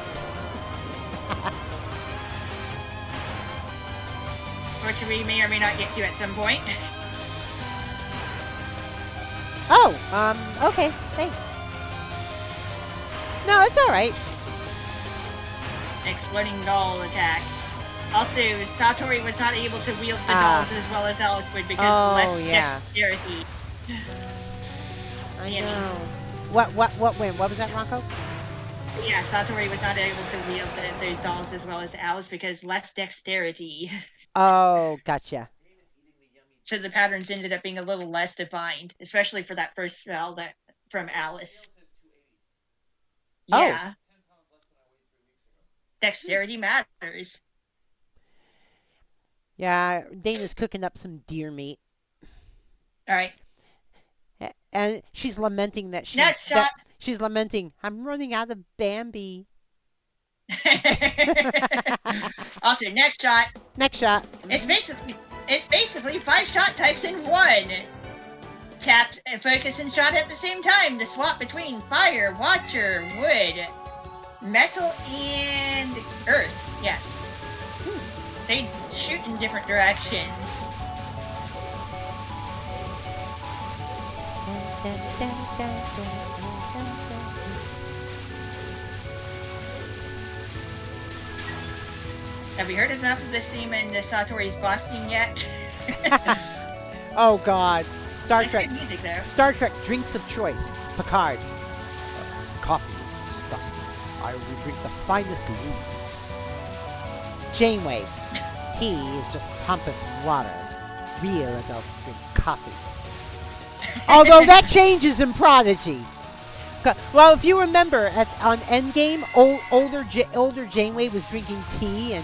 Which we may or may not get to at some point. Oh, okay, thanks. No, it's alright. Exploding doll attack. Also, Satori was not able to wield the dolls as well as Alice would because less dexterity. I know. What win? What was that, Rocco? Yeah, Satori was not able to wield those dolls as well as Alice because less dexterity. Oh, gotcha. So the patterns ended up being a little less defined, especially for that first spell that from Alice. Oh. Yeah. Dexterity matters. Yeah, Dana's cooking up some deer meat. All right. And she's lamenting that Next shot. she's lamenting, I'm running out of Bambi. Also, next shot. Next shot. It's basically 5 shot types in one. Tap, focus, and shot at the same time. The swap between fire, water, wood, metal, and earth. Yeah. They shoot in different directions. Have you heard enough of this theme in the Satori's boss theme yet? Oh God. Star It's Trek. good music though. Star Trek drinks of choice. Picard. Coffee is disgusting. I will drink the finest leaves. Janeway. Tea is just pompous water. Real adults drink coffee. Although that changes in Prodigy. Well, if you remember, on Endgame, older Janeway was drinking tea,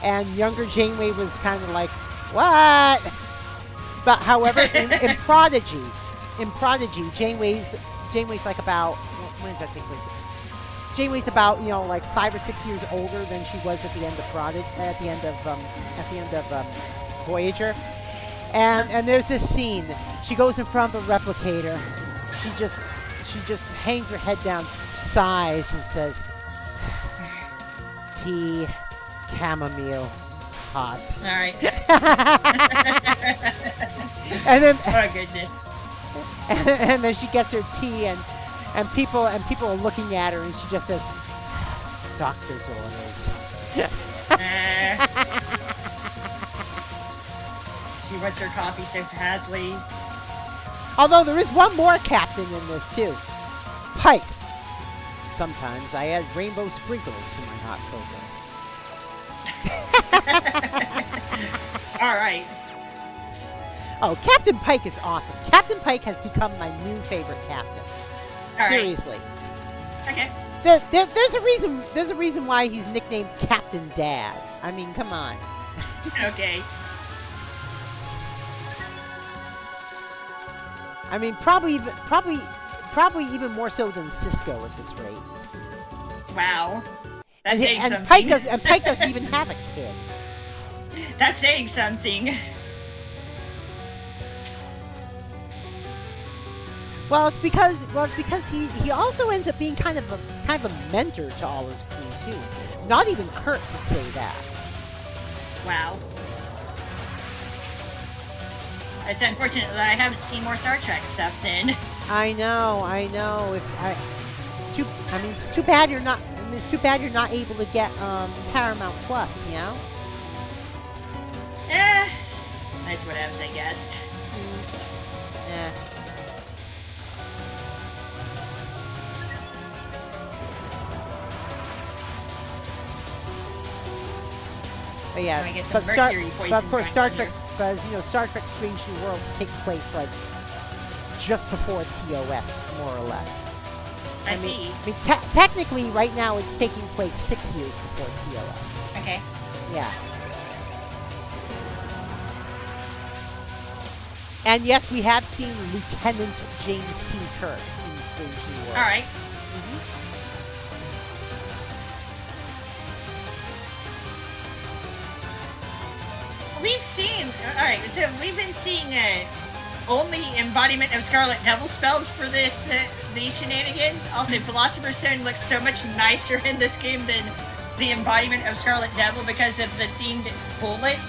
and younger Janeway was kind of like, what? But however, in Prodigy, Janeway's like about, when did that take place? Janeway's about, like 5 or 6 years older than she was at the end of Voyager. And there's this scene. She goes in front of a replicator. She just hangs her head down, sighs, and says, tea, chamomile, hot. All right. And then, oh goodness. and then she gets her tea, and people are looking at her, and she just says, doctor's orders. She wants her coffee so badly. Although there is one more captain in this too. Pike. Sometimes I add rainbow sprinkles to my hot cocoa. All right. Oh, Captain Pike is awesome. Captain Pike has become my new favorite captain. All Seriously. Right. Okay. There's a reason. There's a reason why he's nicknamed Captain Dad. I mean, come on. Okay. I mean, probably even more so than Cisco at this rate. Wow. That's And, saying and something. Pike doesn't even have a kid. That's saying something. Well, it's because he also ends up being kind of a mentor to all his crew too. Not even Kirk could say that. Wow. It's unfortunate that I haven't seen more Star Trek stuff then. I know. It's too bad you're not. It's too bad you're not able to get Paramount Plus. You know. That's what I was, I guess. Yeah. But yeah, but of course, Star Trek, Star Trek: Strange New Worlds takes place like just before TOS, more or less. I mean, technically, right now it's taking place 6 years before TOS. Okay. Yeah. And yes, we have seen Lieutenant James T. Kirk in Strange New Worlds. All right. We've seen, alright, so we've been seeing only embodiment of Scarlet Devil spells for these shenanigans. Also, Philosopher's Stone looks so much nicer in this game than the embodiment of Scarlet Devil because of the themed bullets.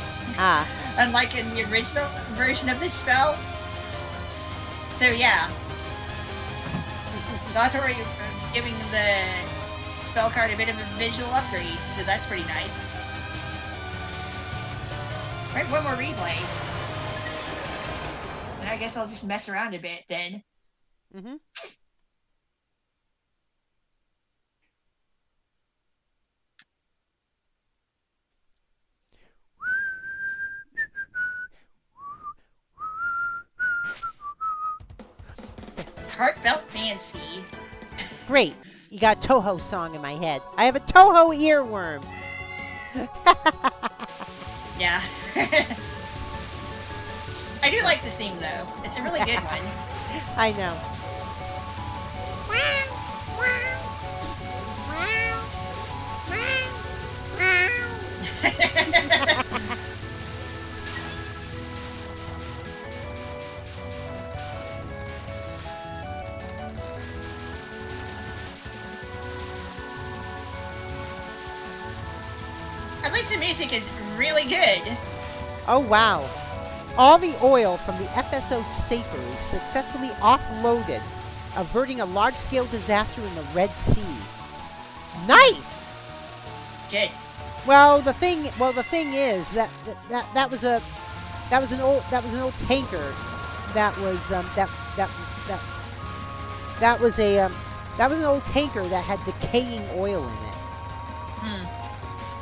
Unlike in the original version of the spell. So yeah. Satori giving the spell card a bit of a visual upgrade, so that's pretty nice. Right, one more replay. And I guess I'll just mess around a bit then. Mm-hmm. heartfelt fancy. Great. You got a Toho song in my head. I have a Toho earworm. Yeah. I do like this theme though. It's a really good one. I know. At least the music is really good. Oh, wow. All the oil from the FSO Safer is successfully offloaded, averting a large-scale disaster in the Red Sea. Nice! Good. Well, the thing is that was an old tanker that was an old tanker that had decaying oil in it.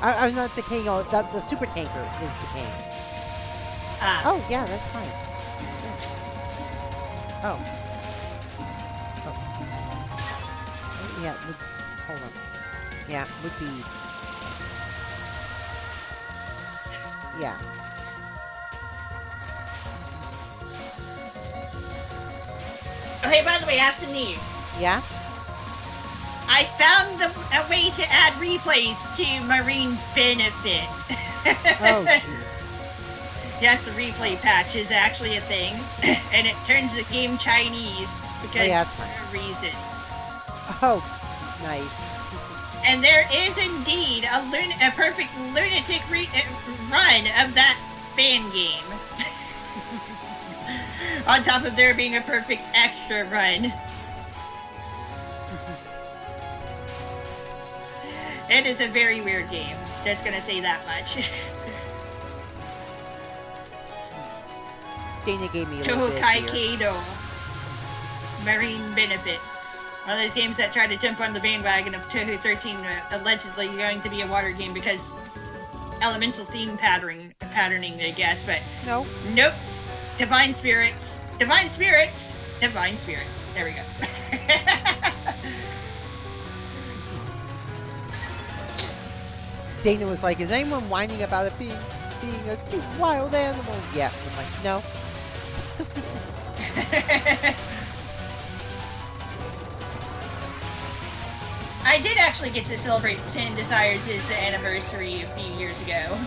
I'm not decaying oil. The super tanker is decaying. Ah. Oh yeah, that's fine. Oh. Yeah. Hold on. Yeah, would be. Yeah. Oh, hey, by the way, I have some news. Yeah? I found a way to add replays to Marine Benefit. Oh, jeez. Yes, the replay patch is actually a thing, and it turns the game Chinese because yeah, for no reason. Oh, nice. And there is indeed a perfect lunatic run of that fan game. On top of there being a perfect extra run. It is a very weird game. Just gonna say that much. Dana gave me a little bit Tohokai here. Kaido. Marine Benefit. One of those games that tried to jump on the bandwagon of Toho 13 allegedly going to be a water game because elemental theme patterning, I guess, but No. nope. Divine spirits. Divine spirits. Divine spirits. There we go. Dana was like, is anyone whining about it being a cute wild animal? Yeah. I'm like, no. I did actually get to celebrate 10 Desires' anniversary a few years ago.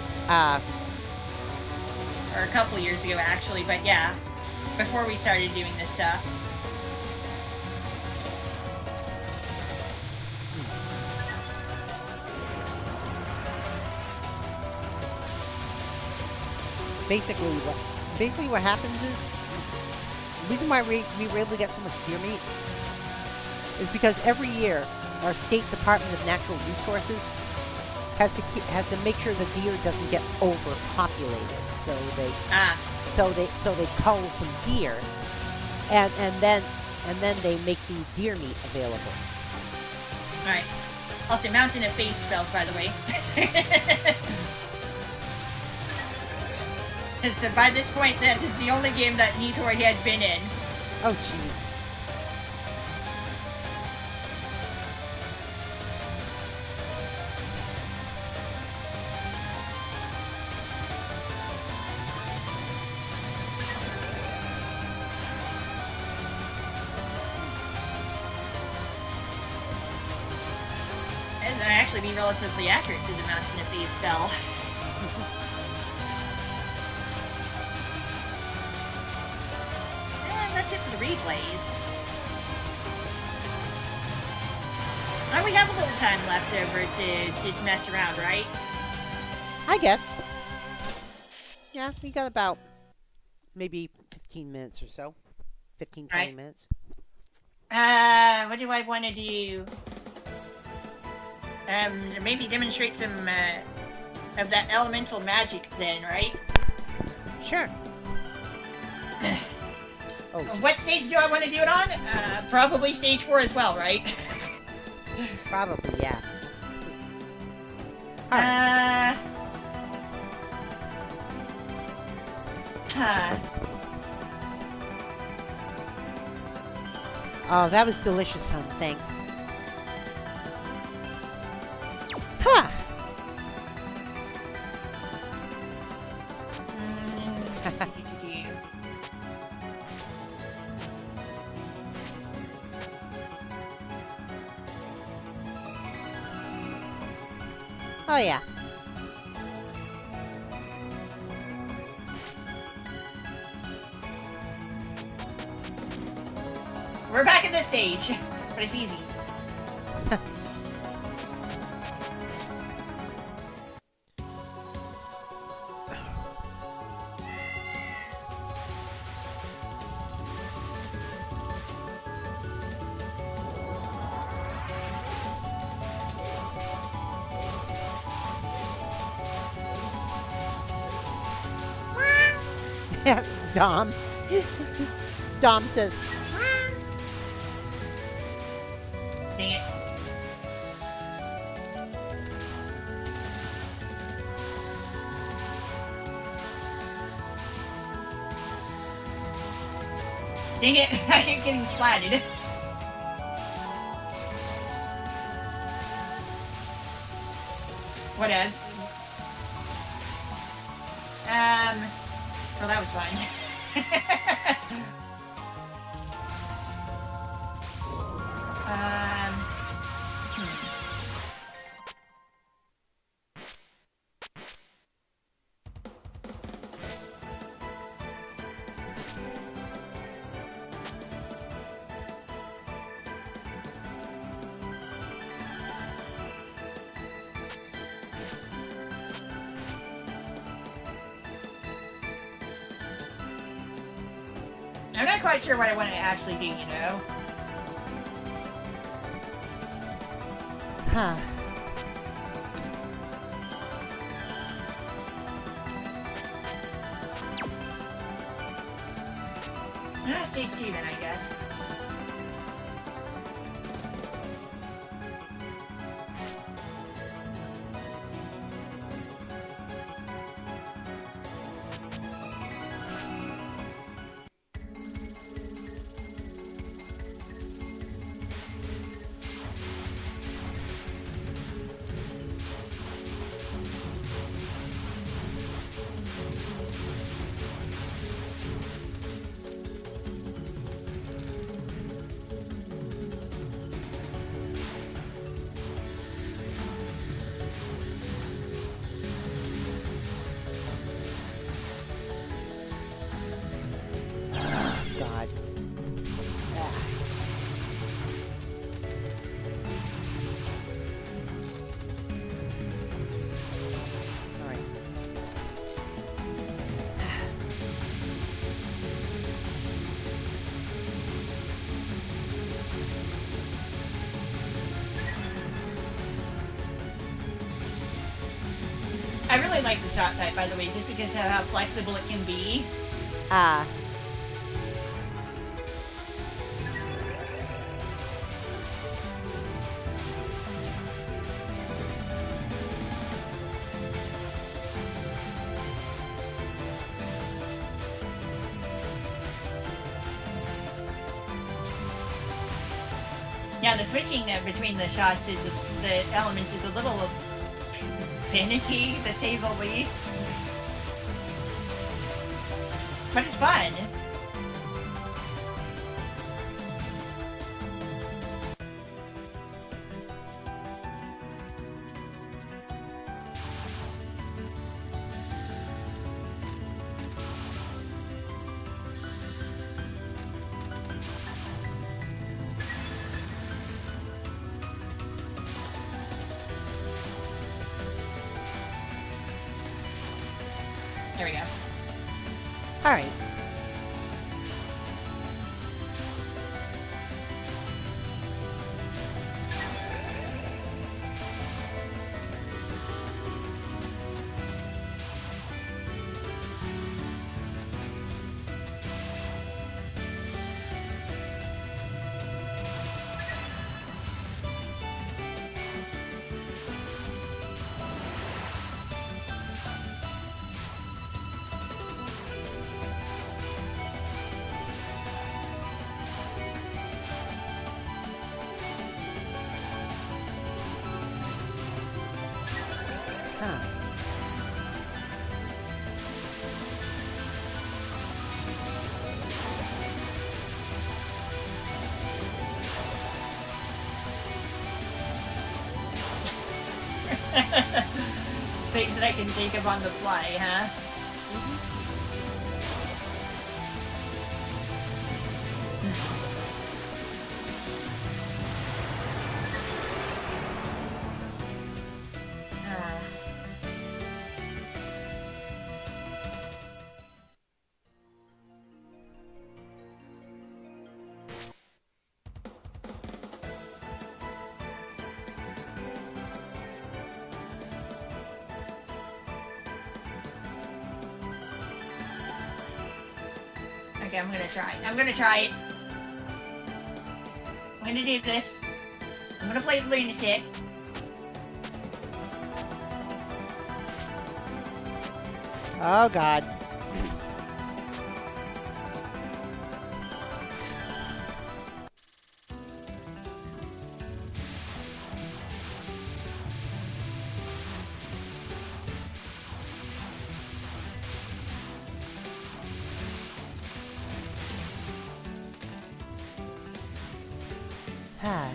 Or a couple years ago, actually, but yeah. Before we started doing this stuff. Basically what happens is, the reason why we were able to get so much deer meat is because every year our state Department of Natural Resources has to make sure the deer doesn't get overpopulated. So they cull some deer, and then they make the deer meat available. All right. Also, Mountain of Faith spells, by the way. Because by this point, that is the only game that Nitori had been in. Oh, jeez. And actually be relatively accurate to the Mountain of Faith spell. That's it for the replays. Now we have a little time left over to just mess around, right? I guess. Yeah, we got about maybe 15 minutes or so. 15, 20 right. minutes. What do I want to do? Maybe demonstrate some of that elemental magic then, right? Sure. Oh. What stage do I want to do it on? Probably stage 4 as well, right? Probably, yeah. Oh, that was delicious, hon. Thanks. Ha! Oh, yeah. We're back at this stage, but it's easy. Dom. Dom says, Dang it. Dang it, I keep getting splatted. What else? Well, that was fun. I'm not quite sure what I want to actually do, you know? huh. Stage 2 then, I guess. God. Ah. All right. I really like the shot type, by the way, just because of how flexible it can be. Ah. Yeah, the switching between the shots is the elements is a little finicky, to say the least. But it's fun. There we go. All right. Huh. Things that I can think of on the fly, huh? Okay, I'm gonna try. I'm gonna try it. I'm gonna do this. I'm gonna play the lunatic. Oh God. Ah.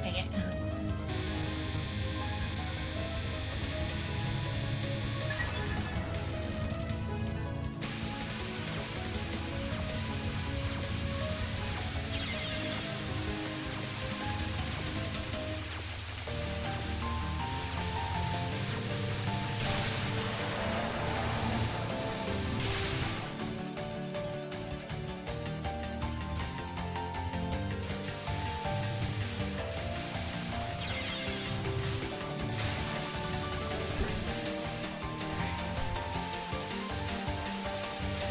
Dang it.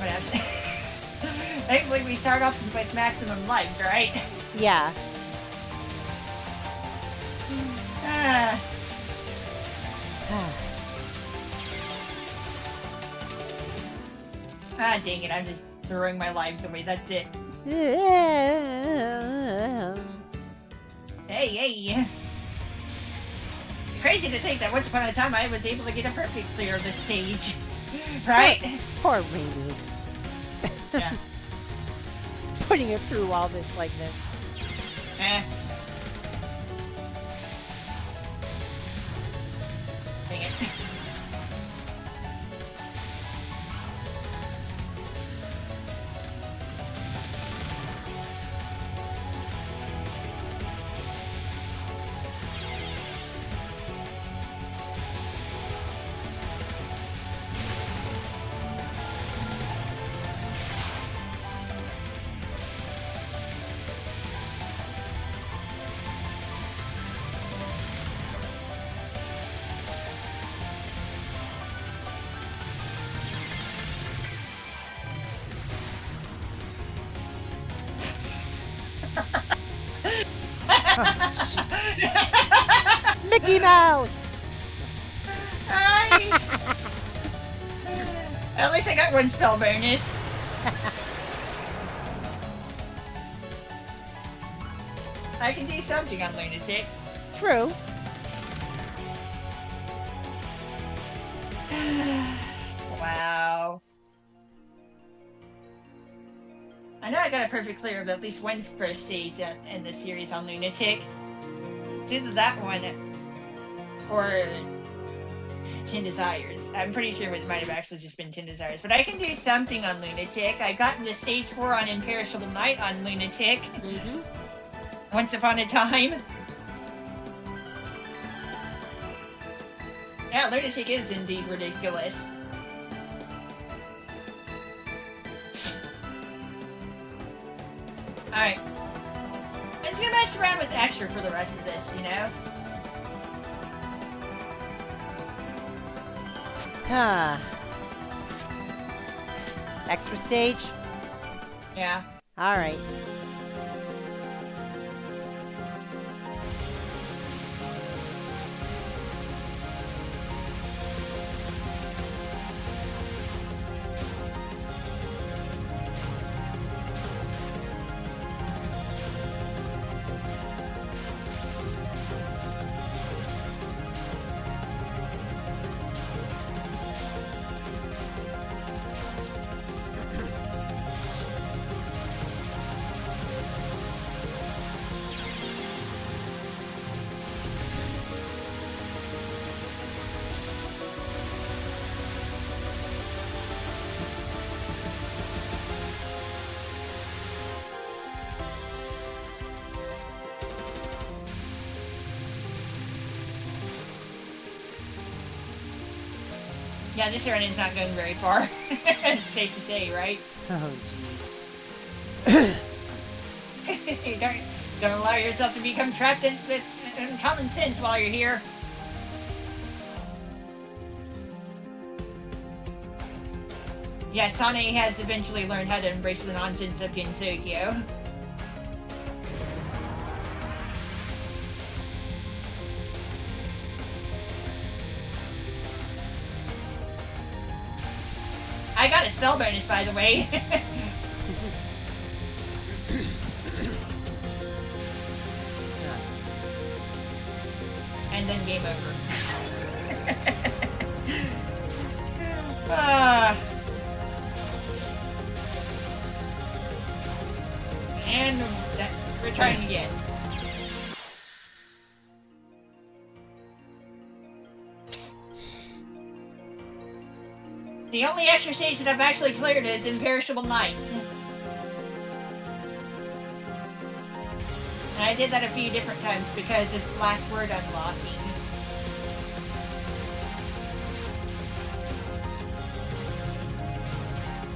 Whatever. Thankfully, we start off with maximum life, right? Yeah. Ah. Ah, dang it, I'm just throwing my lives away, that's it. Hey! Crazy to think that once upon a time I was able to get a perfect clear of this stage. Right? Poor Reimu. Yeah. Putting it through all this like this. Eh. Dang it. Mickey Mouse! At least I got one spell bonus. I can do something on Lunatic. True. Wow. I know I got a perfect clear of at least one first stage in the series on Lunatic. It's either that one or 10 Desires. I'm pretty sure it might have actually just been 10 Desires. But I can do something on Lunatic. I got into stage 4 on Imperishable Night on Lunatic. Once upon a time. Yeah, Lunatic is indeed ridiculous. Alright. I'm just gonna mess around with extra for the rest of this, you know? Huh. Extra stage? Yeah. Alright. Yeah, this run-in's not going very far. It's safe to say, right? Oh, jeez. Don't allow yourself to become trapped in common sense while you're here. Yeah, Sane has eventually learned how to embrace the nonsense of Gensokyo. I got a spell bonus, by the way. And then game over. And we're trying again. The only extra stage that I've actually cleared is Imperishable Night. And I did that a few different times because it's last word unlocking.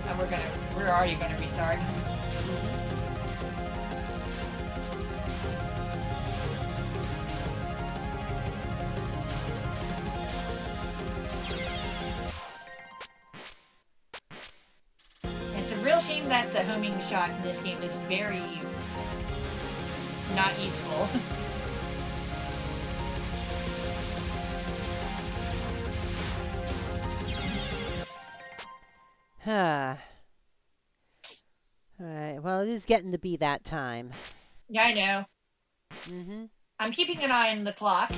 And we're already gonna restart. It's a real shame that the homing shot in this game is very not useful. Alright, well, it is getting to be that time. Yeah, I know. Mm-hmm. I'm keeping an eye on the clock.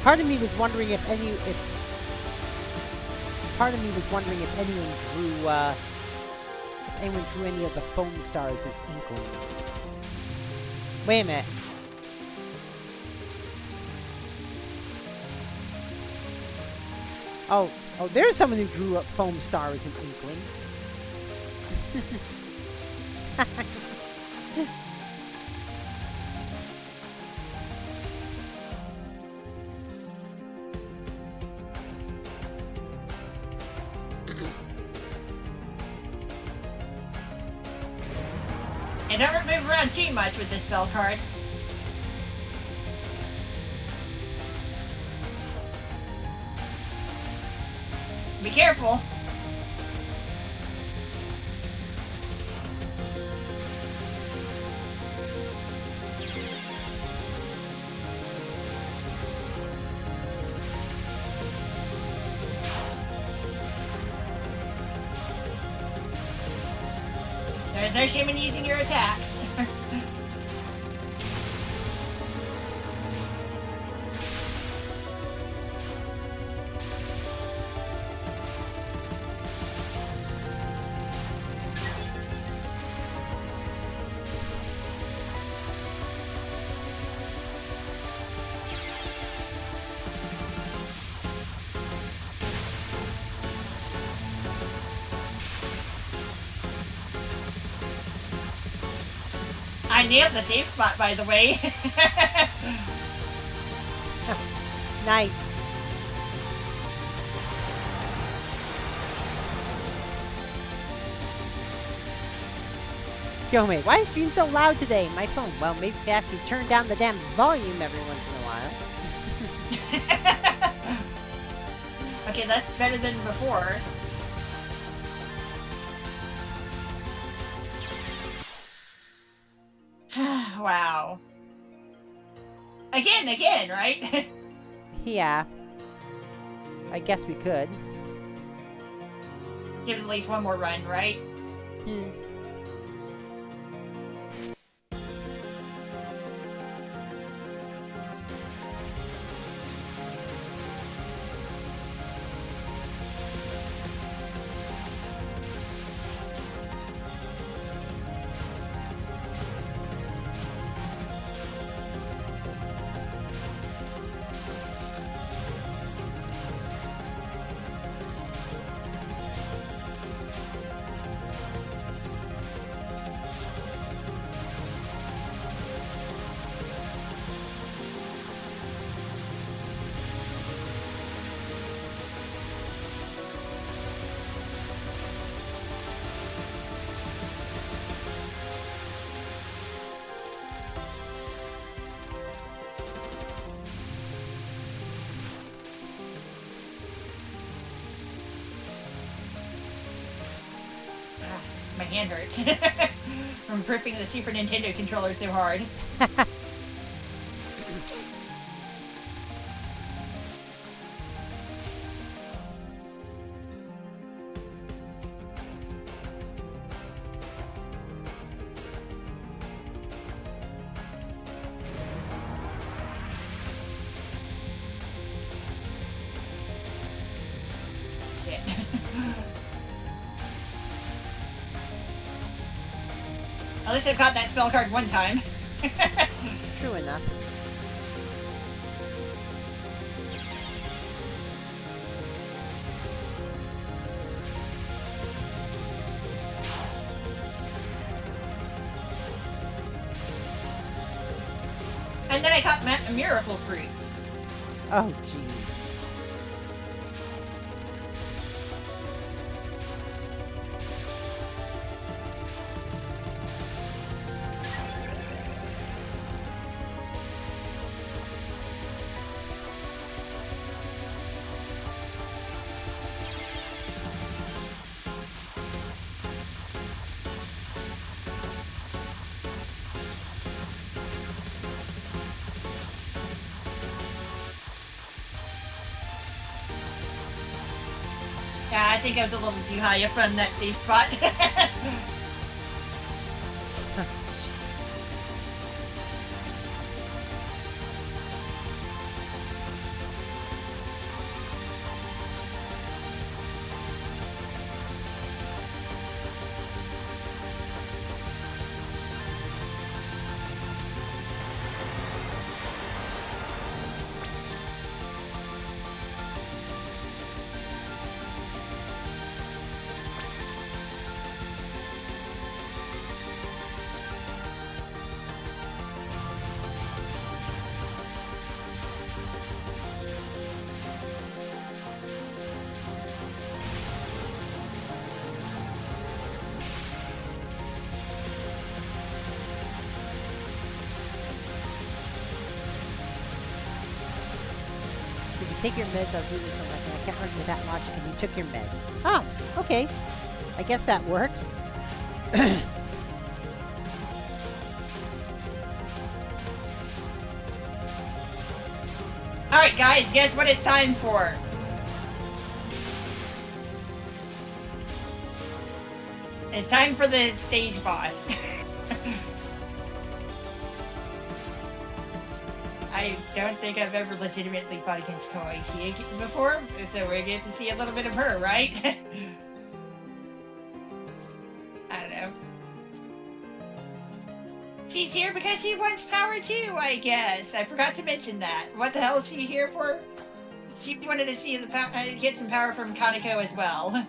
Part of me was wondering if anyone drew any of the foam stars as inklings. Wait a minute. Oh, there's someone who drew up foam star as an inkling. And don't move around too much with this spell card. Be careful. There's no shame in using your attack. I nailed the safe spot, by the way. Nice. Yo, mate, why is stream so loud today? My phone. Well, maybe I have to turn down the damn volume every once in a while. Okay, that's better than before. Wow. Again, right? Yeah. I guess we could. Give it at least one more run, right? Hmm. My hand hurts from gripping the Super Nintendo controller so hard. Shit. At least I've got that spell card one time. True enough. And then I caught Miracle Fruit. Oh, jeez. Yeah, I think I was a little too high up on that safe spot. Did you take your meds? I was reading something. I can't remember that much, and you took your meds. Ah, okay. I guess that works. Alright guys, guess what it's time for? It's time for the stage boss. I don't think I've ever legitimately fought against Koichi before, so we get to see a little bit of her, right? I don't know. She's here because she wants power too, I guess. I forgot to mention that. What the hell is she here for? She wanted to see the get some power from Kaneko as well.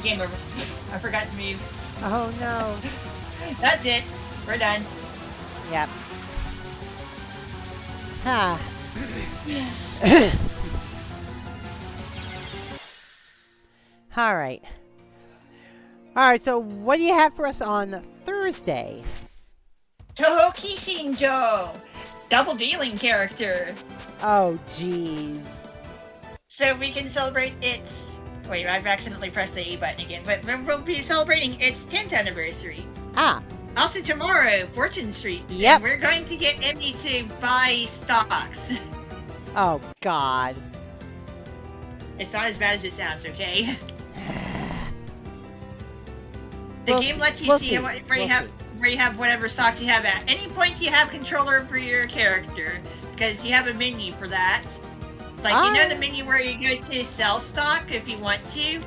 Game over. I forgot to move. Oh no. That's it. We're done. Yep. Huh. Alright. Alright, so what do you have for us on Thursday? Tohoki Shinjo! Double dealing character. Oh, jeez. So we can celebrate its... Wait, I've accidentally pressed the A button again. But we'll be celebrating its 10th anniversary. Ah. Also tomorrow, Fortune Street. Yep. And we're going to get Emmy to buy stocks. Oh, God. It's not as bad as it sounds, okay? The We'll game see. lets you We'll see, see. where you have whatever stocks you have at. Any point you have control over your character, because you have a menu for that. Like, you know the menu where you go to sell stock if you want to?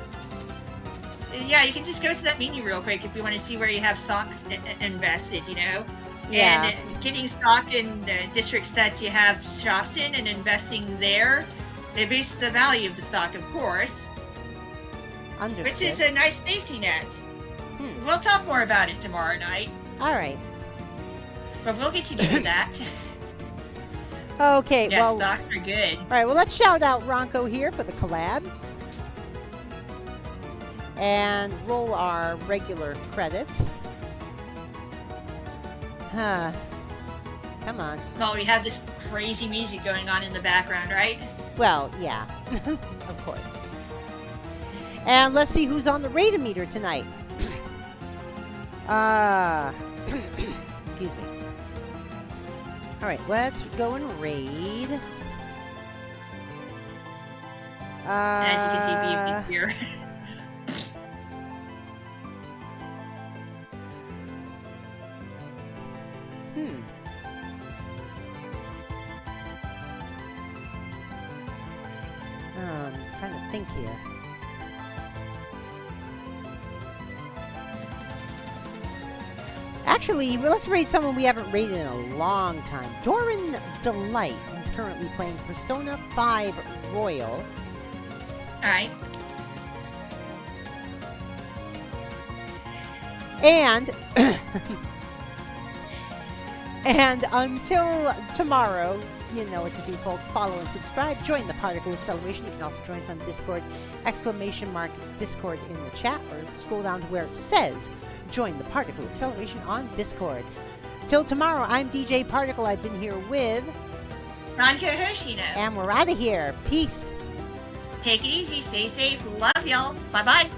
Yeah, you can just go to that menu real quick if you want to see where you have stocks invested, you know? Yeah. And getting stock in the districts that you have shops in and investing there, it boosts the value of the stock, of course. Understood. Which is a nice safety net. We'll talk more about it tomorrow night. Alright. But we'll get you to do that. Okay, yes, well... stocks are good. Alright, well, let's shout out Ronco here for the collab. And roll our regular credits. Huh. Come on. Well, we have this crazy music going on in the background, right? Well, yeah. Of course. And let's see who's on the raid-o-meter tonight. Excuse me. Alright, let's go and raid. As you can see, BFD's here. Trying to think here. Actually, let's raid someone we haven't raided in a long time. Doran Delight is currently playing Persona 5 Royal. Alright. And... and until tomorrow, you know what to do, folks. Follow and subscribe. Join the Particle Acceleration. You can also join us on Discord. !Discord in the chat. Or scroll down to where it says join the Particle Acceleration on Discord. Till tomorrow, I'm DJ Particle. I've been here with... Ronco Hoshino. And we're out of here. Peace. Take it easy. Stay safe. Love y'all. Bye-bye.